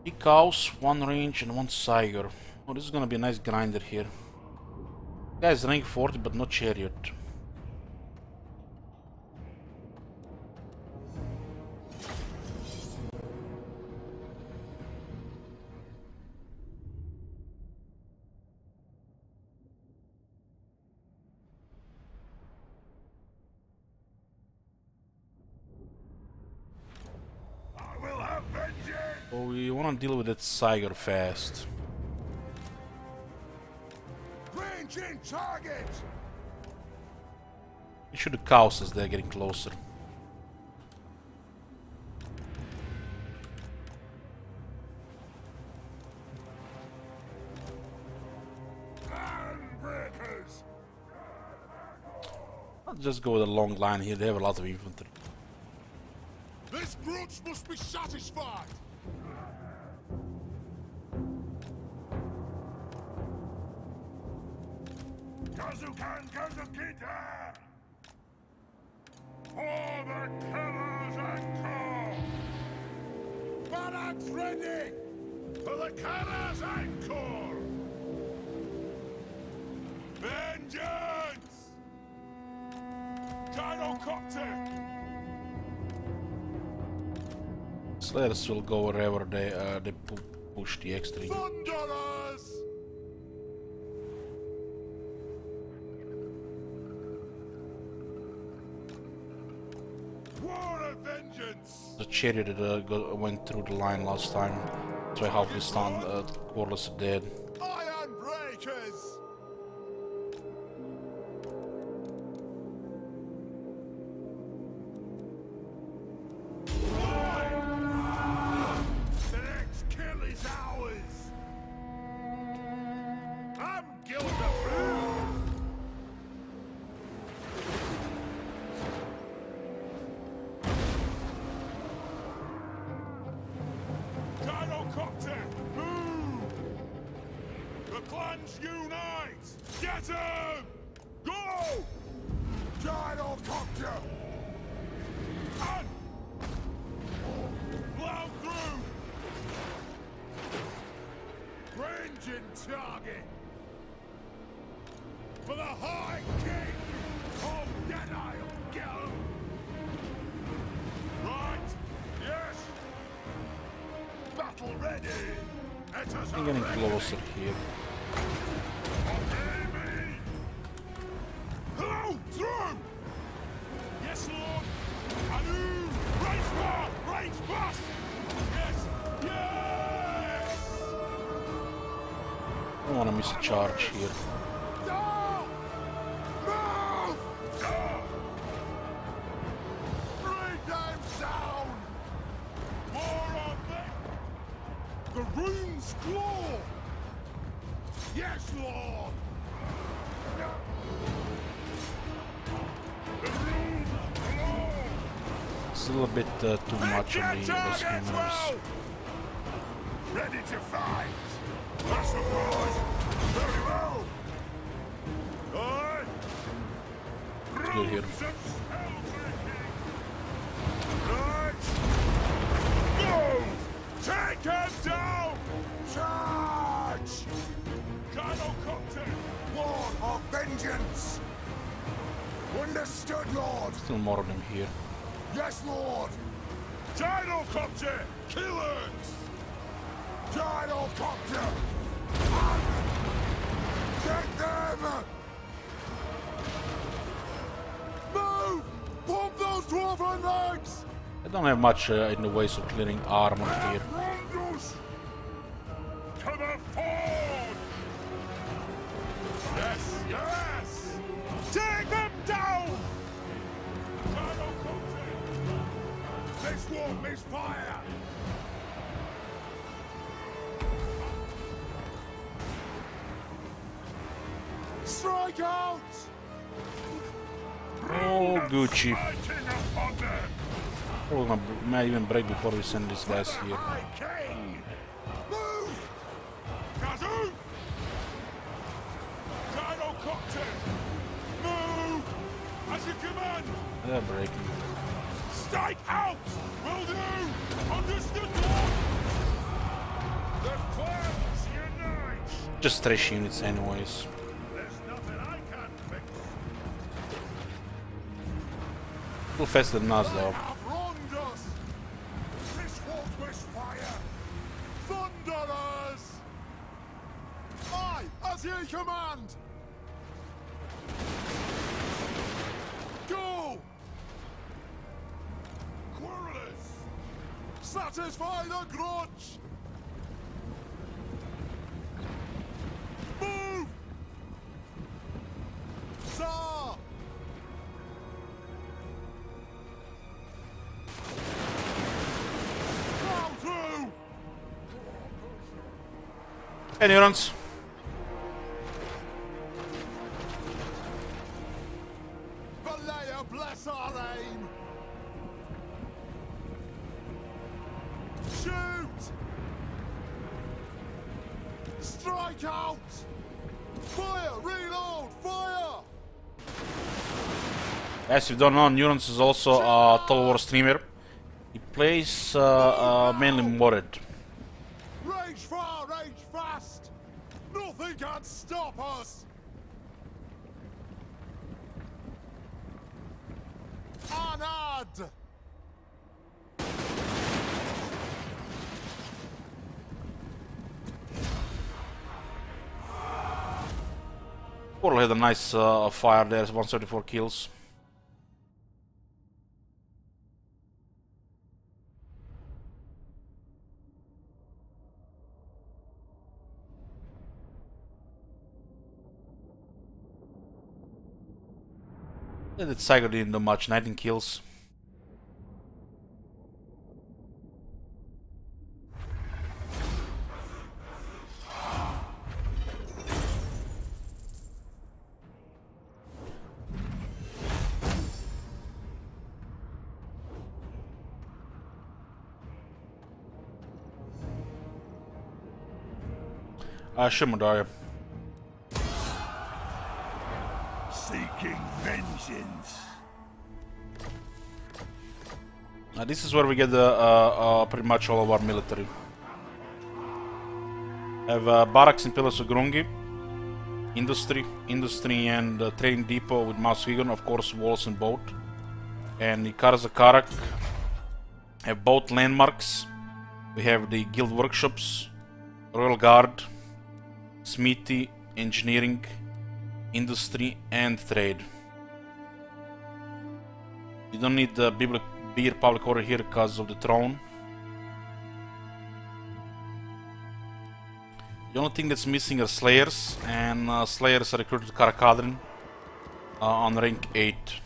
S1: Three cows, one range, and one Saigur. Oh, this is gonna be a nice grinder here. Guy's rank 40, but not chariot. So we wanna deal with that Saigur fast.
S6: Range in target.
S1: We should the cows as they're getting closer.
S6: Handbreakers.
S1: I'll just go with a long line here, they have a lot of infantry.
S6: This grudge must be satisfied. Kazukan Kazukita! For the killers and core! Barracks ready! For the killers and core! Vengeance! Gyrocopter!
S1: Slayers will go wherever they push the extreme.
S6: Thunderers! War of vengeance!
S1: The chariot that went through the line last time. That's why half his Quarterless are dead.
S6: Iron breakers! The next kill is ours! I'm Gilda. Gyrocopter, move! The clans unite! Get him! Go! Gyrocopter! And blow through! Range in target! For the High King of Deadisle Go! Right! Yes! Battle ready! Let us
S1: I'm getting closer here.
S6: Obey me! Hello! Through! Yes, Lord! Anu! Range bar! Range bust! Yes! Yes!
S1: I don't want to miss a charge here.
S6: No! Move! Bring them down! More of them! The rune's claw! Yes, Lord! The rune's claw!
S1: It's a little bit too much on the hammers.
S6: Ready to fight. I suppose. Very well. Aye.
S1: Good here.
S6: Right. Move! Take him down! Charge! Gyrocopter! Lord of vengeance! Understood, Lord!
S1: Still more of them here.
S6: Yes, Lord! Gyrocopter! Killers! Gyrocopter! Get them! Move! Pump those dwarven legs!
S1: I don't have much in the ways of clearing armor here.
S6: Rondos! To the ford! Yes, yes! Take them down! This won't miss fire! Strike out!
S1: Oh, Gucci.
S6: Fighting upon them!
S1: Oh, might even break before we send these guys here.
S6: High King! Move! Kazoo! Gyrocopter! Move! As you command!
S1: They're breaking.
S6: Strike out! Will do! Understood, Lord! The clans unite!
S1: Just trash units anyways.
S6: There's nothing I can't fix.
S1: A little faster than us though.
S6: Have wronged us! This won't miss fire! Thunderers! Aye, as ye command! Go! Quarrelers! Satisfy the grudge! Move! Tsar! Plow through!
S1: Hey, neurons.
S6: Valea bless our aim! Shoot! Strike out! Fire! Reload! Fire!
S1: As you don't know, Neurons is also a Total War streamer. He plays mainly modded.
S6: Rage far, rage fast! Nothing can stop us! Anad!
S1: Coral had a nice fire there, 134 kills. Yeah, that Cycle didn't do much, 19 kills. Shimodaya.
S6: Seeking vengeance.
S1: This is where we get pretty much all of our military. Have barracks and pillars of Grungi, industry and trading depot with Mouse Vegan, of course walls and boat. And Ikarza Karak have both landmarks. We have the guild workshops, Royal Guard, Smithy, engineering, industry and trade. You don't need the beer public order here because of the throne. The only thing that's missing are Slayers, and Slayers are recruited to Karakadrin on rank 8. You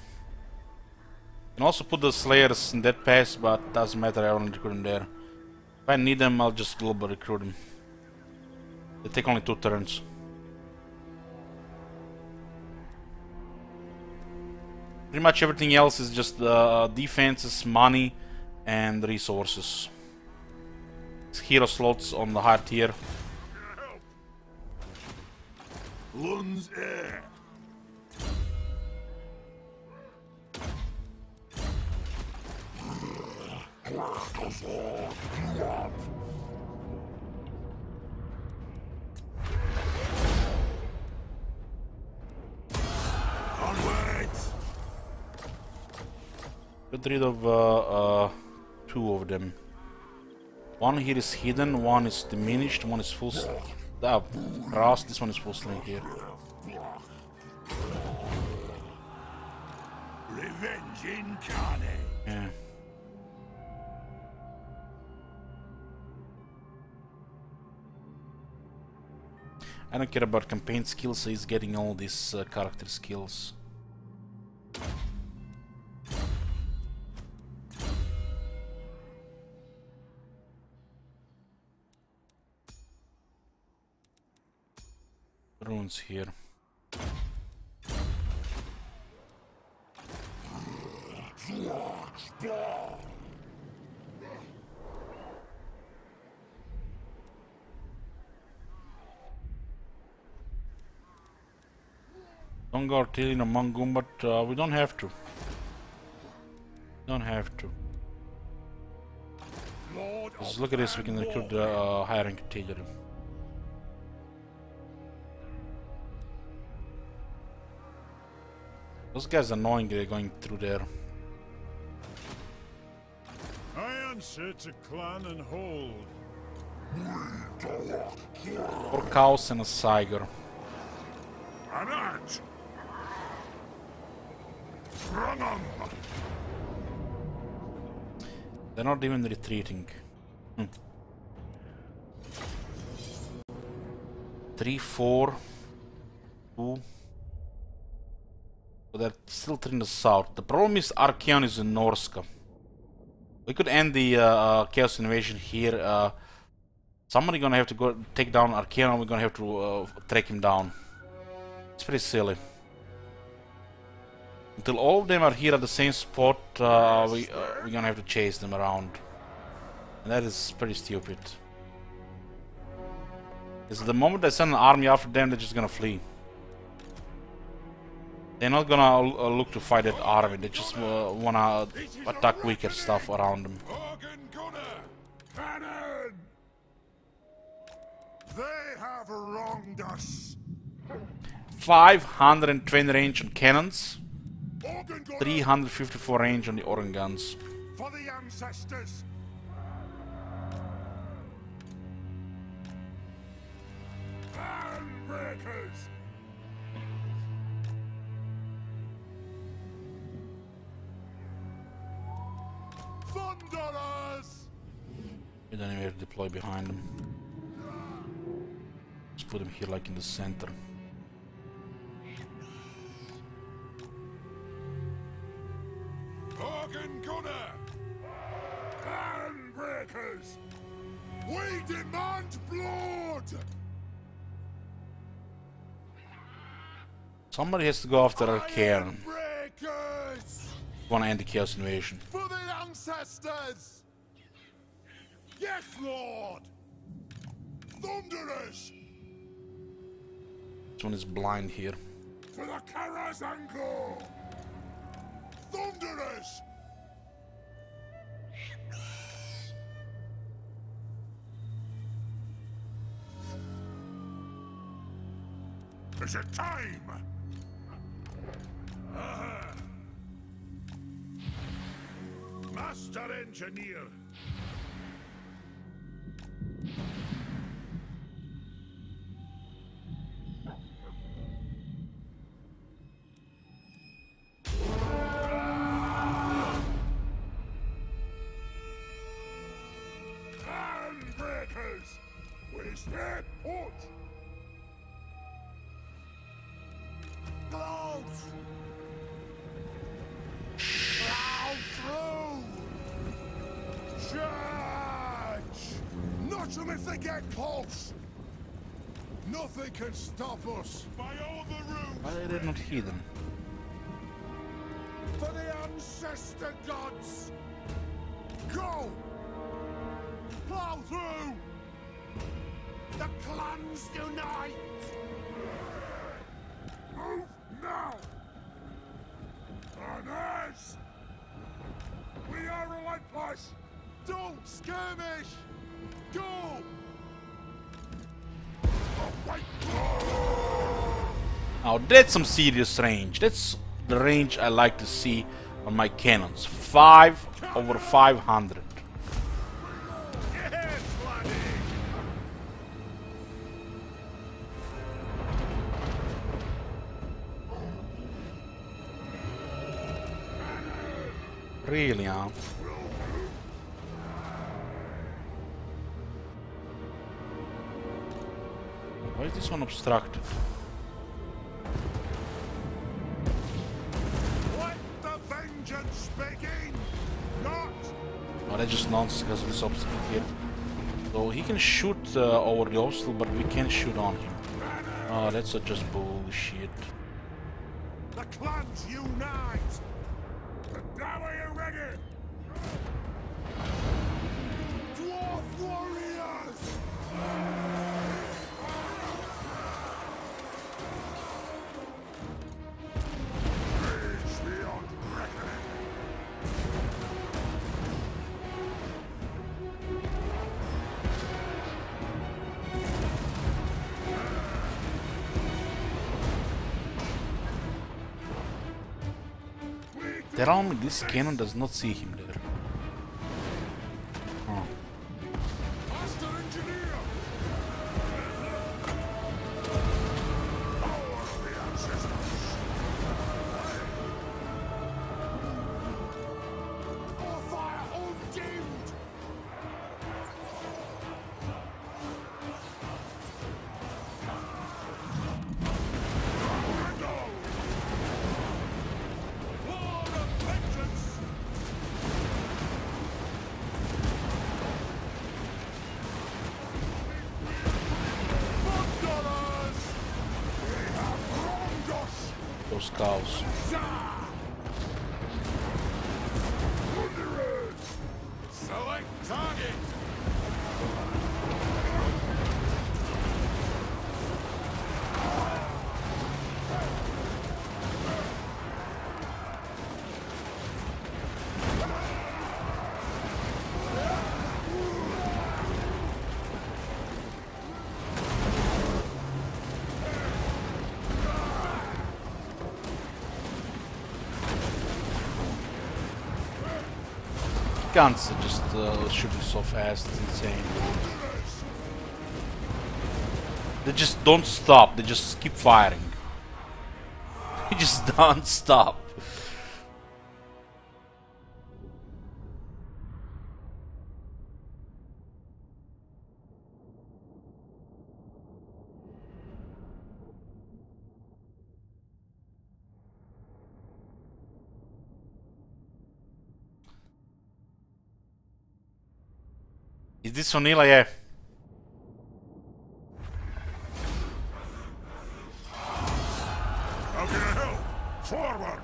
S1: can also put the Slayers in that pass, but doesn't matter, I only recruit them there. If I need them, I'll just global recruit them. They take only 2 turns. Pretty much everything else is just defenses, money, and resources. Hero slots on the higher tier.
S6: Lun's air. Onwards.
S1: Get rid of two of them. One here is hidden, one is diminished, one is full. Brass, this one is full strength here.
S6: Revenge incarnate.
S1: Yeah. I don't care about campaign skills, so he's getting all these character skills. Runes here. Don't go artillery in Mangum, but we don't have to. Don't have to. Just look at this, we can recruit higher rank artillery. Those guys are annoying, they're going through there.
S4: I answer to clan and hold.
S1: 4 cows and a Siger.
S6: An art. Sprung 'em.
S1: They're not even retreating. 3, 4, 2. So they're still 3 in the south. The problem is Archeon is in Norska. We could end the Chaos Invasion here. Somebody gonna have to go take down Archeon, and we're gonna have to track him down. It's pretty silly. Until all of them are here at the same spot, we're gonna have to chase them around. And that is pretty stupid. Because the moment I send an army after them, they're just gonna flee. They're not gonna look to fight that army, they just wanna attack weaker stuff around them.
S6: Organ gunner. Cannon. They have wronged us.
S1: 520 range on cannons,
S6: Organ gunner.
S1: 354 range on the organ guns.
S6: For the ancestors. Handbreakers. Thunderers.
S1: We don't even have to deploy behind them. Just put them here like in the center.
S6: Organ gunner. Handbreakers. We demand blood.
S1: Somebody has to go after Archeon.
S6: Handbreakers.
S1: Wanna end the Chaos Invasion.
S6: For the ancestors! Yes, Lord! Thunderers!
S1: This one is blind here.
S6: For the Karazanko! Thunderers! Is it time? Master Engineer! Handbreakers! We stay put! Close! Plow through! Charge! Notch them if they get close! Nothing can stop us! By all the roots!
S1: Why are they not hidden?
S2: For the ancestor gods! Go! Plow through! The clans unite!
S6: Move now! Honors! We are relentless!
S2: Don't skirmish! Go!
S1: Now that's some serious range. That's the range I like to see on my cannons. 5 over 500.
S2: Yes, laddie!
S1: Really, huh? Why is this one obstructed?
S2: Let the vengeance begin! Not!
S1: Oh, that's just nonsense because of this obstacle here. So he can shoot over the obstacle, but we can't shoot on him. Oh, that's just bullshit.
S2: The clans unite!
S6: Now are you ready?
S2: Dwarf warriors!
S6: Reach beyond reckoning.
S1: Tell me this cannon does not see him there. Oh.
S2: Master engineer!
S6: Power of the ancestors.
S2: All fire undimmed! Lord of vengeance! Thunderers!
S6: They have wronged us.
S1: Those cows.
S6: Thunderers.
S2: Select target!
S1: Guns are just shooting so fast, it's insane. They just don't stop, they just keep firing. They just don't stop. Is this Sonila? Yeah.
S6: How can I help? Forward.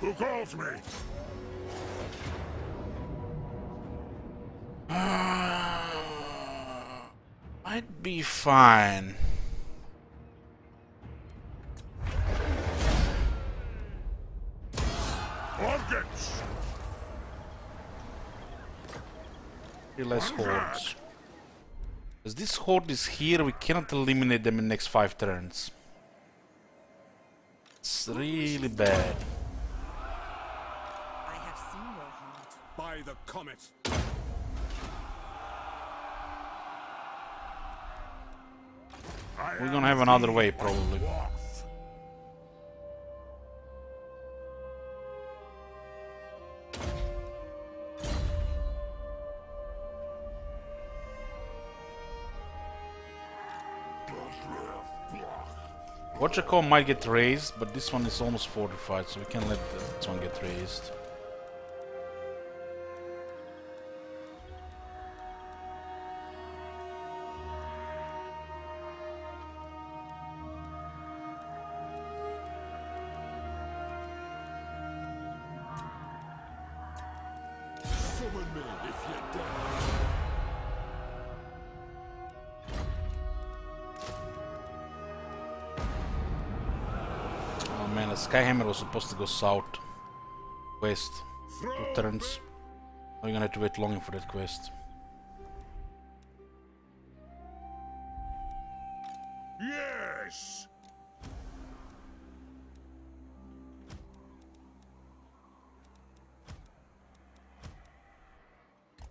S6: Who calls me?
S1: Might be fine.
S6: Organs.
S1: Less hordes. As this horde is here, we cannot eliminate them in the next 5 turns. It's really bad.
S7: I have seen your heart.
S2: By the comet!
S1: We're gonna have another way, probably. Watchacom might get raised, but this one is almost fortified, so we can't let this one get raised.
S6: Summon me if you dare.
S1: Oh man, the Skyhammer was supposed to go south. West. 2 turns. We're gonna have to wait longer for that quest.
S2: Yes!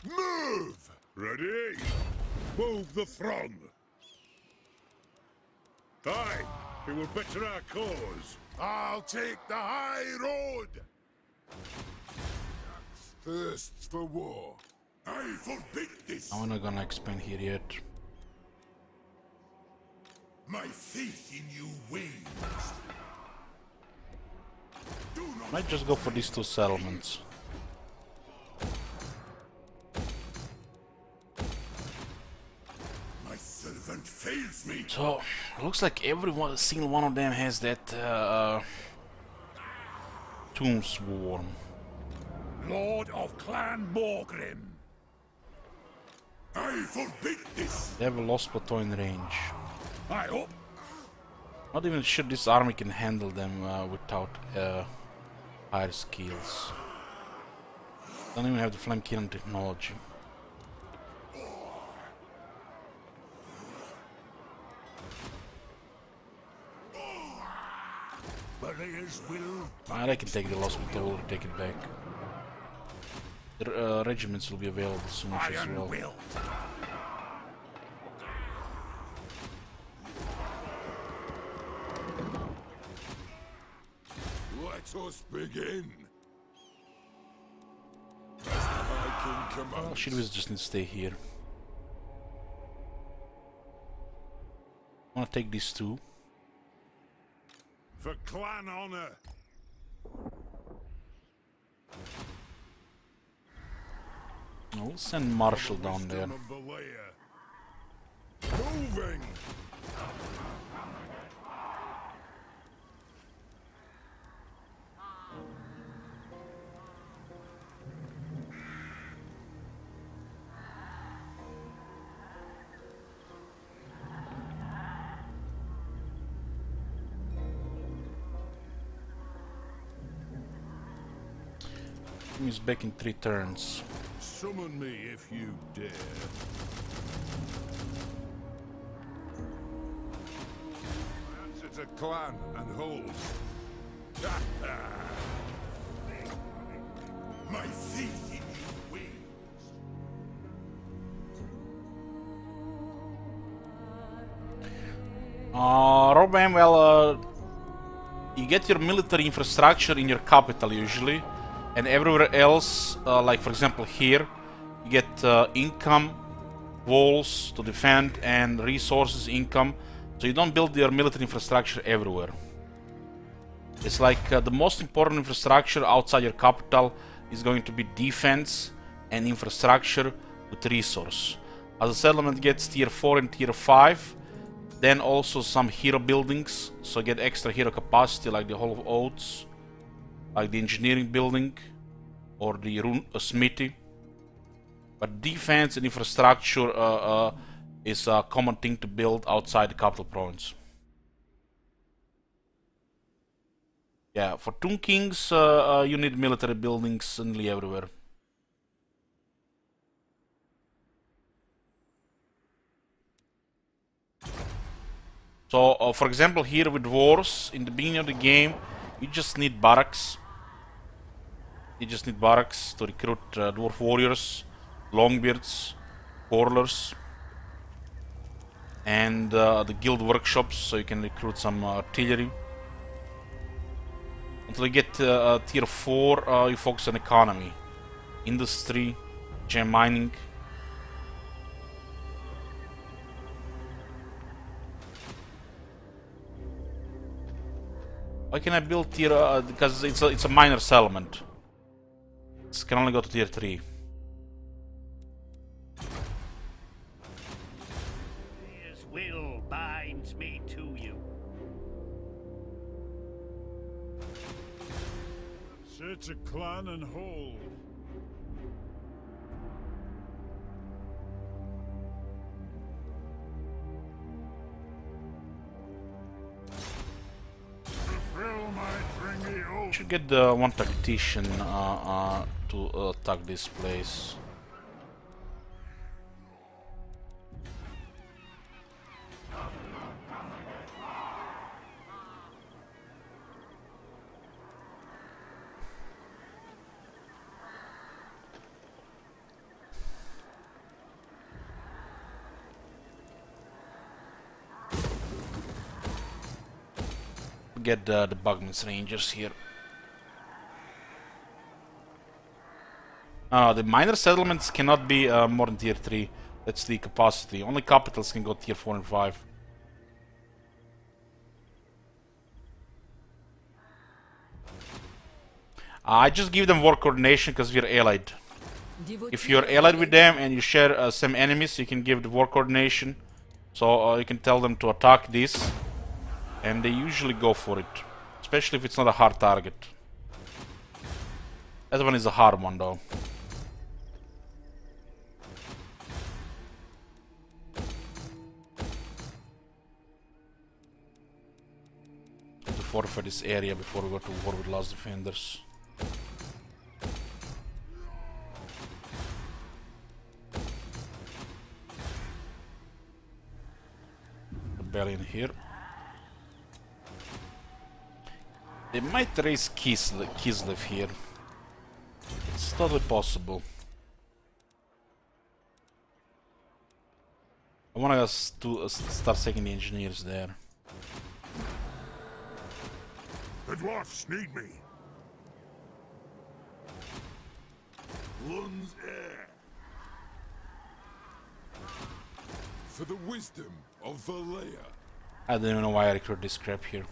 S2: Move! Ready? Move the throng. Aye, it will better our cause.
S6: I'll take the high road. Thirsts for war. I forbid this.
S1: I'm not gonna expand here yet.
S6: My faith in you wanes. Do not
S1: Might just go for these 2 settlements.
S6: my servant fails me.
S1: So, looks like every single one of them has that Tomb Swarm.
S2: Lord of Clan Morgrim.
S6: I forbid this.
S1: They have a lost plateau in range.
S2: I hope.
S1: Not even sure this army can handle them without higher skills. Don't even have the flame cannon technology.
S2: Barriers will.
S1: They can take the lost plateau or take it back. The regiments will be available soon as
S2: Iron
S1: well.
S2: will.
S6: Let us begin. As the High King
S1: Well,
S6: commands.
S1: Shirvis just need to stay here. I wanna take these 2.
S2: For clan honor.
S1: We'll send Marshall down there.
S2: Wisdom of the lair.
S6: Moving.
S1: He's back in 3 turns.
S2: Summon me if you dare. Answer to clan and hold.
S6: My faith in you wanes.
S1: Robin, well, you get your military infrastructure in your capital usually, and everywhere else, like for example here, you get income, walls to defend, and resources income. So you don't build your military infrastructure everywhere. It's like the most important infrastructure outside your capital is going to be defense and infrastructure with resource. As a settlement gets tier 4 and tier 5, then also some hero buildings, so get extra hero capacity like the Hall of Oaths, like the engineering building or the rune smithy. But defense and infrastructure is a common thing to build outside the capital province. Yeah, for Tomb Kings you need military buildings nearly everywhere. So, for example, here with Dwarfs, in the beginning of the game, you just need barracks. You just need barracks to recruit dwarf warriors, longbeards, warlords, and the guild workshops, so you can recruit some artillery. Until you get tier 4, you focus on economy, industry, gem mining. Why can I build tier? Because it's a minor settlement. It can only go to tier 3.
S4: His will binds me to you.
S2: Search a clan and hold.
S1: should get the one tactician to attack this place. Get the Bugman's Rangers here. The minor settlements cannot be more than tier 3. That's the capacity. Only capitals can go tier 4 and 5. I just give them war coordination because we're allied. If you're allied with them and you share some enemies, you can give the war coordination. So you can tell them to attack this. And they usually go for it. Especially if it's not a hard target. That one is a hard one though. To forfeit this area before we go to war with Last Defenders. Rebellion here. They might raise Kislev here. It's totally possible. I want us to start taking the engineers there.
S6: The dwarfs need me. Lun's heir. For the wisdom of Valea.
S1: I don't even know why I recruit this crap here.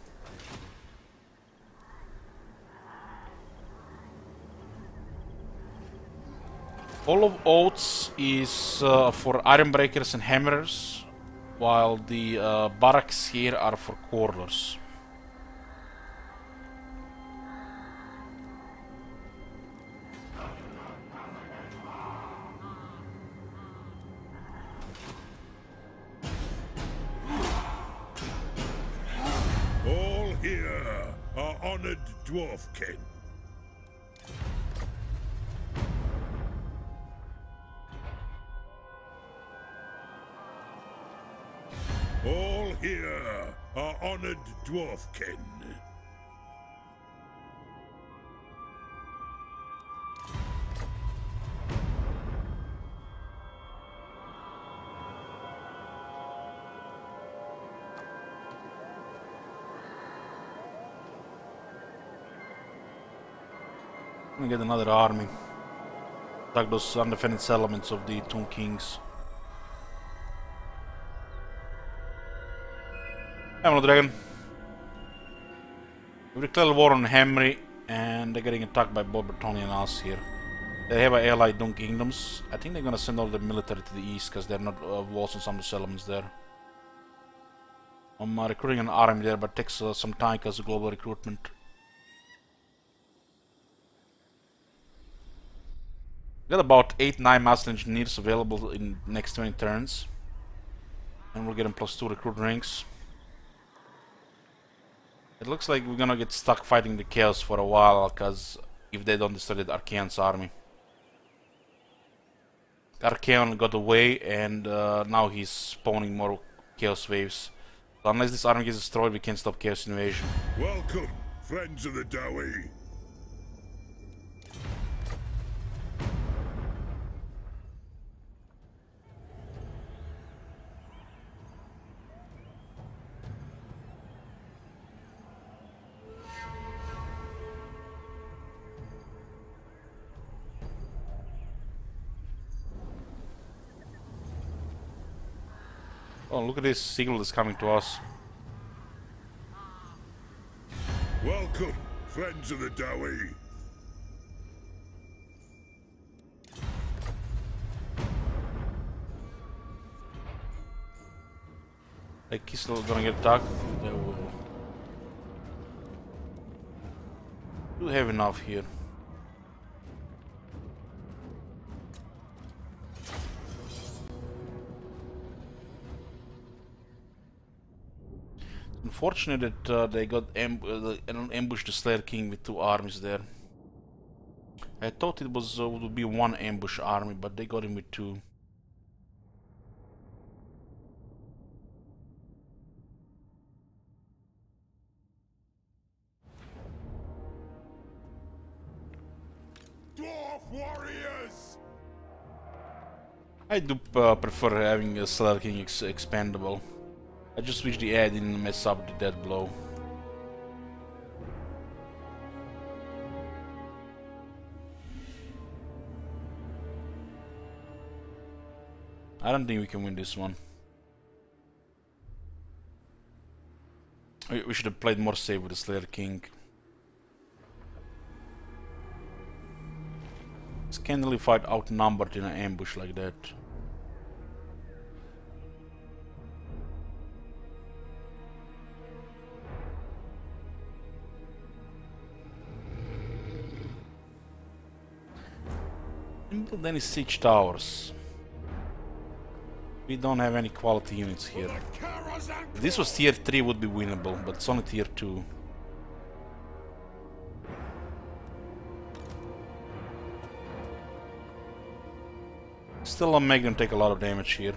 S1: All of Oaths is for iron breakers and hammerers, while the barracks here are for quarters.
S2: All here are honored dwarfkin. All here are honored dwarfkin.
S1: I'm gonna get another army. Attack those undefended settlements of the Tomb Kings. Hello, Dragon. We declared war on Hamry, and they're getting attacked by both Bretonnia and us here. They have allied Dun Kingdoms. I think they're gonna send all the military to the east, because they're not walls on some of the settlements there. I'm recruiting an army there, but it takes some time because of global recruitment. Got about 8-9 master engineers available in next 20 turns. And we'll get them +2 recruit ranks. It looks like we're gonna get stuck fighting the Chaos for a while, because if they don't destroy the Archaean's army. Archaean got away, and now he's spawning more Chaos waves. So unless this army gets destroyed, we can't stop Chaos invasion.
S2: Welcome, friends of the Dowie.
S1: Oh, look at this signal that's coming to us.
S2: Welcome, friends of the Dowie.
S1: Like Kislev gonna get attacked. They will. Do have enough here. Unfortunate that they got ambushed the Slayer King with 2 armies there. I thought it was would be 1 ambush army, but they got him with 2.
S6: Dwarf warriors!
S1: I do prefer having a Slayer King expandable. I just wish the AI didn't mess up the death blow. I don't think we can win this one. We should have played more safe with the Slayer King. Scandally fight outnumbered in an ambush like that. Didn't build any siege towers. We don't have any quality units here. If this was tier 3 would be winnable, but it's only tier 2. Still I'm making them take a lot of damage here.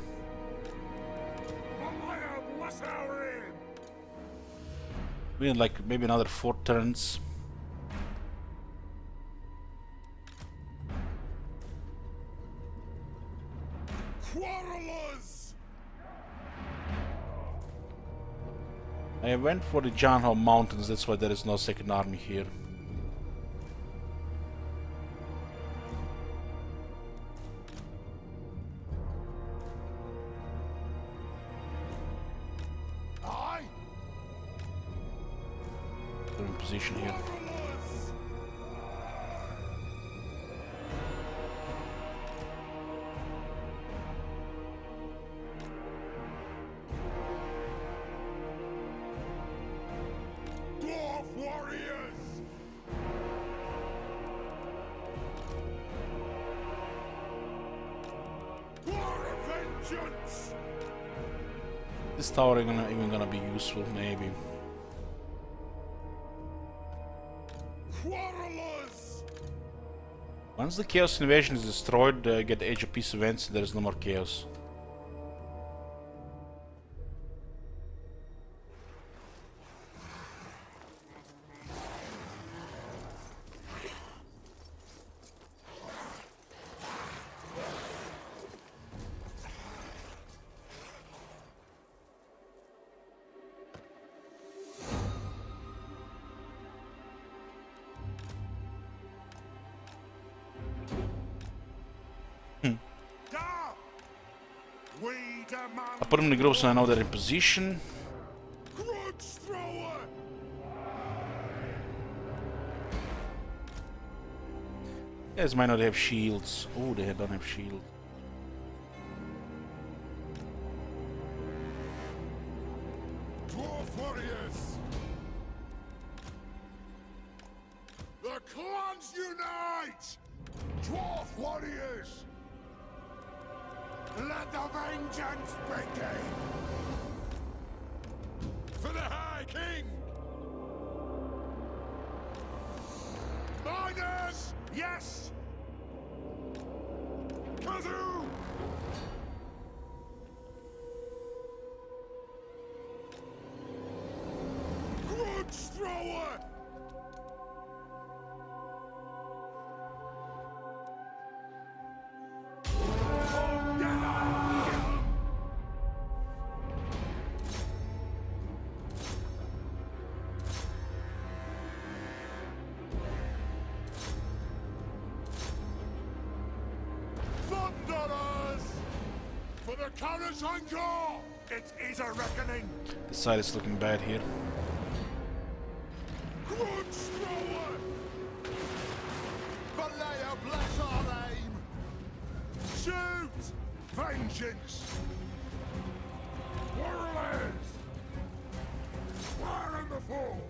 S1: We need like maybe another 4 turns. I went for the Janho Mountains, that's why there is no second army here. They're in position here. This tower ain't even gonna be useful, maybe. Once the Chaos Invasion is destroyed, get the Age of Peace events, there is no more chaos. I put them in the group so I know they're in position. Guys might not have shields. Oh, they don't have shield.
S6: Dwarf warriors! The clans unite! Dwarf warriors! Let the vengeance begin! For the High King! Miners! Yes! Kazoo! Grudge thrower! It is a reckoning.
S1: This side is looking bad here.
S6: Grudge thrower! Vallejo bless our aim! Shoot! Vengeance! Warriors! Fire in the fall!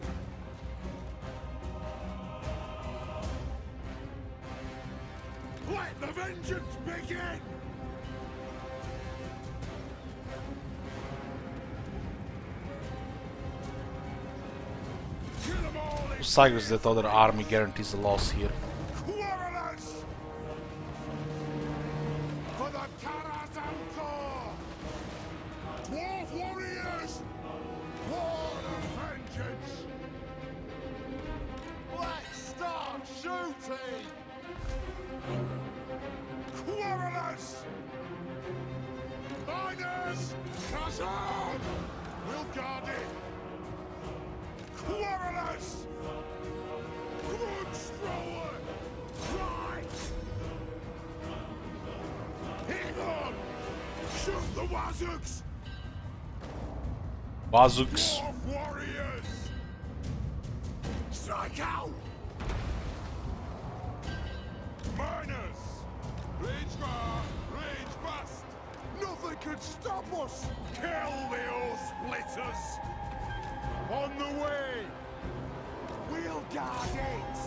S6: Let the vengeance begin!
S1: Cycles that other army guarantees a loss here.
S6: Quarrelers! For the Karazhan-Kor! Dwarf warriors! War of vengeance! Let's start shooting! Quarrelers! Miners! Kazan! We'll guard it! Quarrelers! Grudge thrower! Right! Hang on! Shoot the Wazuks!
S1: Bazooks.
S6: Dwarf warriors! Strike out! Miners! Range fire! Range bust! Nothing can stop us! Kill the old splitters! On the way! We'll guard it!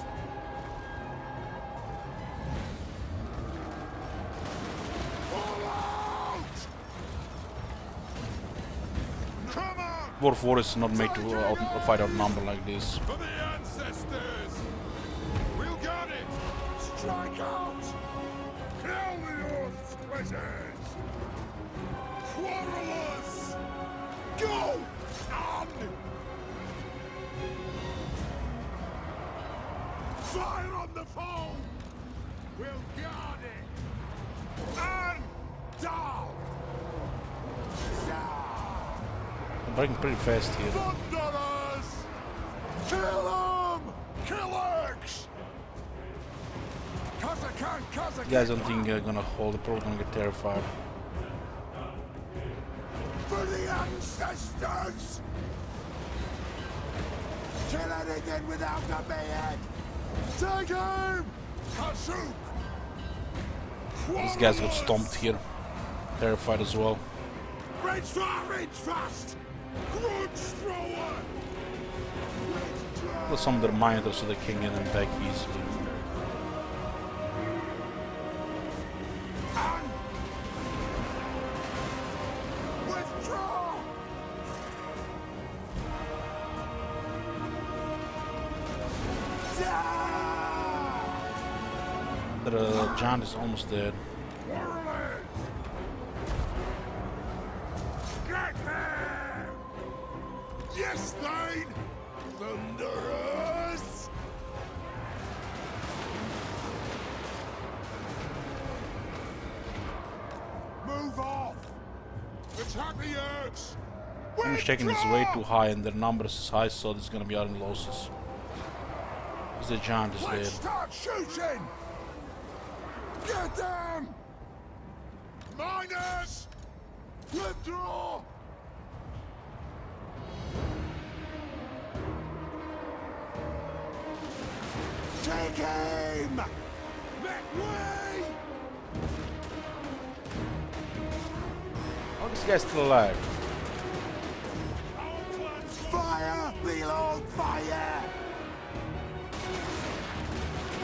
S6: Pull out! Come on!
S1: Dwarf warriors is not made to fight outnumber like this.
S6: For the ancestors! We'll guard it! Strike out! Kill the old splitters! Quarrelers! Go! On! Fire on the foe! We'll guard it! And down!
S1: I'm breaking pretty fast here.
S6: Thunderers! Kill them! Killers!
S1: You guys don't think they're gonna hold, they're probably gonna get terrified.
S6: For the ancestors! Kill anything without a beard! Take him! Kasuk!
S1: These guys got stomped here. Terrified as well.
S6: Range fire, range fast! Grudge thrower!
S1: Plus some of their miners so they can get them back easily.
S6: And withdraw!
S1: The giant is almost dead.
S6: Warlord! Get him! Yes, Thane! Thunderers! Move off! Attack the Urks!
S1: English taking is way too high and their numbers is high, so there's gonna be other losses. Because the giant is
S6: Let's
S1: dead.
S6: start shooting! Get them! Miners! Withdraw! Take aim! Make way!
S1: Oh, this guy's still alive.
S6: Fire! Reload fire!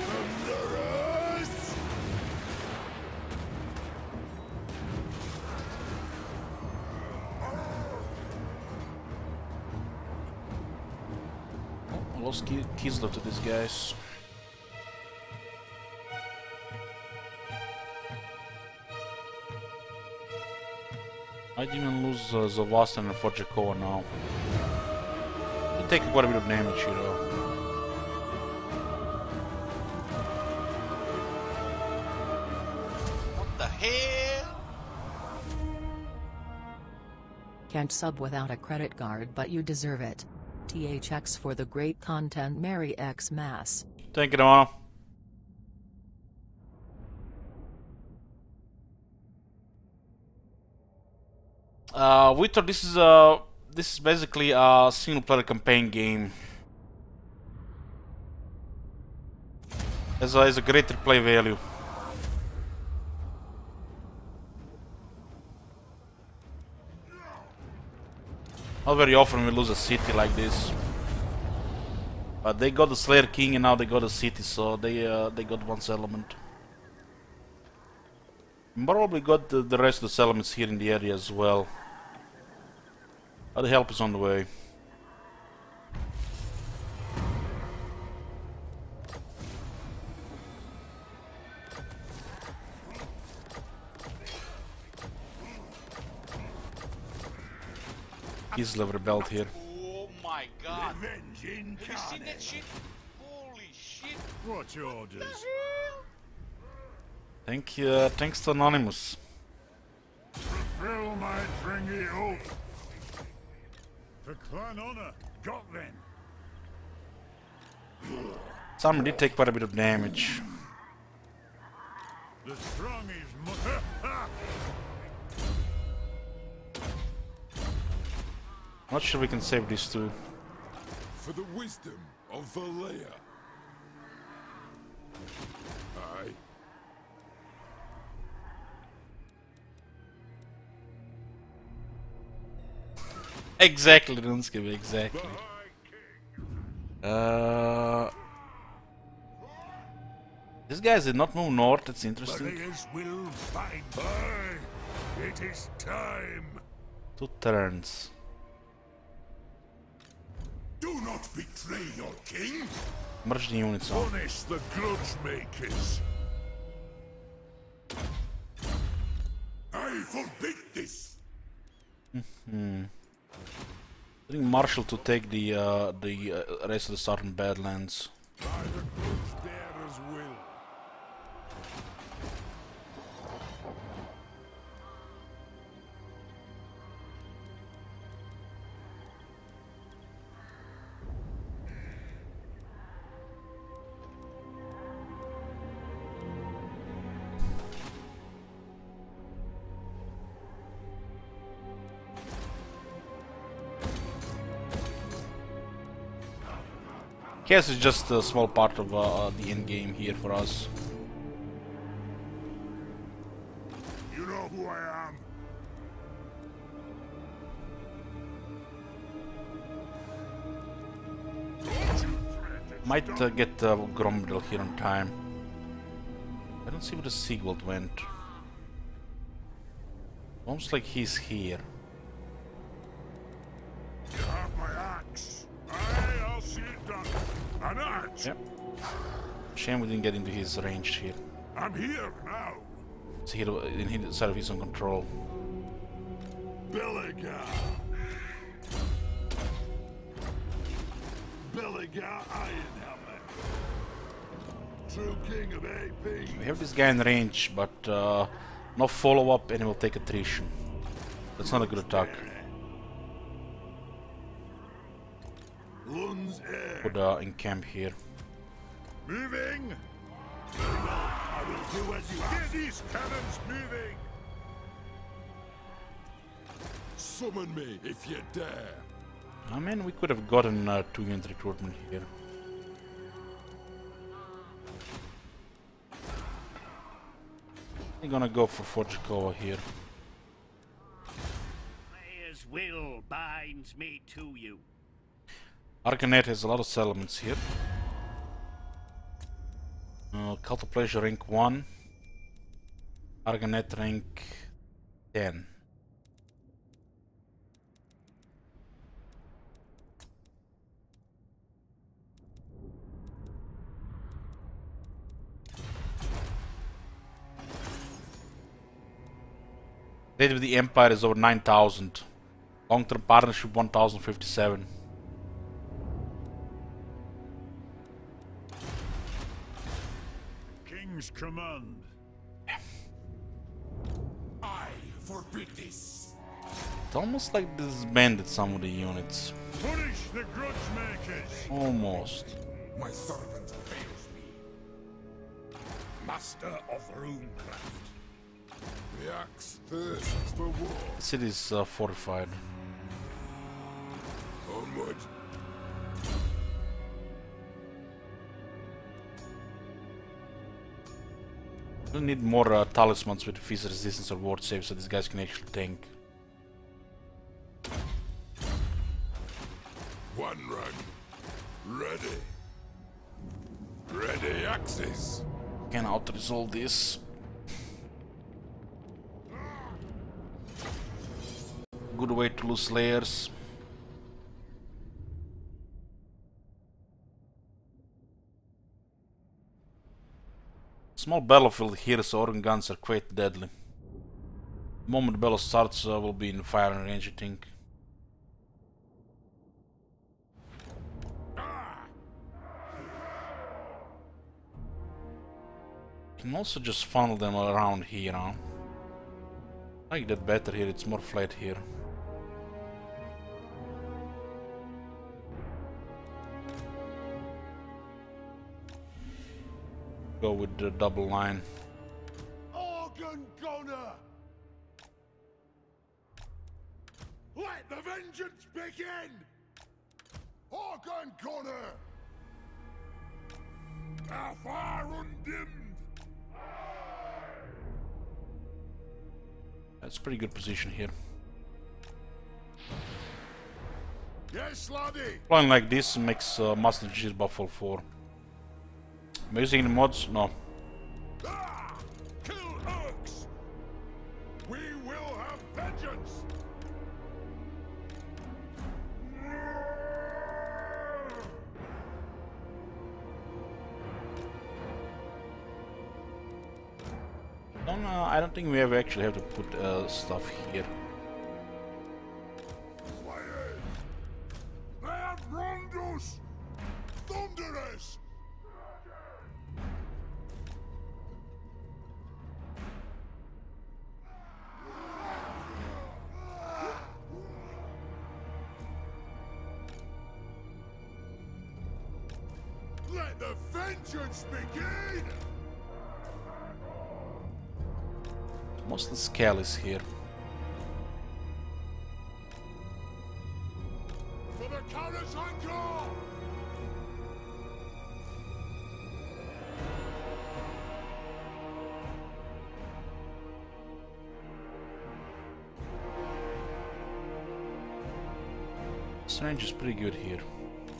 S6: Thunderers!
S1: I lost Kislev to these guys. I didn't even lose Zovastan and Forjakova now. They take quite a bit of damage here though.
S3: What the hell?
S7: Can't sub without a credit card, but you deserve it. THX for the great content. Merry Xmas.
S1: Thank you, Damano. Victor, this is basically a single-player campaign game. Has a great replay value. Not very often we lose a city like this. But they got the Slayer King and now they got a city, so they got one settlement. Probably got the rest of the settlements here in the area as well. But the help is on the way. easily have rebelled here.
S3: Oh my god.
S4: Revenge
S3: Have you seen
S4: incarnate.
S3: that shit? Holy shit.
S4: What's orders?
S1: Thank you, thanks to Anonymous.
S4: Fulfill my dringy oath. For clan honor, got then.
S1: Some did take quite a bit of damage.
S4: The strong is
S1: Not sure we can save these two.
S6: For the wisdom of Valea. Aye.
S1: Exactly, Runskip, exactly. These guys did not move north, that's interesting.
S4: Players will find. Aye, it is time.
S1: 2 turns.
S4: Do not betray your king.
S1: Merge the units on.
S4: Punish the grudge makers. I forbid this.
S1: I think Marshall to take the rest of the southern Badlands.
S6: By the grudge bearer's will.
S1: Chaos is just a small part of the end game here for us.
S4: You know who I am.
S1: Might get Gromdel here on time. I don't see where the Sigvald went. Almost like he's here.
S4: You have my axe. Aye, I'll see it done. An axe.
S1: Yep. Shame we didn't get into his range here.
S4: I'm here now.
S1: It's here inside of his own control.
S4: Billigar. Billigar Ironhammer. True king of AP.
S1: We have this guy in range, but no follow-up and he will take attrition. That's not a good attack.
S4: Lund's heir.
S1: Put in camp here.
S4: Moving. I will do as you ask. Get these cannons moving.
S6: Summon me if you dare.
S1: I mean, we could have gotten 2-unit recruitment here. We're gonna go for Forchikova here.
S8: Player's will binds me to you.
S1: Arcanet has a lot of settlements here. Cult of Pleasure rank 1. Arcanet rank 10. Trade with the Empire is over 9,000. Long-term partnership 1,057.
S4: King's command.
S6: I forbid this.
S1: It's almost like disbanded some of the units.
S4: Punish the grudge makers.
S1: Almost.
S6: My servant fails me.
S4: Master of runecraft.
S6: The axe thirsts for war.
S1: The city is fortified.
S6: Onward.
S1: We'll need more talismans with feast resistance or ward save so these guys can actually tank.
S6: One run. Ready. Ready axes.
S1: Can auto-resolve this. Good way to lose layers. Small battlefield here, so organ guns are quite deadly. The moment the battle starts, we'll be in firing range, I think. Can also just funnel them around here, huh? I like that better here, it's more flat here. Go with the double line.
S4: Organ Gunner! Let the vengeance begin! Organ Gunner! How far undimmed?
S1: That's a pretty good position here.
S4: Yes, laddie!
S1: Playing like this makes Master Chief's Buffalo 4. Am I using any mods? No.
S4: Ah! Kill orcs! We will have vengeance!
S1: I don't think we actually have to put stuff here.
S4: Slayers! They have wronged us! Thunderers! Let the vengeance begin!
S1: Most of the scale is here.
S4: For the Countess Anchor!
S1: This range is pretty good here.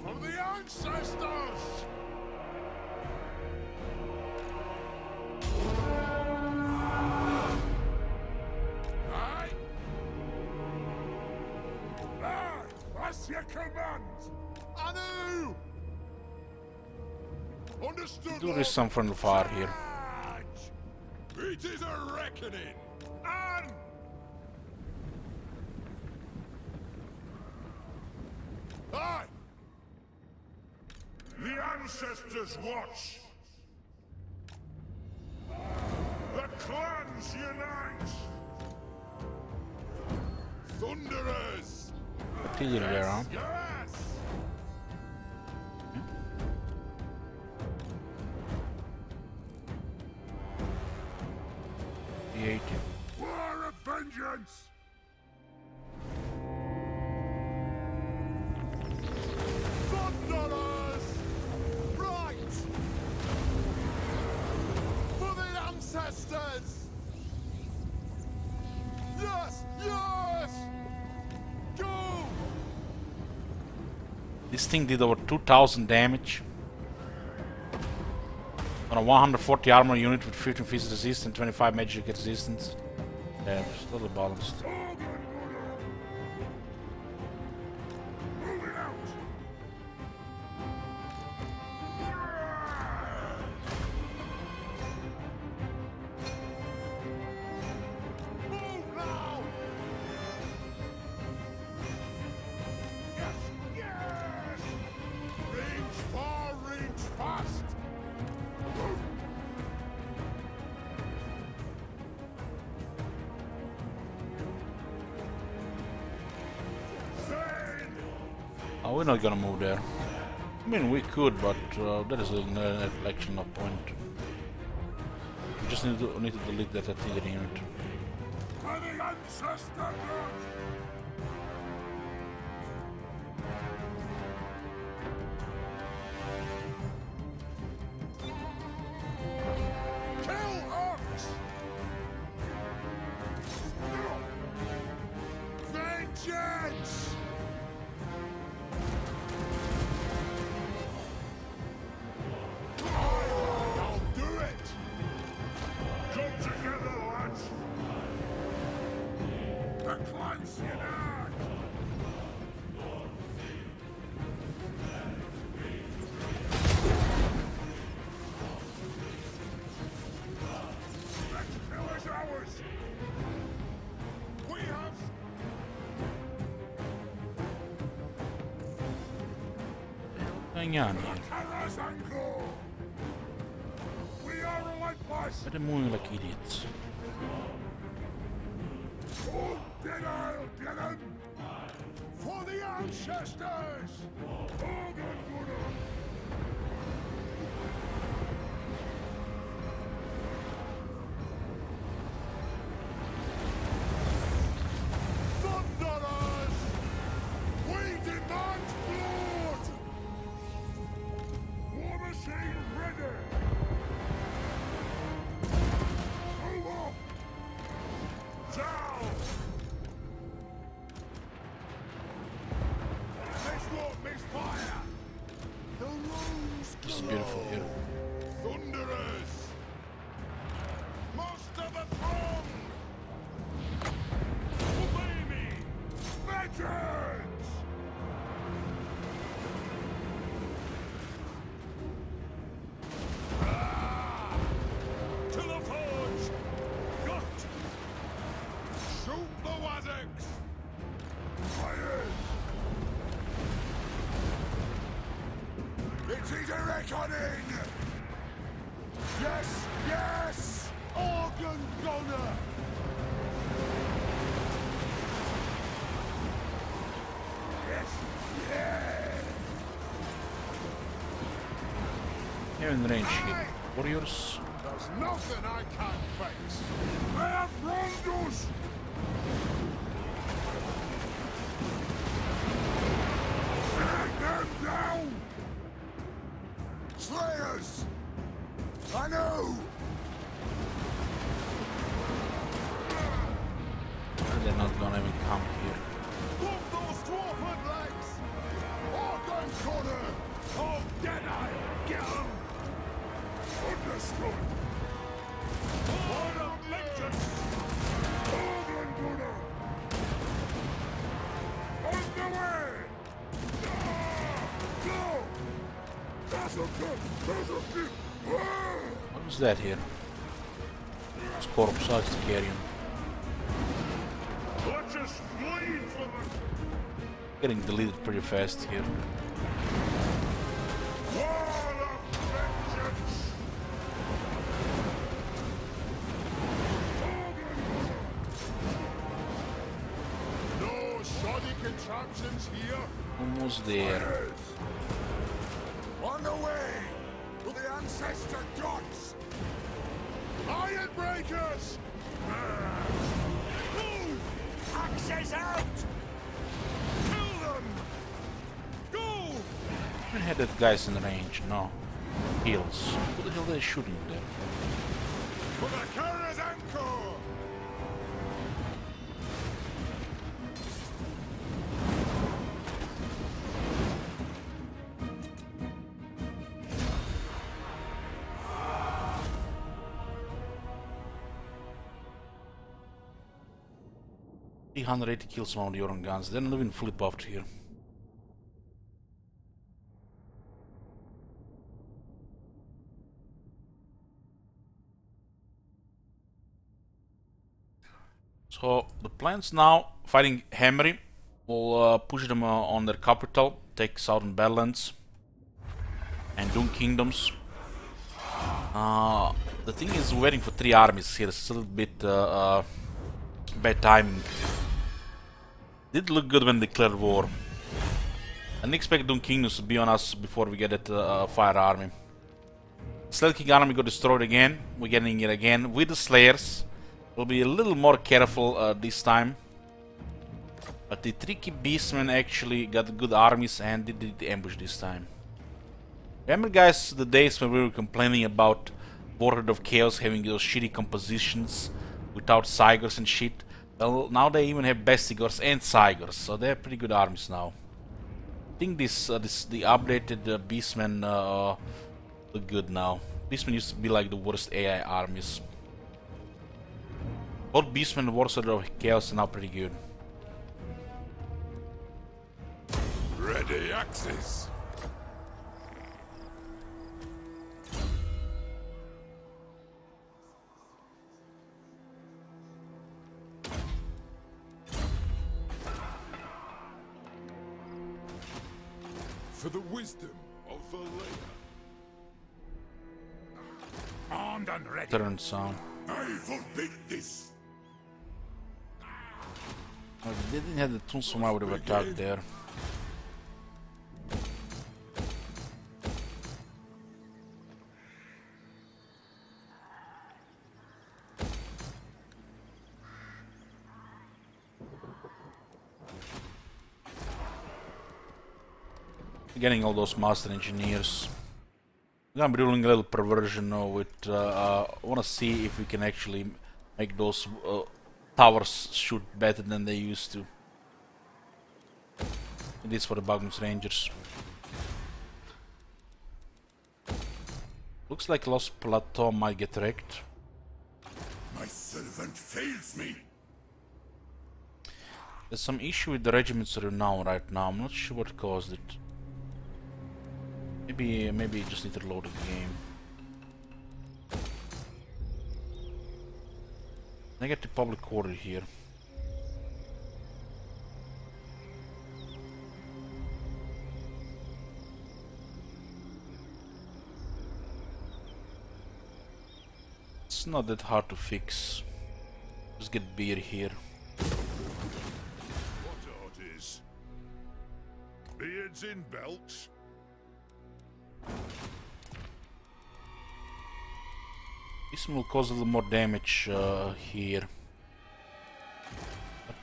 S4: For the ancestors! Aye! Aye! That's your command! Anu! Understood.
S1: There is some friendly fire here.
S4: It is a reckoning! And aye! The ancestors watch! The clans unite! Thunderers!
S1: Artillery there, huh?
S4: Yes!
S1: D80.
S4: War of vengeance! Thunderers! Right! For the ancestors! Yes! Yes! Go!
S1: This thing did over 2000 damage. On a 140 armor unit with 15 physical resistance and 25 magic resistance. Yeah, still balanced.
S4: Moving out! Move now! Yes! Yes! Range far, range fast!
S1: Oh, we're not gonna move there. I mean, we could, but that is an election of point. We just need to delete that artillery unit.
S4: For the ancestor! Kill orcs! Vengeance! I'll do it! Come together, lads! The clans unite! Next kill is ours! We have...
S1: Hang on here.
S4: Karazanko! We are led by us!
S1: But they're moving like idiots.
S4: Oh, then I'll get 'em! For the ancestors! Thunderers! We demand blood! War machine ready! Move off! Down! This won't miss fire! The runes
S1: It's beautiful here.
S4: Thunderers! Most of the throng! Obey me! Veterans! Ah! To the forge! Got! Shoot the Wazzaks! Fire! It is a reckoning! Yes! Yes! Organ gunner! Yes! Yes!
S1: Here in range here. Warriors.
S4: There's nothing I can't face! I have Rondos! Bring them down! Slayers! I know!
S1: They're not gonna even come here.
S4: Whoop those dwarfed legs! Organ corner! Oh, Deadeye! Get 'em! Understood! Order of vengeance! Organ corner! On the way! Go! That's okay! That's okay!
S1: What was that here? It's corpse, I to carry him.
S4: Let's just bleed for them!
S1: Getting deleted pretty fast here.
S4: Wall of vengeance! No shoddy contraptions here!
S1: Almost there.
S4: On the way to the ancestor gods! Iron breakers! Move! Axes out! Kill them! Go!
S1: I had that guys in range, no. Heals. What the hell are they shooting there?
S4: For the Kara's anchor!
S1: Three 180 kills on the Oran guns. They're not even fully buffed here. So the plans now, fighting Hammery, will push them on their capital, take Southern Badlands and Doom Kingdoms. The thing is, we're waiting for 3 armies here. It's a little bit bad timing. Did look good when they declared war. I didn't expect Doom Kingdoms to be on us before we get that Fire Army. Sled King Army got destroyed again. We're getting it again with the Slayers. We'll be a little more careful this time. But the tricky Beastmen actually got good armies and did the ambush this time. Remember, guys, the days when we were complaining about Warhead of Chaos having those shitty compositions without Cygors and shit? Well, now they even have Bestigors and Cygors, so they're pretty good armies now. I think the updated Beastmen look good now. Beastmen used to be like the worst AI armies. Both Beastmen and Warlord of Chaos are now pretty good.
S4: Ready axes! For the wisdom of the layer. Armed and ready.
S1: turn sound.
S4: I forbid this.
S1: Oh, they didn't have the tools for my would have attacked there. Getting all those master engineers. I'm gonna be doing a little perversion now with I wanna see if we can actually make those towers shoot better than they used to. This for the Bagmus Rangers. Looks like Lost Plateau might get wrecked.
S4: My servant fails me.
S1: There's some issue with the regiment's renown right now. I'm not sure what caused it. Maybe you just need to load the game. Negative public order here. It's not that hard to fix. Just get beer here.
S4: What orders? Beards in belts.
S1: This will cause a little more damage here.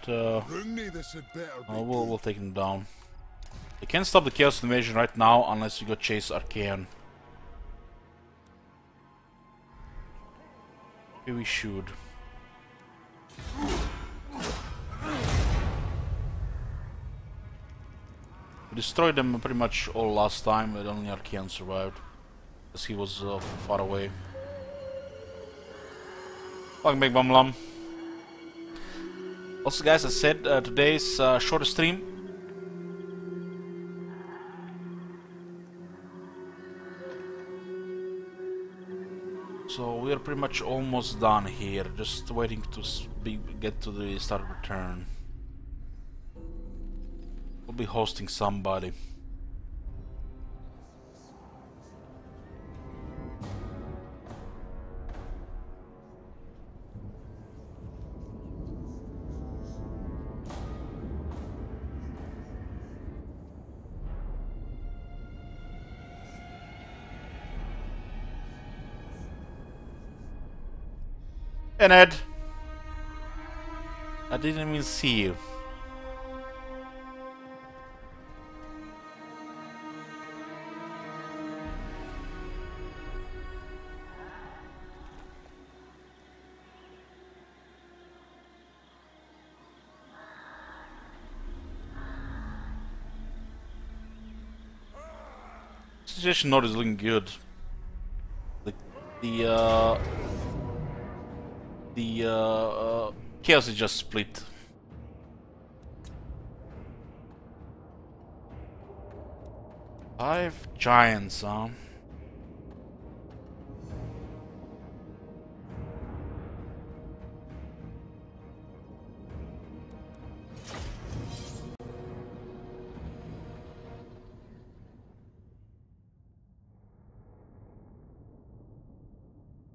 S1: But we'll take him down. We can't stop the Chaos Invasion right now unless we go chase Archaean. Maybe we should. We destroyed them pretty much all last time, but only Archaean survived. Because he was far away. Welcome back, Bumlam. Also, guys, I said today's shorter stream. So we are pretty much almost done here, just waiting to get to the start of the turn. We'll be hosting somebody. Hey Ned, I didn't even see you. Situation node is looking good. The chaos is just split. Five giants, huh?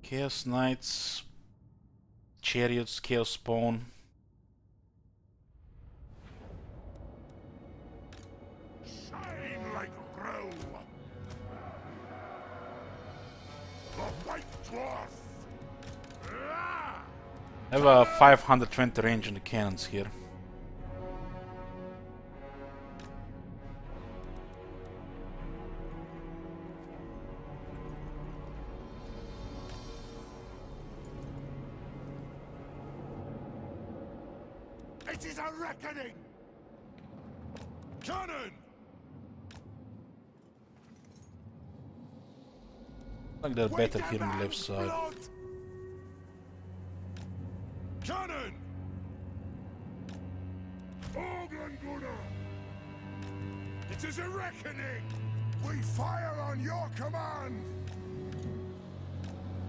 S1: Chaos Knights, Chariots, Chaos Spawn.
S4: Shine like roe. The White Dwarf.
S1: I have a 520 range on the cannons here.
S4: It is a reckoning! Cannon!
S1: Like they're better here on the left side.
S4: Blood. Cannon! Organ Gunner! It is a reckoning! We fire on your command!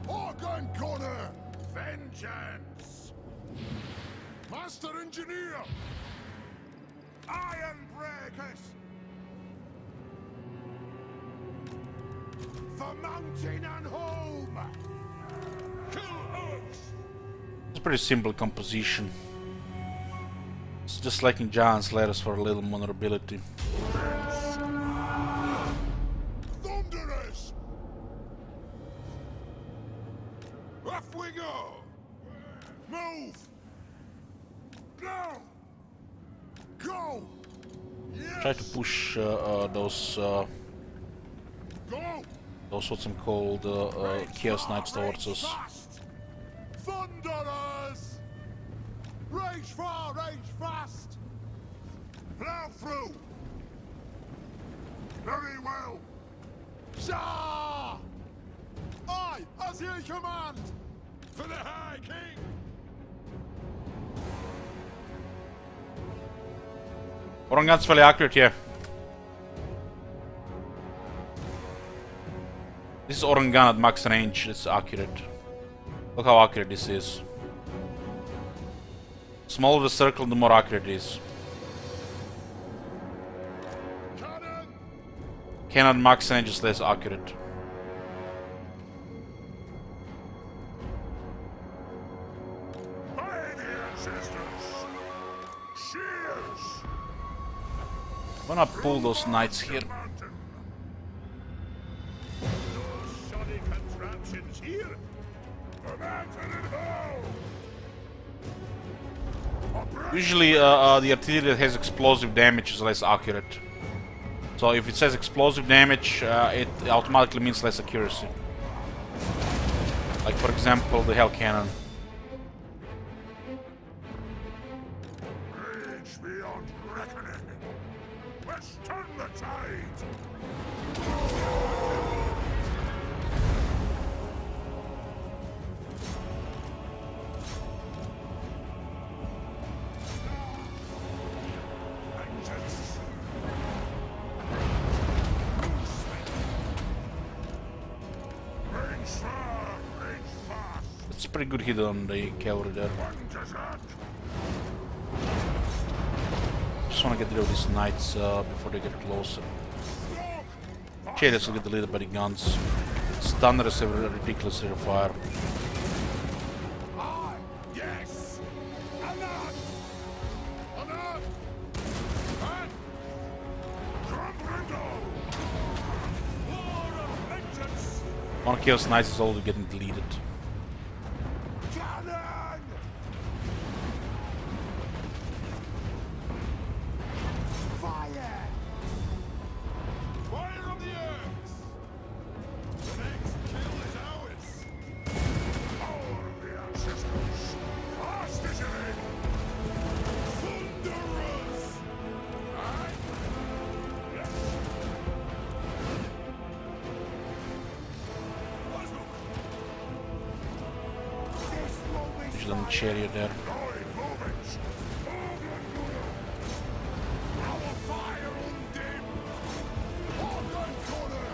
S4: Organ Gunner! Vengeance! Master Engineer! Iron Breakers! For mountain and home!
S1: It's a pretty simple composition. It's just like in Giant's Letters for a little vulnerability.
S4: Thunderers! Off we go! Move! Now! Go! Yes!
S1: Try to push those
S4: Go!
S1: what's them called Chaos Knights towards us.
S4: Fast. Thunderers! Rage far, rage fast! Plow through! Very well! Shah! Aye, as ye command! For the High King!
S1: Orangan's fairly accurate, yeah. This is Orangan at max range, it's accurate. Look how accurate this is. Smaller the circle, the more accurate it is.
S4: Cannon!
S1: Cannon max range is less accurate.
S4: By the ancestors! Shears!
S1: I'm gonna pull those knights here.
S4: Shoddy contraptions here! A mountain and hole!
S1: Usually the artillery that has explosive damage is less accurate. So if it says explosive damage, it automatically means less accuracy. Like for example the Hell Cannon.
S4: Rage beyond reckoning! Let's turn the tide! Vengeance! Range far, range fast!
S1: It's a pretty good hit on the cavalry there.
S4: Wonders at!
S1: Just wanna get rid of these knights before they get closer. Shaders will get deleted by the guns. Stunners have a ridiculous rate of fire.
S4: Aye! Yes! Enough! Enough! And... Comprendo! War of vengeance!
S1: One of Chaos Knights is already getting deleted.
S4: Cannon! Fire! Fire on the earth! The next kill is ours! Power of the ancestors! Fast as ahead! Thunderers! Aye? Yes! This will be
S1: Usually on the chariot there.
S4: Going movements! Our fire undimmed! Organ corner!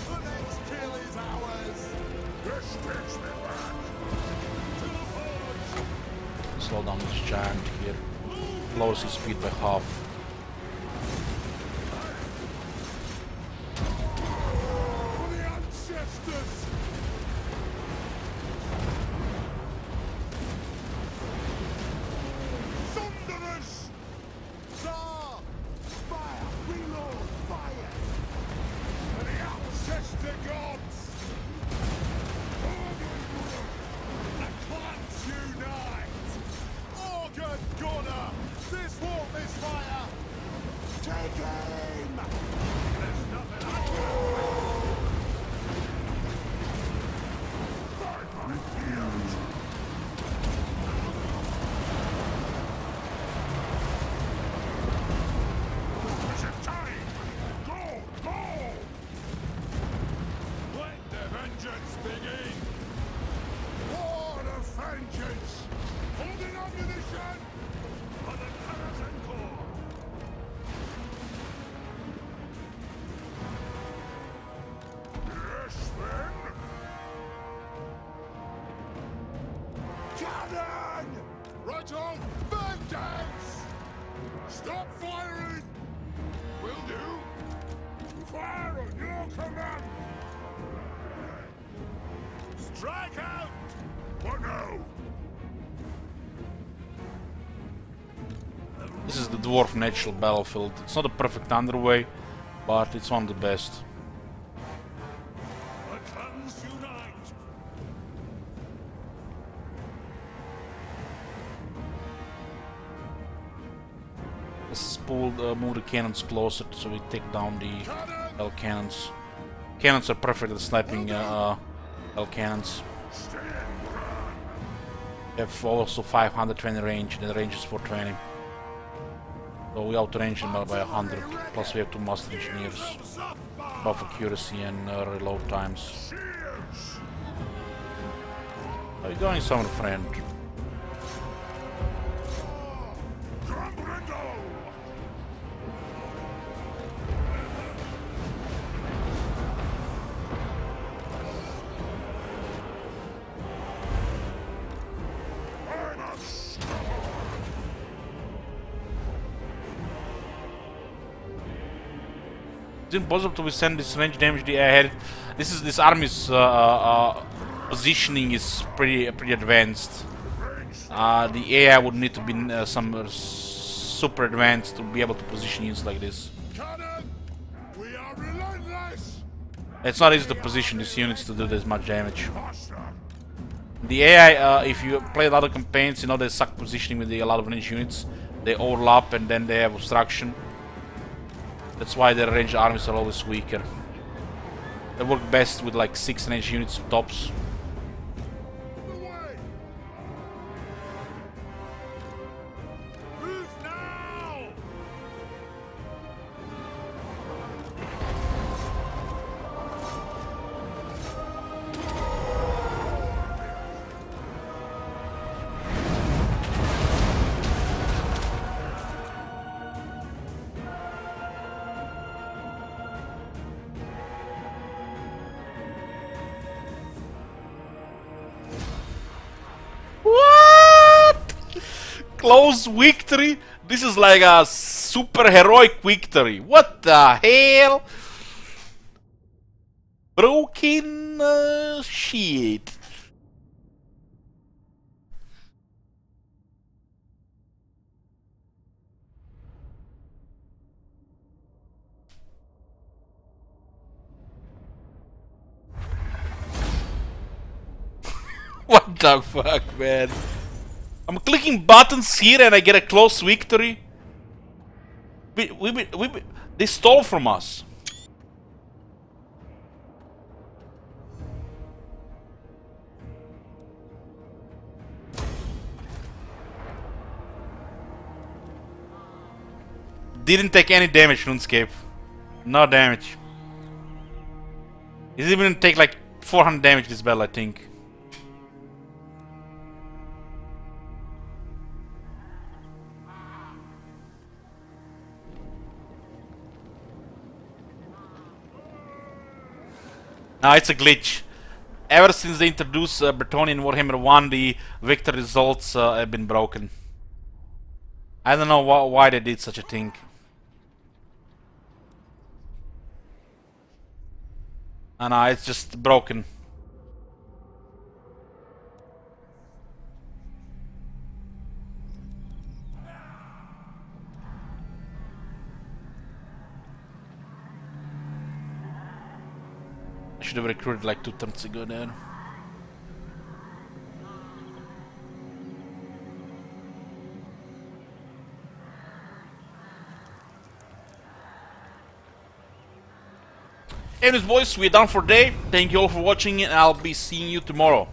S4: The next kill is ours! This takes me back! To the forge!
S1: Slow down this giant here. Lowers his speed by half.
S4: For the ancestors! Thunderers! Tsar! Fire! Reload! Fire! For the ancestor gods! The clans unite! Organ gunner! This won't miss fire! Take aim! There's nothing I can do! By my ears! Is it time? Go! Go! Let the vengeance begin! War of vengeance! Holding ammunition! For the Parison Corps! Yes, then! Cannon! Right on! Vengeance! Stop firing! Will do! Fire on your command! Strike out!
S1: the dwarf natural battlefield. It's not a perfect underway, but it's one of the best.
S4: The clans unite!
S1: Let's move the cannons closer so we take down the L cannons. Cannons are perfect at sniping L cannons. We have also 520 range, the range is 420. So we outrange them by 100, plus we have 2 master engineers. Buff accuracy and reload times. How you going, summer friend? It's impossible to withstand this range damage. This army's positioning is pretty advanced. The AI would need to be some super advanced to be able to position units like this.
S4: We are relentless!
S1: It's not easy to position these units to do this much damage. The AI, if you play a lot of campaigns, you know they suck positioning with a lot of range units. They overlap and then they have obstruction. That's why the ranged armies are always weaker. They work best with like 6 range units tops.
S4: Move now!
S1: What? Close victory? This is like a super heroic victory. What the hell? Broken shit. What the fuck, man? I'm clicking buttons here and I get a close victory. They stole from us. Didn't take any damage, RuneScape. No damage. It didn't even take like 400 damage this battle, I think. No, it's a glitch. Ever since they introduced Bretonnian Warhammer 1, the victor results have been broken. I don't know why they did such a thing. No, it's just broken. I should have recruited like 2 turns ago there. Anyways, boys, we're done for today. Thank you all for watching and I'll be seeing you tomorrow.